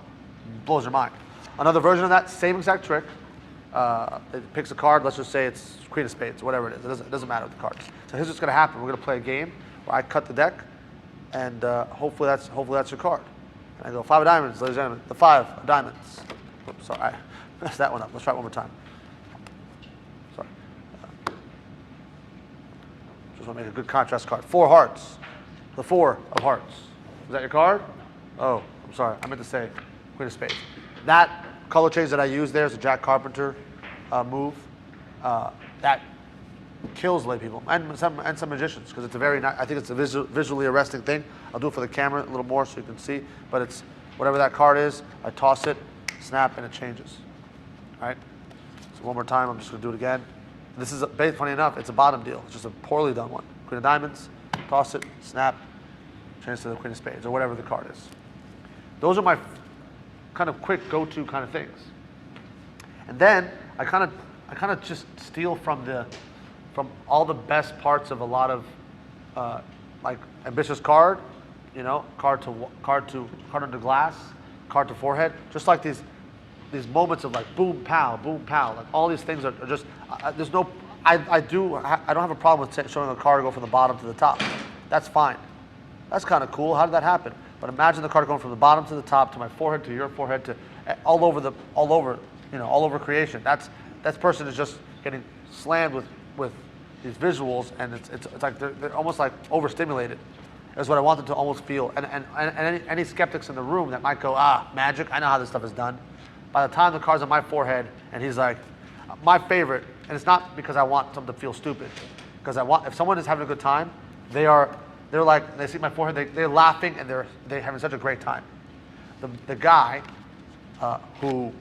Blows your mind. Another version of that, same exact trick. It picks a card, let's just say it's Queen of Spades, whatever it is. It doesn't matter what the card is. So here's what's going to happen. We're going to play a game where I cut the deck, and hopefully that's your card. And I go, 5 of diamonds, ladies and gentlemen, the 5 of diamonds. Oops, sorry, I messed that one up. Let's try it one more time. Sorry. Just want to make a good contrast card. 4 hearts. The 4 of hearts. Is that your card? Oh, I'm sorry. I meant to say Queen of Spades. That color change that I use there is a Jack Carpenter move. That kills lay people and some magicians because it's I think it's a visually arresting thing. I'll do it for the camera a little more so you can see. But it's whatever that card is. I toss it, snap, and it changes. All right. So one more time. I'm just going to do it again. This is funny enough. It's a bottom deal. It's just a poorly done one. Queen of diamonds. Toss it, snap, change to the Queen of Spades or whatever the card is. Those are my kind of quick go-to kind of things. And then I kind of just steal from all the best parts of a lot of like ambitious card, card under glass, card to forehead, just like these moments of like boom pow, like all these things are just there's no. I don't have a problem with showing a card go from the bottom to the top. That's fine. That's kind of cool. How did that happen? But imagine the card going from the bottom to the top, to my forehead, to your forehead, to all over creation. That person is just getting slammed with these visuals, and it's like they're almost like overstimulated. That's what I want them to almost feel. And any skeptics in the room that might go, magic, I know how this stuff is done. By the time the card's on my forehead, and he's like, my favorite, and it's not because I want them to feel stupid, because if someone is having a good time, they're like, they see my forehead, they're laughing and they're having such a great time. The guy who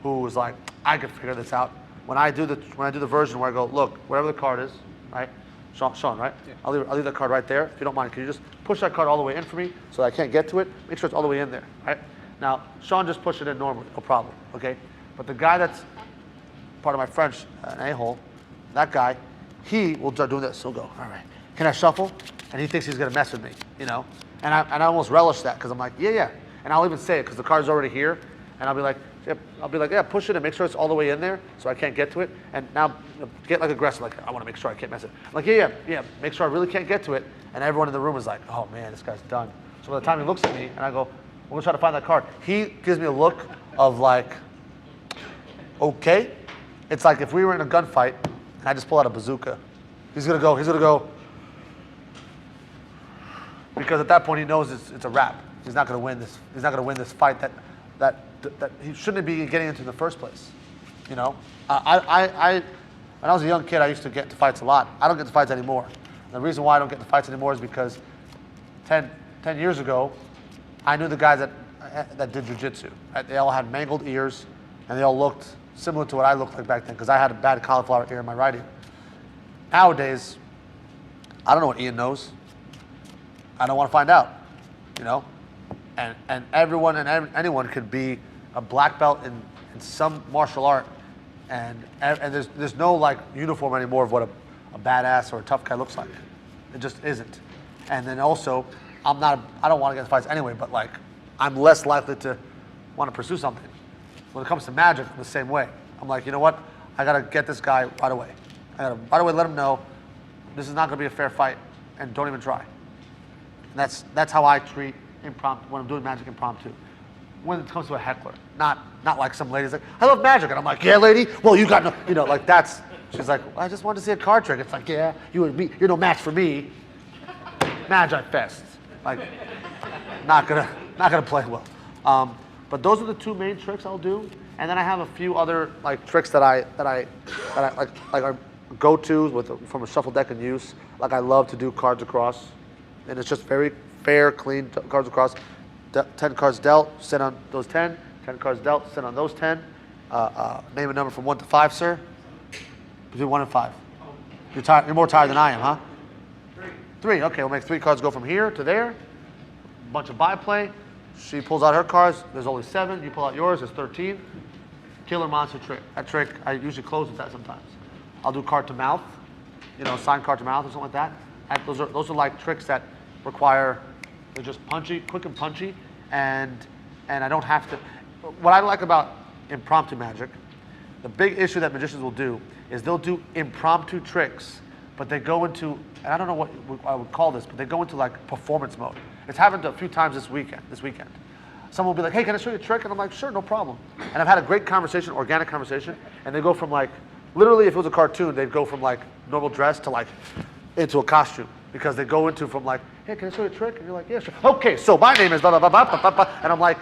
was like, I could figure this out. When I do the version where I go, look, whatever the card is, right? Sean, right? Yeah. I'll leave that card right there. If you don't mind, can you just push that card all the way in for me so that I can't get to it? Make sure it's all the way in there, right? Now, Sean just pushed it in normally, no problem, okay? But the guy that's part of my French, an a-hole, that guy, he will start doing this. He'll go, all right, can I shuffle? And he thinks he's going to mess with me, And I almost relish that because I'm like, yeah. And I'll even say it because the card's already here. And I'll be like, yeah, push it and make sure it's all the way in there so I can't get to it. And now get like aggressive, like I want to make sure I can't mess it. I'm like, yeah, make sure I really can't get to it. And everyone in the room is like, oh man, this guy's done. So by the time he looks at me and I go, we're going to try to find that card, he gives me a look of like, okay. It's like if we were in a gunfight and I just pull out a bazooka. He's gonna go. Because at that point he knows it's a wrap. he's not going to win this. He's not going to win this fight that he shouldn't be getting into in the first place. You know, when I was a young kid, I used to get into fights a lot. I don't get into fights anymore. The reason why I don't get into fights anymore is because 10 years ago, I knew the guys that did jiu-jitsu. They all had mangled ears, and they all looked similar to what I looked like back then because I had a bad cauliflower ear in my right ear. Nowadays, I don't know what Ian knows. I don't want to find out, you know? And everyone and anyone could be a black belt in some martial art, and there's no like uniform anymore of what a badass or a tough guy looks like. It just isn't. And then also, I don't want to get in fights anyway, but like, I'm less likely to want to pursue something. When it comes to magic, I'm the same way. I'm like, you know what? I got to get this guy right away. I got to right away let him know this is not going to be a fair fight, and don't even try. And that's how I treat impromptu when I'm doing magic impromptu. When it comes to a heckler, not like some lady's like, I love magic, and I'm like, yeah, lady. Well, you got no, you know, like that's. She's like, well, I just wanted to see a card trick. It's like, yeah, you're no match for me. Magi fest, like, not gonna play well. But those are the two main tricks I'll do, and then I have a few other like tricks that I like are go-tos from a shuffle deck in use. Like I love to do cards across, and it's just very fair, clean cards across. 10 cards dealt, sit on those 10. 10 cards dealt, sit on those 10. Name a number from 1 to 5, sir. Between 1 and 5. You're tired. You're more tired than I am, huh? 3. Okay, we'll make 3 cards go from here to there. A bunch of byplay. She pulls out her cards. There's only 7. You pull out yours. There's 13. Killer monster trick. That trick I usually close with that sometimes. I'll do card to mouth. You know, sign card to mouth or something like that. Those are like tricks that require. They're just punchy, quick and punchy, and I don't have to. What I like about impromptu magic, the big issue that magicians will do is they'll do impromptu tricks, but they go into, and I don't know what I would call this, but they go into like performance mode. It's happened a few times this weekend. Someone will be like, hey, can I show you a trick? And I'm like, sure, no problem. And I've had a great conversation, organic conversation, and they go from like, literally if it was a cartoon, they'd go from like normal dress to like into a costume. Because they go into from like, hey, can I show you a trick? And you're like, yeah, sure. Okay, so my name is blah, blah, blah, blah, blah, blah. And I'm like,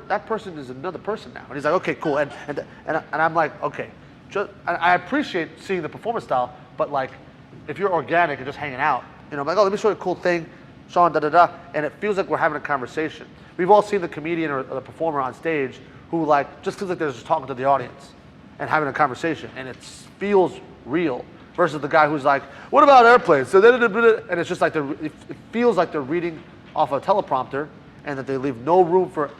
that person is another person now. And he's like, okay, cool. And I'm like, okay. I appreciate seeing the performance style, but like, if you're organic and just hanging out, you know, I'm like, oh, let me show you a cool thing, Sean, da-da-da. And it feels like we're having a conversation. We've all seen the comedian or the performer on stage who like, just feels like they're just talking to the audience and having a conversation. And it feels real. Versus the guy who's like, what about airplanes? So and it's just like it feels like they're reading off a teleprompter, and that they leave no room for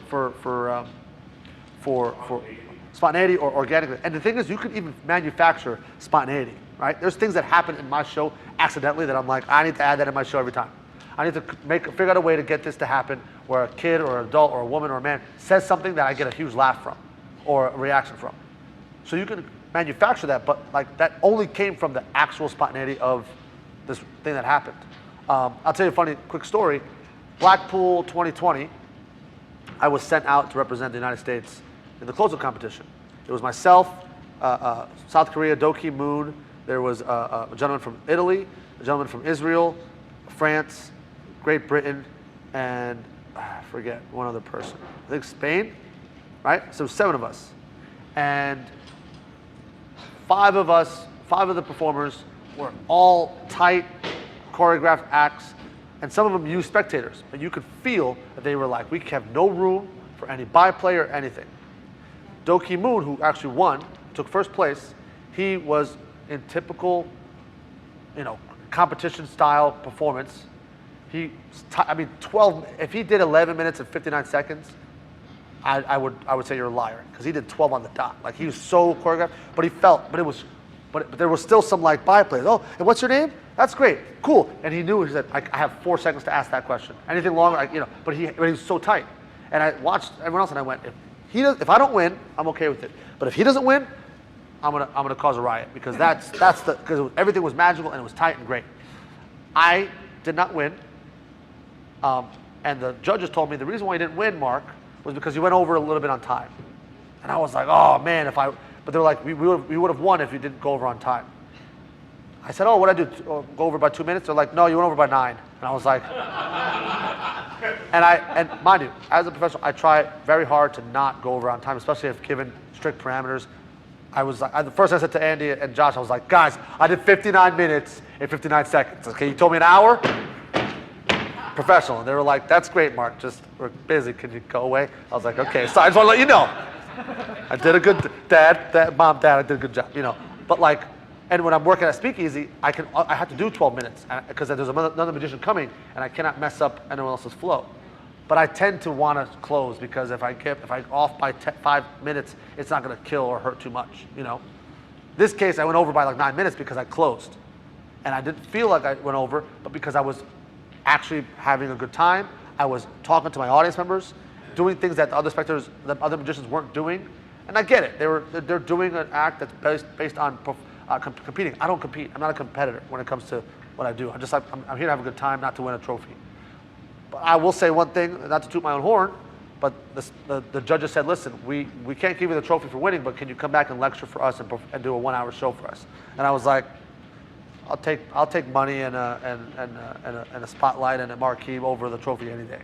spontaneity or organic. And the thing is, you can even manufacture spontaneity, right? There's things that happen in my show accidentally that I'm like, I need to add that in my show every time. I need to figure out a way to get this to happen where a kid or an adult or a woman or a man says something that I get a huge laugh from or a reaction from. So you can manufacture that, but like that only came from the actual spontaneity of this thing that happened. I'll tell you a funny quick story. Blackpool 2020, I was sent out to represent the United States in the close-up competition. It was myself, South Korea, Doki Moon. There was a gentleman from Italy, a gentleman from Israel, France, Great Britain, and I forget one other person. I think Spain, right? So 7 of us. And 5 of the performers were all tight, choreographed acts, and some of them used spectators. But you could feel that they were like, we have no room for any byplay or anything. Doki Moon, who actually won, took first place, he was in typical, competition style performance. If he did 11 minutes and 59 seconds, I would say you're a liar, because he did 12 on the dot. Like, he was so choreographed, but there was still some like byplays. Oh, and what's your name? That's great, cool. And he knew, he said, I have 4 seconds to ask that question. Anything longer, but he was so tight. And I watched everyone else, and I went, if I don't win, I'm okay with it. But if he doesn't win, I'm gonna cause a riot, because because everything was magical and it was tight and great. I did not win, and the judges told me the reason why he didn't win, Mark, was because he went over a little bit on time. And I was like, oh man, but they were like, we would have won if you didn't go over on time. I said, oh, what'd I do? Go over by 2 minutes? They're like, no, you went over by 9. And I was like, And mind you, as a professional, I try very hard to not go over on time, especially if given strict parameters. I was like, the first I said to Andy and Josh, I was like, guys, I did 59 minutes in 59 seconds. Okay, you told me an hour? Professional. And they were like, that's great, Mark. Just, we're busy. Can you go away? I was like, okay. So I just want to let you know. I did a good, Mom, Dad, I did a good job, you know. But like, and when I'm working at Speakeasy, I have to do 12 minutes because there's another magician coming and I cannot mess up anyone else's flow. But I tend to want to close because if I off by 5 minutes, it's not going to kill or hurt too much, you know. This case, I went over by like 9 minutes because I closed. And I didn't feel like I went over, but because I was actually having a good time, I was talking to my audience members, doing things that the other spectators, the other magicians weren't doing. And I get it. They're doing an act that's based on competing. I don't compete. I'm not a competitor when it comes to what I do. I'm here to have a good time, not to win a trophy. But I will say one thing, not to toot my own horn, but the judges said, listen, we can't give you the trophy for winning, but can you come back and lecture for us and do a 1 hour show for us? And I was like, I'll take money and a spotlight and a marquee over the trophy any day,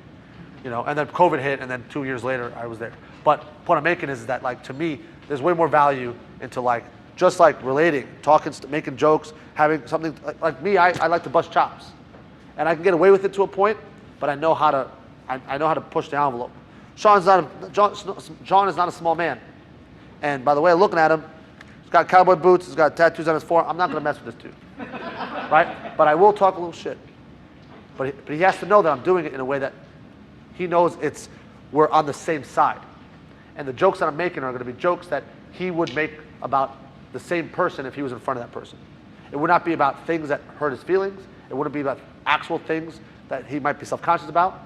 you know. And then COVID hit, and then 2 years later I was there. But point I'm making is that, like, to me, there's way more value into like just like relating, talking, making jokes, having something like me. I like to bust chops, and I can get away with it to a point, but I know how to push the envelope. Sean is not a small man, and by the way, looking at him, he's got cowboy boots, he's got tattoos on his forearm. I'm not gonna mess with this dude. Right? But I will talk a little shit. But he has to know that I'm doing it in a way that he knows we're on the same side. And the jokes that I'm making are going to be jokes that he would make about the same person if he was in front of that person. It would not be about things that hurt his feelings. It wouldn't be about actual things that he might be self-conscious about.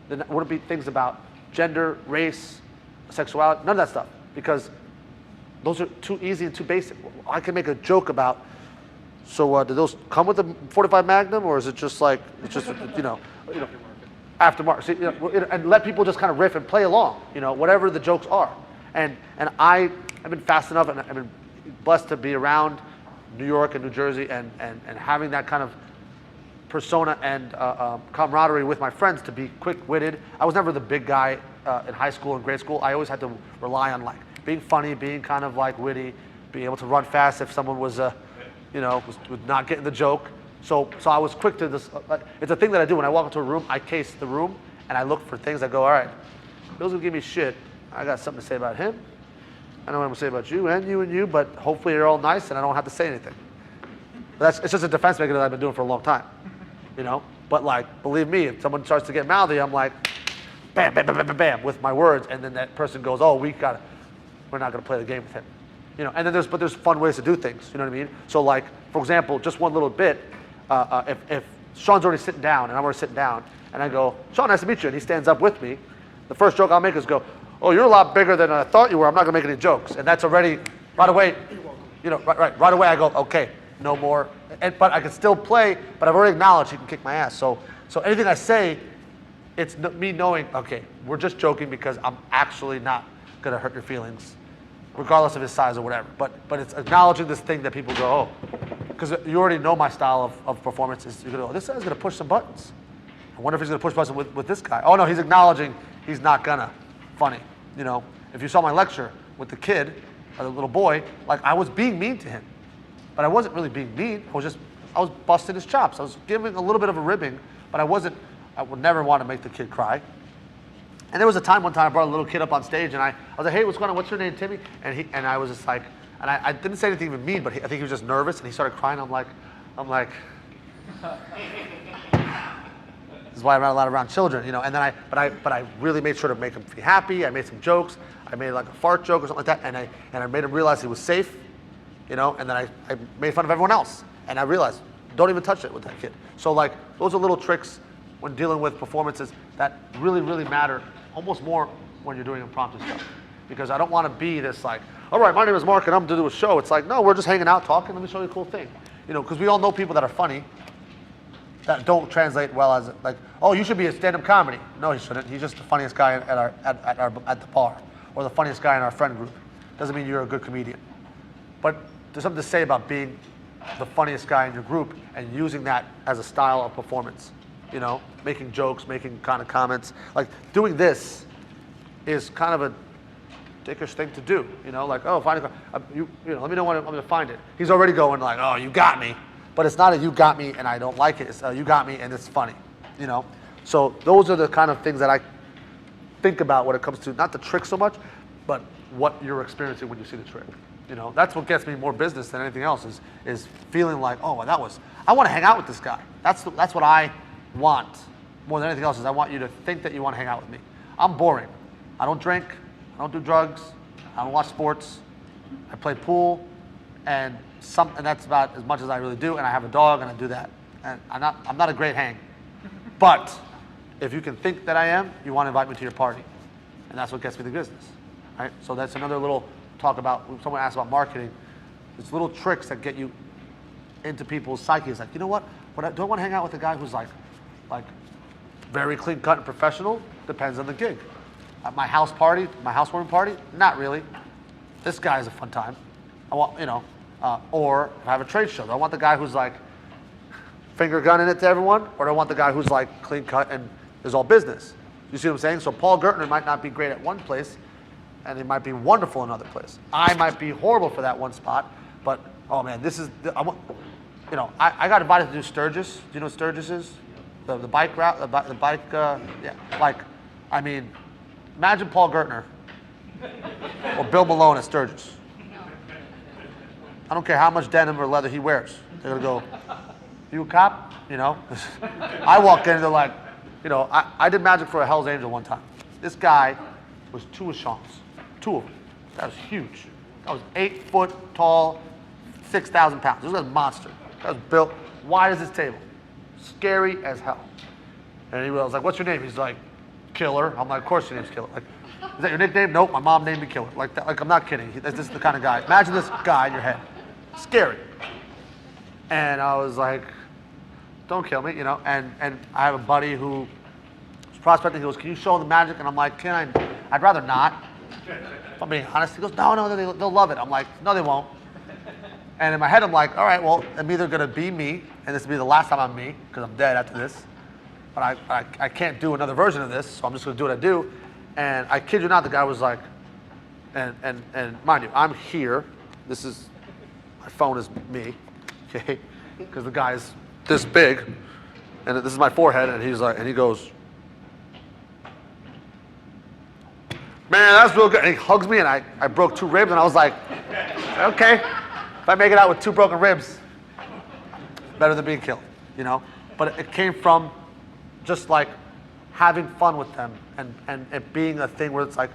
It wouldn't be things about gender, race, sexuality, none of that stuff. Because those are too easy and too basic. I can make a joke about, so do those come with the 45 Magnum, or is it just like, it's just, you know aftermarket? See, you know, and let people just kind of riff and play along, you know, whatever the jokes are. And I've been fast enough, and I've been blessed to be around New York and New Jersey, and having that kind of persona and camaraderie with my friends to be quick-witted. I was never the big guy in high school and grade school. I always had to rely on like being funny, being kind of like witty, being able to run fast if someone was was not getting the joke. So I was quick to this. It's a thing that I do when I walk into a room. I case the room and I look for things. I go, all right, Bill's gonna give me shit. I got something to say about him. I know what I'm gonna say about you and you and you, but hopefully you're all nice and I don't have to say anything. But it's just a defense mechanism that I've been doing for a long time, you know. But like, believe me, if someone starts to get mouthy, I'm like, bam, bam, bam, bam, bam, bam, with my words, and then that person goes, oh, we're not gonna play the game with him. You know, and then there's fun ways to do things. You know what I mean? So like, for example, just one little bit. If Sean's already sitting down and I'm already sitting down, and I go, Sean, nice to meet you, and he stands up with me, the first joke I'll make is go, oh, you're a lot bigger than I thought you were. I'm not gonna make any jokes, and that's already right away. You know, right away I go, okay, no more. But I can still play, but I've already acknowledged he can kick my ass. So anything I say, it's me knowing, okay, we're just joking because I'm actually not gonna hurt your feelings, regardless of his size or whatever. But it's acknowledging this thing that people go, oh, because you already know my style of performance is you're gonna go, this guy's gonna push some buttons. I wonder if he's gonna push buttons with this guy. Oh no, he's acknowledging he's not gonna. Funny, you know. If you saw my lecture with the kid, or the little boy, like I was being mean to him, but I wasn't really being mean. I was busting his chops. I was giving a little bit of a ribbing, but I would never want to make the kid cry. And there was one time I brought a little kid up on stage, and I was like, hey, what's going on? What's your name, Timmy? And I was just like, and I didn't say anything even mean, but I think he was just nervous, and he started crying. I'm like, this is why I'm not allowed around children, you know. And then but I really made sure to make him feel happy. I made some jokes. I made like a fart joke or something like that, and I made him realize he was safe, you know. And then I made fun of everyone else, and I realized don't even touch it with that kid. So like those are little tricks when dealing with performances that really, really matter, almost more when you're doing impromptu stuff. Because I don't want to be this like, all right, my name is Mark and I'm going to do a show. It's like, no, we're just hanging out, talking, let me show you a cool thing. You know, because we all know people that are funny that don't translate well as like, oh, you should be a stand-up comedy. No, he shouldn't. He's just the funniest guy at the bar, or the funniest guy in our friend group. Doesn't mean you're a good comedian. But there's something to say about being the funniest guy in your group and using that as a style of performance. you know, making jokes, making kind of comments. Like doing this is kind of a dickish thing to do, you know, like, oh, find a car. You know, let me know when I'm going to find it. He's already going like, oh, you got me. But it's not a you got me and I don't like it. It's a you got me and it's funny, you know. So those are the kind of things that I think about when it comes to not the trick so much, but what you're experiencing when you see the trick. You know, that's what gets me more business than anything else is feeling like, oh, well, I want to hang out with this guy. That's what I want more than anything else is I want you to think that you want to hang out with me. I'm boring. I don't drink. I don't do drugs. I don't watch sports. I play pool, and that's about as much as I really do. And I have a dog, and I do that. And I'm not a great hang, but if you can think that I am, you want to invite me to your party, and that's what gets me the business, right? So that's another little talk about. When someone asks about marketing, it's little tricks that get you into people's psyches. Like, you know what? Do I want to hang out with a guy who's like very clean cut and professional? Depends on the gig. At my house party, my housewarming party, not really. This guy is a fun time. I want, you know, or if I have a trade show, do I want the guy who's like finger gunning it to everyone, or do I want the guy who's like clean cut and is all business? You see what I'm saying? So Paul Gertner might not be great at one place, and he might be wonderful in another place. I might be horrible for that one spot, but oh man, I want, you know, I got invited to do Sturgis. Do you know what Sturgis is? The bike route, the bike, yeah. Like, I mean, imagine Paul Gertner or Bill Malone at Sturgis. I don't care how much denim or leather he wears. They're gonna go, you a cop? You know? I walk in, they're like, you know, I did magic for a Hell's Angel one time. This guy was 2 Ashans, 2 of them. That was huge. That was 8 foot tall, 6,000 pounds. This was a monster. That was built wide as this table. Scary as hell. And he was like, what's your name? He's like, Killer. I'm like, of course your name's Killer. Like, is that your nickname? Nope, my mom named me Killer. Like, that, like I'm not kidding. This is the kind of guy. Imagine this guy in your head. Scary. And I was like, don't kill me, you know. And I have a buddy who was prospecting. He goes, can you show them the magic? And I'm like, I'd rather not. If I'm being honest. He goes, no, they'll love it. I'm like, no, they won't. And in my head, I'm like, all right, well, I'm either going to be me, and this will be the last time I'm me, because I'm dead after this. But I can't do another version of this, so I'm just going to do what I do. And I kid you not, the guy was like, and mind you, I'm here. This is, my phone is me, okay? Because the guy is this big, and this is my forehead, and he's like, and he goes, man, that's real good. And he hugs me, and I broke 2 ribs, and I was like, okay. If I make it out with 2 broken ribs, better than being killed, you know? But it came from just like having fun with them and it being a thing where it's like,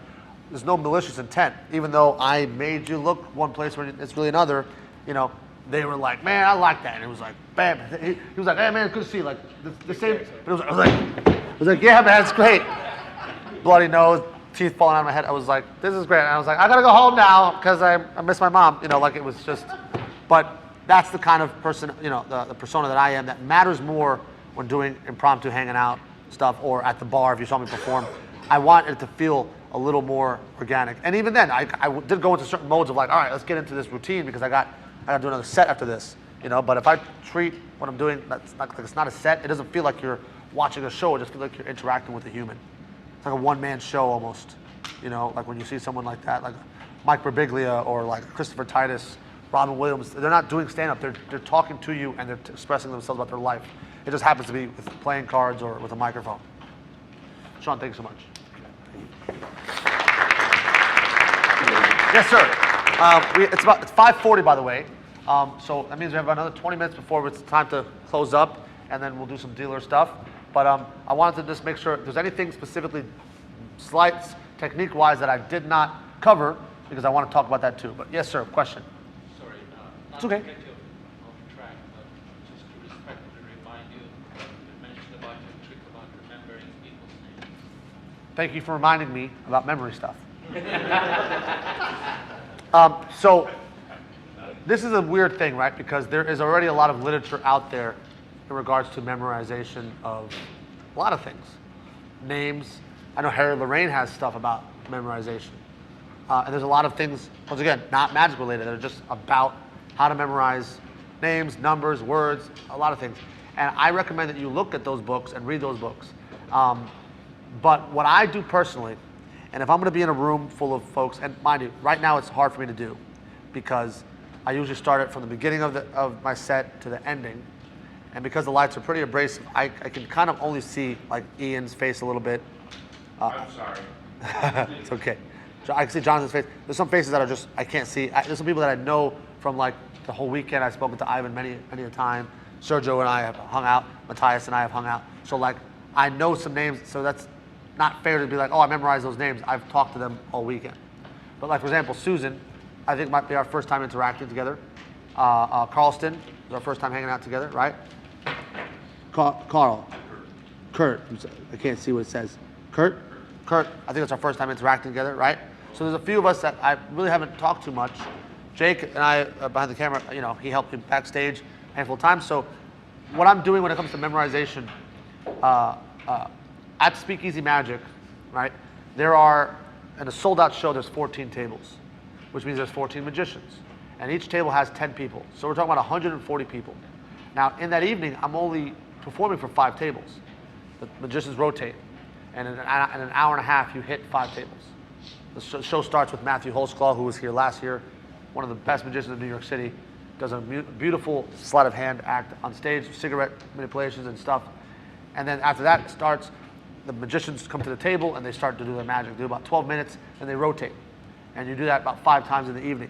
there's no malicious intent. Even though I made you look one place where it's really another, you know, they were like, man, I like that. And it was like, bam. He was like, hey man, good to see you. Like, the same, but I was like, yeah, man, it's great. Bloody nose, teeth falling out of my head. I was like, this is great. And I was like, I gotta go home now because I miss my mom. You know, like it was just, but that's the kind of person, you know, the persona that I am that matters more when doing impromptu hanging out stuff or at the bar if you saw me perform. I want it to feel a little more organic. And even then, I did go into certain modes of like, all right, let's get into this routine because I got to do another set after this, you know. But if I treat what I'm doing, that's not, like it's not a set. It doesn't feel like you're watching a show. It just feels like you're interacting with a human. It's like a one-man show almost, you know. Like when you see someone like that, like Mike Birbiglia or like Christopher Titus, Robin Williams. They're not doing stand-up. They're talking to you and they're expressing themselves about their life. It just happens to be with playing cards or with a microphone. Sean, thanks so much. Yes, sir. It's 5:40, by the way. So that means we have another 20 minutes before it's time to close up, and then we'll do some dealer stuff. But I wanted to just make sure if there's anything specifically, slights, technique-wise, that I did not cover, because I want to talk about that too. But yes, sir. Question. Sorry, It's okay. to get you off track, but just to respectfully remind you, you mentioned about your trick about remembering people's names. Thank you for reminding me about memory stuff. So this is a weird thing, right? Because there is already a lot of literature out there in regards to memorization of a lot of things. Names. I know Harry Lorraine has stuff about memorization. And there's a lot of things, once again, not magic related, that are just about how to memorize names, numbers, words, a lot of things. And I recommend that you look at those books and read those books. But what I do personally, and if I'm going to be in a room full of folks, and mind you, right now it's hard for me to do because I usually start it from the beginning of my set to the ending. And because the lights are pretty abrasive, I can kind of only see like Ian's face a little bit. I'm sorry. It's okay. I can see Jonathan's face. There's some faces that are just, I can't see. There's some people that I know from like the whole weekend. I've spoken to Ivan many a time. Sergio and I have hung out. Matthias and I have hung out. So like, I know some names, so that's not fair to be like, oh, I memorized those names. I've talked to them all weekend. But like, for example, Susan, I think might be our first time interacting together. Carlston is our first time hanging out together, right? Carl. Kurt. I can't see what it says. Kurt, I think it's our first time interacting together, right? So there's a few of us that I really haven't talked too much. Jake and I, behind the camera, you know, he helped me backstage a handful of times. So what I'm doing when it comes to memorization, at Speakeasy Magic, right, there are, in a sold-out show, there's 14 tables, which means there's 14 magicians. And each table has 10 people. So we're talking about 140 people. Now, in that evening, I'm only performing for 5 tables. The magicians rotate. And in an hour and a half, you hit 5 tables. The show starts with Matthew Holzclaw, who was here last year, one of the best magicians in New York City, does a beautiful sleight of hand act on stage, cigarette manipulations and stuff. And then after that starts, the magicians come to the table and they start to do their magic. They do about 12 minutes and they rotate. And you do that about 5 times in the evening.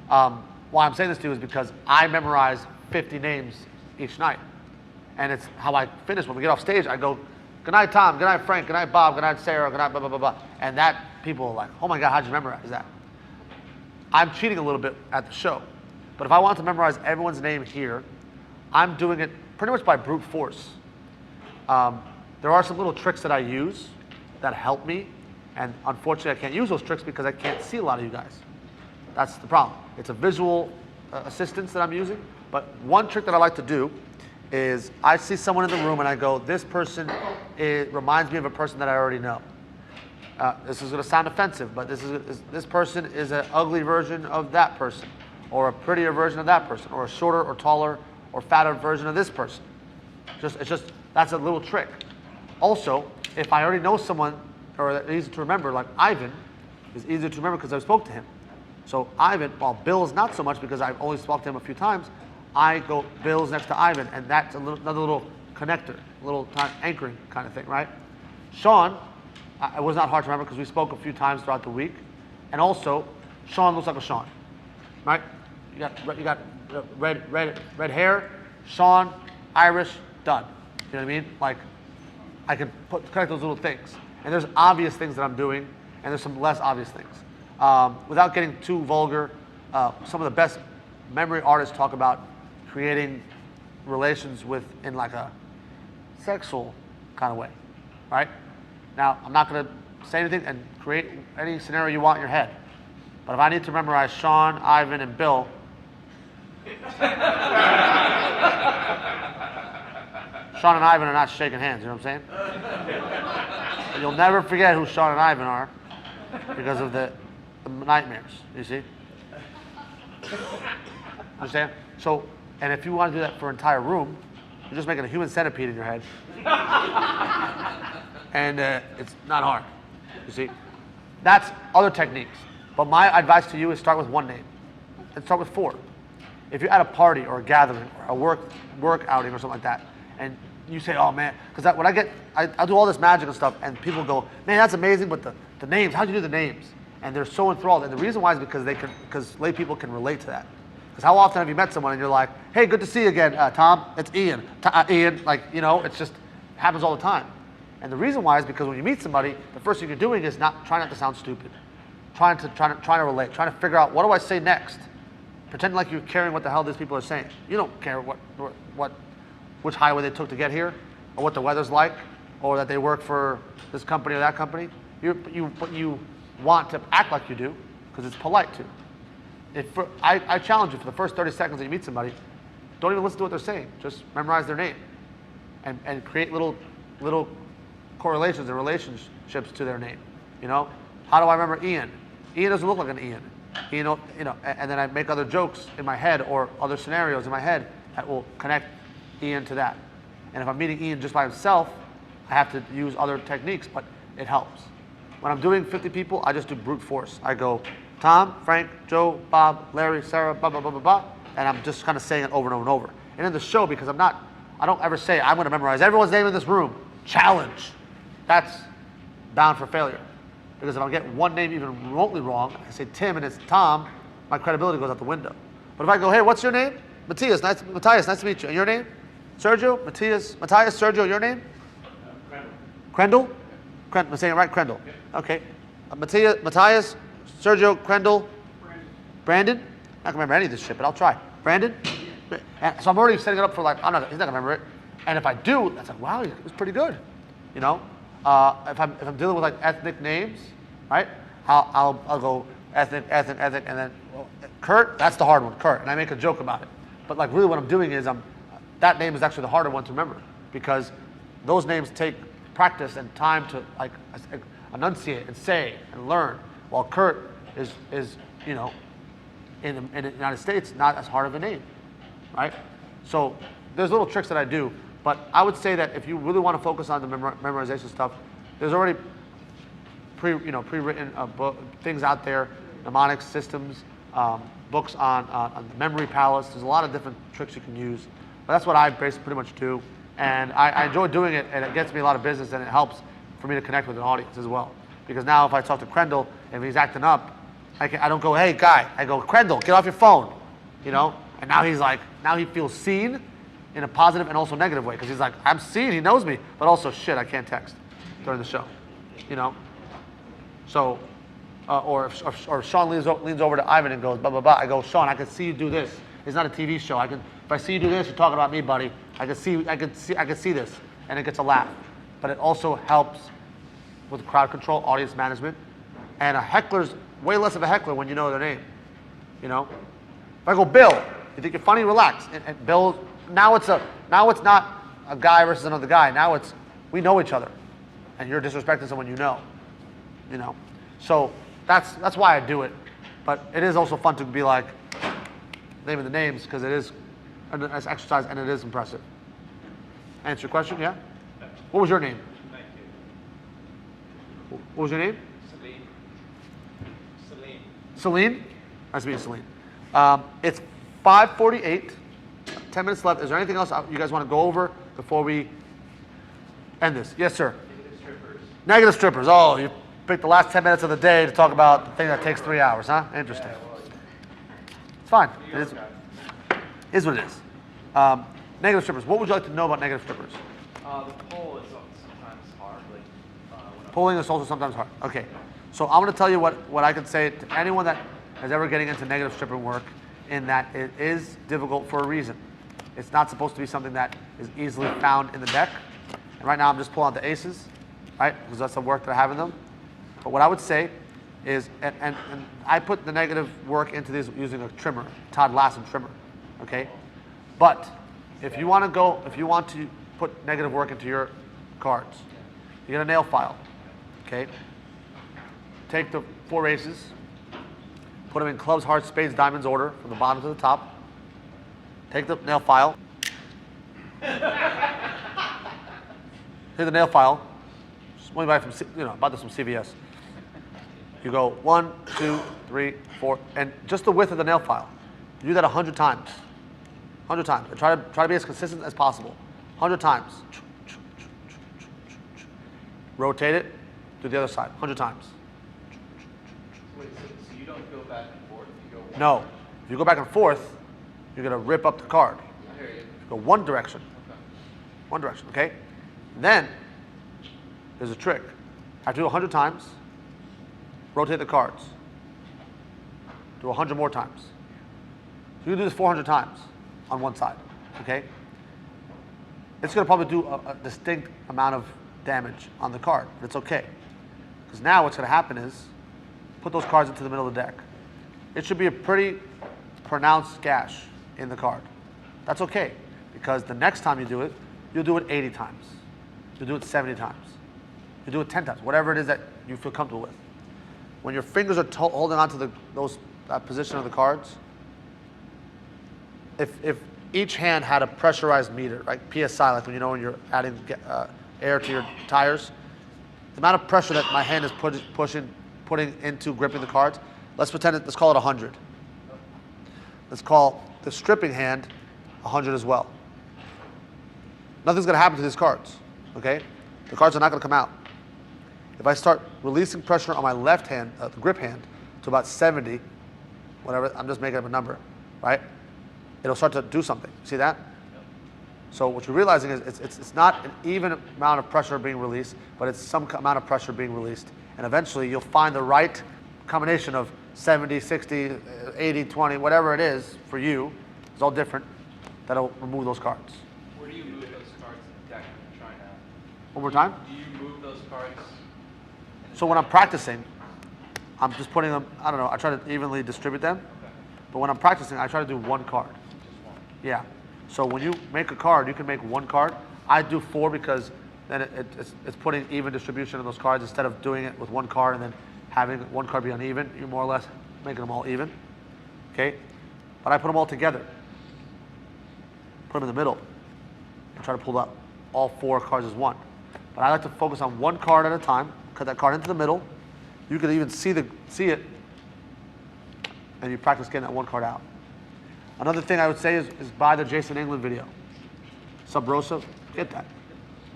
Why I'm saying this to you is because I memorize 50 names each night. And it's how I finish. When we get off stage, I go, good night, Tom. Good night, Frank. Good night, Bob. Good night, Sarah. Good night, blah, blah, blah, blah. And that, people are like, oh my God, how'd you memorize that? I'm cheating a little bit at the show. But if I want to memorize everyone's name here, I'm doing it pretty much by brute force. There are some little tricks that I use that help me. And unfortunately, I can't use those tricks because I can't see a lot of you guys. That's the problem. It's a visual assistance that I'm using. But one trick that I like to do is I see someone in the room and I go, this person reminds me of a person that I already know. This is going to sound offensive, but this person is an ugly version of that person, or a prettier version of that person, or a shorter or taller or fatter version of this person. That's a little trick. Also, if I already know someone, or easy to remember, like Ivan is easier to remember because I spoke to him. So Ivan, while Bill's not so much because I've only spoke to him a few times, I go, Bill's next to Ivan, and that's another little connector, a little anchoring kind of thing, right? Sean, it was not hard to remember because we spoke a few times throughout the week. And also, Sean looks like a Sean, right? You got red hair, Sean, Irish, done. You know what I mean? Like, I can connect those little things. And there's obvious things that I'm doing, and there's some less obvious things. Without getting too vulgar, some of the best memory artists talk about creating relations in like a sexual kind of way, right? Now, I'm not going to say anything and create any scenario you want in your head. But if I need to memorize Sean, Ivan, and Bill, Sean and Ivan are not shaking hands, you know what I'm saying? But you'll never forget who Sean and Ivan are because of the nightmares, you see? Understand? So, and if you want to do that for an entire room, you're just making a human centipede in your head. And it's not hard, you see? That's other techniques. But my advice to you is start with one name. And start with 4. If you're at a party or a gathering or a work outing or something like that, and you say, oh man, because when I do all this magic and stuff, and people go, man, that's amazing, but the names, how'd you do the names? And they're so enthralled. And the reason why is because lay people can relate to that. Because how often have you met someone and you're like, hey, good to see you again, Tom, it's Ian. Ian, like, you know, it's just happens all the time. And the reason why is because when you meet somebody, the first thing you're doing is trying not to sound stupid. Trying to relate, trying to figure out, what do I say next? Pretending like you're caring what the hell these people are saying. You don't care which highway they took to get here, or what the weather's like, or that they work for this company or that company. But you want to act like you do, because it's polite to. I challenge you, for the first 30 seconds that you meet somebody, don't even listen to what they're saying. Just memorize their name, and create little correlations and relationships to their name. You know, how do I remember Ian? Ian doesn't look like an Ian. You know, and then I make other jokes in my head or other scenarios in my head that will connect Ian to that. And if I'm meeting Ian just by himself, I have to use other techniques, but it helps. When I'm doing 50 people, I just do brute force. I go Tom, Frank, Joe, Bob, Larry, Sarah, blah, blah, blah, blah, blah, and I'm just kind of saying it over and over and over. And in the show, because I don't ever say I'm going to memorize everyone's name in this room. Challenge. That's bound for failure. Because if I get one name even remotely wrong, I say Tim and it's Tom, my credibility goes out the window. But if I go, hey, what's your name? Matthias, nice to meet you. And your name? Sergio, Matthias, Sergio, your name? Crendel? I'm saying it right, Crendel. Okay. Matthias, Sergio, Crendel, Brandon. I don't remember any of this shit, but I'll try. Brandon? And so I'm already setting it up for like, he's not gonna remember it. And if I do, that's like, wow, it was pretty good. You know? If I'm dealing with like ethnic names, right? I'll go ethnic, and then Kurt, that's the hard one, Kurt, and I make a joke about it. But like really what I'm doing is that name is actually the harder one to remember because those names take practice and time to like enunciate and say and learn. While Kurt is you know, in the United States, not as hard of a name, right? So there's little tricks that I do, but I would say that if you really want to focus on the memorization stuff, there's already pre-written things out there, mnemonic systems, books on the memory palace. There's a lot of different tricks you can use, but that's what I basically pretty much do, and I enjoy doing it, and it gets me a lot of business, and it helps for me to connect with an audience as well. Because now if I talk to Crendel, if he's acting up, I don't go, hey guy, I go, Crendel, get off your phone, you know? And now he feels seen in a positive and also negative way, because he's like, I'm seen, he knows me, but also shit, I can't text during the show, you know? So, or if Sean leans over to Ivan and goes, blah, blah, blah, I go, Sean, I can see you do this. It's not a TV show. If I see you do this, you're talking about me, buddy. I can see this, and it gets a laugh. But it also helps with crowd control, audience management, and a heckler's way less of a heckler when you know their name. You know, if I go, Bill, you think you're funny? Relax. And Bill, now it's not a guy versus another guy. Now it's we know each other, and you're disrespecting someone you know. You know, so that's why I do it. But it is also fun to be like naming the names because it is a nice exercise and it is impressive. Answer your question, yeah? What was your name? Thank you. What was your name? Celine. Celine? Nice to meet you, Celine. It's 5:48, 10 minutes left. Is there anything else you guys want to go over before we end this? Yes, sir. Negative strippers. Negative strippers. Oh, you picked the last 10 minutes of the day to talk about the thing that takes 3 hours, huh? Interesting. It's fine. It is what it is. Negative strippers. What would you like to know about negative strippers? The pole is sometimes hard. Pulling is also sometimes hard. Okay. So I'm going to tell you what I could say to anyone that is ever getting into negative stripping work, in that it is difficult for a reason. It's not supposed to be something that is easily found in the deck. And right now I'm just pulling out the aces, right? Because that's the work that I have in them. But what I would say is, and I put the negative work into these using a trimmer, Todd Lassen trimmer, okay? But if you want to put negative work into your cards, you get a nail file, okay? Take the 4 aces, put them in clubs, hearts, spades, diamonds order from the bottom to the top. Take the nail file. Take the nail file. When you buy from, bought this from CVS. You go 1, 2, 3, 4, and just the width of the nail file. You do that 100 times. 100 times. And try to be as consistent as possible. 100 times. Rotate it. Do the other side. 100 times. Wait, so you don't go back and forth? You go one No. If you go back and forth, you're going to rip up the card. I hear you. Go one direction. Okay. One direction, okay? Then, there's a trick. After you do 100 times, rotate the cards. Do 100 more times. So you can do this 400 times on one side, okay? It's going to probably do a distinct amount of damage on the card, but it's okay. Because now what's going to happen is, put those cards into the middle of the deck. It should be a pretty pronounced gash in the card. That's okay, because the next time you do it, you'll do it 80 times. You'll do it 70 times. You'll do it 10 times, whatever it is that you feel comfortable with. When your fingers are holding on to that position of the cards, if each hand had a pressurized meter, right? PSI, like when you're adding air to your tires. The amount of pressure that my hand is putting into gripping the cards, let's call it 100. Let's call the stripping hand 100 as well. Nothing's going to happen to these cards, okay? The cards are not going to come out. If I start releasing pressure on my left hand, the grip hand, to about 70, whatever, I'm just making up a number, right? It'll start to do something. See that? So what you're realizing is it's not an even amount of pressure being released, but it's some amount of pressure being released. And eventually you'll find the right combination of 70, 60, 80, 20, whatever it is for you. It's all different. That'll remove those cards. Where do you move those cards in the deck when you're trying to? One more time? Do you move those cards? So when I'm practicing, I'm just putting them, I don't know, I try to evenly distribute them. Okay. But when I'm practicing, I try to do one card. Just one. Yeah. So when you make a card, you can make one card. I do 4 because then it's putting even distribution of those cards instead of doing it with one card and then having one card be uneven. You're more or less making them all even. Okay? But I put them all together. Put them in the middle and try to pull out all 4 cards as one. But I like to focus on one card at a time. Cut that card into the middle. You can even see it, and you practice getting that one card out. Another thing I would say is buy the Jason England video. Sub Rosa, get that.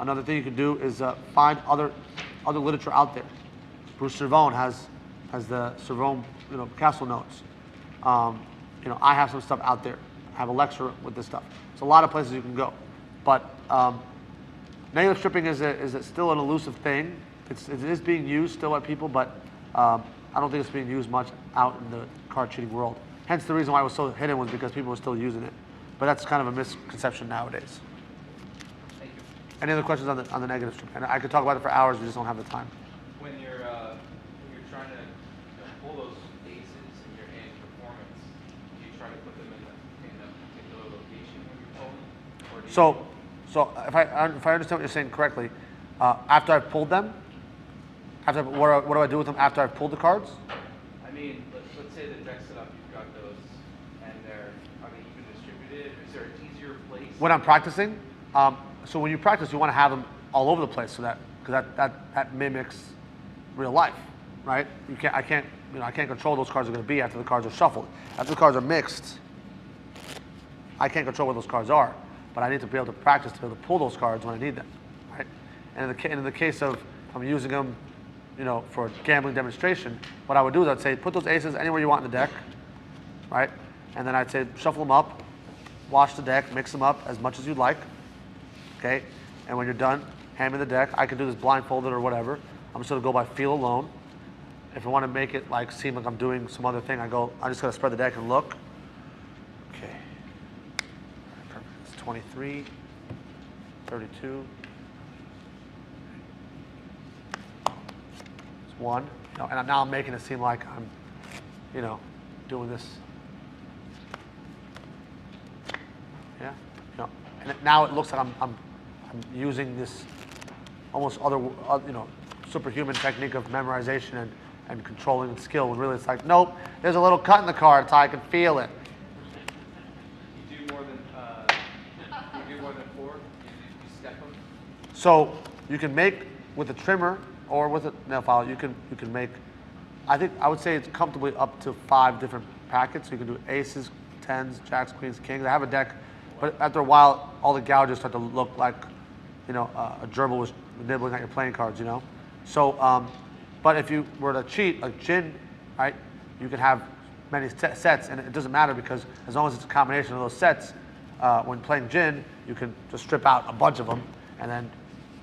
Another thing you can do is find other literature out there. Bruce Cervone has the Cervone Castle notes. I have some stuff out there. I have a lecture with this stuff. There's a lot of places you can go, but negative stripping is still an elusive thing. It is being used still by people, but I don't think it's being used much out in the card cheating world. Hence the reason why it was so hidden was because people were still using it. But that's kind of a misconception nowadays. Thank you. Any other questions on the negative strip? And I could talk about it for hours, we just don't have the time. When you're trying to pull those aces in your hand performance, do you try to put them in a particular location when you're pulling? Or do you So if I understand what you're saying correctly, after I've pulled them, what do I do with them after I've pulled the cards? I mean, let's say the deck's set up, you've got those, and are they even distributed? Is there an easier place? When I'm practicing, so when you practice, you want to have them all over the place, so because that mimics real life, right? I can't control those cards are going to be after the cards are shuffled. After the cards are mixed, I can't control where those cards are, but I need to be able to practice to be able to pull those cards when I need them, right? And in the case of I'm using them, for a gambling demonstration, what I would do is I'd say put those aces anywhere you want in the deck, right? And then I'd say shuffle them up, wash the deck, mix them up as much as you'd like, okay? And when you're done, hand me the deck. I can do this blindfolded or whatever. I'm just gonna go by feel alone. If I want to make it seem like I'm doing some other thing, I just gotta spread the deck and look. Okay. Perfect. It's 23, 32. It's 1. And now I'm making it seem like I'm, doing this. Yeah. And now it looks like I'm using this almost superhuman technique of memorization and controlling and skill. When really it's like, nope, there's a little cut in the card, so I can feel it. You do more than 4? You step them? So you can make with a trimmer or with a nail file. You can make. I would say it's comfortably up to 5 different packets. So you can do aces, 10s, jacks, queens, kings. I have a deck, but after a while, all the gouges start to look like, a gerbil was nibbling at your playing cards. So, but if you were to cheat like gin, right, you can have many sets, and it doesn't matter because as long as it's a combination of those sets, when playing gin, you can just strip out a bunch of them, and then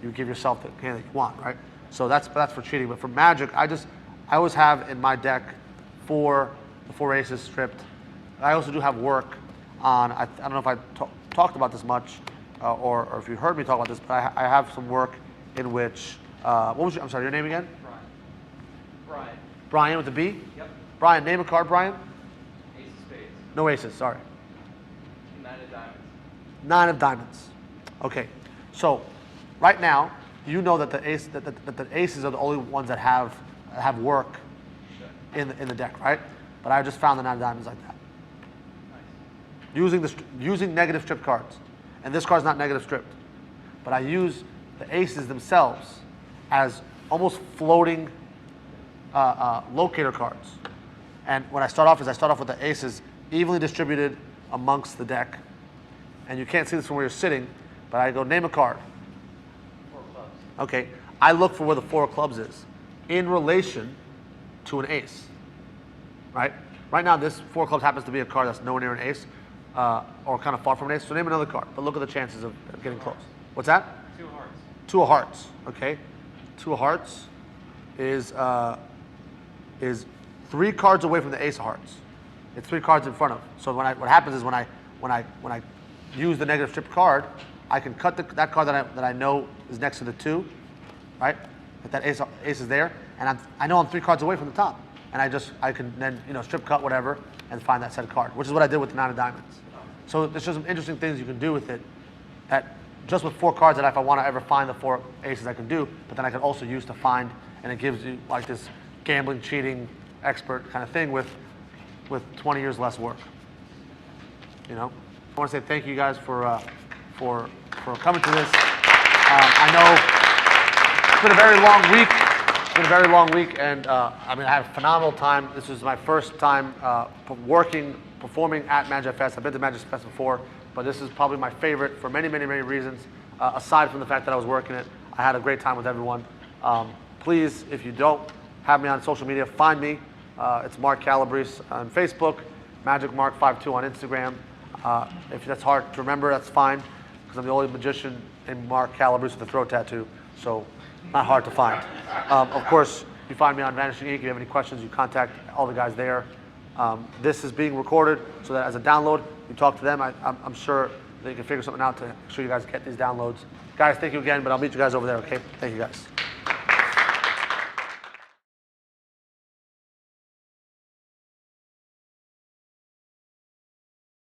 you give yourself the hand that you want, right? So that's for cheating. But for Magic, I always have in my deck the 4 aces stripped. I also do have work on. I don't know if I talked about this much, or if you heard me talk about this, but I have some work in which. What was I'm sorry, your name again? Brian. Brian with a B? Yep. Brian, name a card, Brian? Ace of spades. No aces, sorry. 9 of diamonds. 9 of diamonds. Okay. So right now, you know that the aces are the only ones that have work in the deck, right? But I just found the 9 of diamonds like that. Nice. using negative strip cards. And this card's not negative stripped. But I use the aces themselves as almost floating locator cards. And when I start off with the aces evenly distributed amongst the deck. And you can't see this from where you're sitting, but I go name a card. 4 clubs. Okay, I look for where the 4 of clubs is in relation to an ace, right? Right now, this 4 of clubs happens to be a card that's nowhere near an ace, or kind of far from an ace. So name another card, but look at the chances of getting close. What's that? 2 hearts. 2 of hearts. Okay, 2 of hearts is 3 cards away from the ace of hearts. It's 3 cards in front of. So what happens is when I use the negative strip card, I can cut that card that I know is next to the 2, right? If that ace is there, and I know I'm 3 cards away from the top, and I can then strip cut whatever and find that said card, which is what I did with the 9 of diamonds. So there's just some interesting things you can do with it. That just with 4 cards that if I want to ever find the 4 aces I can do, but then I can also use to find, and it gives you like this gambling, cheating, expert kind of thing with 20 years less work. I want to say thank you guys for coming to this. I know it's been a very long week. It's been a very long week, and I had a phenomenal time. This was my first time performing at Magic Fest. I've been to Magic Fest before, but this is probably my favorite for many, many, many reasons. Aside from the fact that I was working it, I had a great time with everyone. Please, if you don't have me on social media, find me. It's Mark Calabrese on Facebook, MagicMark52 on Instagram. If that's hard to remember, that's fine, because I'm the only magician named Mark Calabrese with a throat tattoo, so not hard to find. Of course, you find me on Vanishing Ink. If you have any questions, you contact all the guys there. This is being recorded so that as a download, you talk to them. I'm sure they can figure something out to make sure you guys get these downloads. Guys, thank you again, but I'll meet you guys over there, okay? Thank you, guys.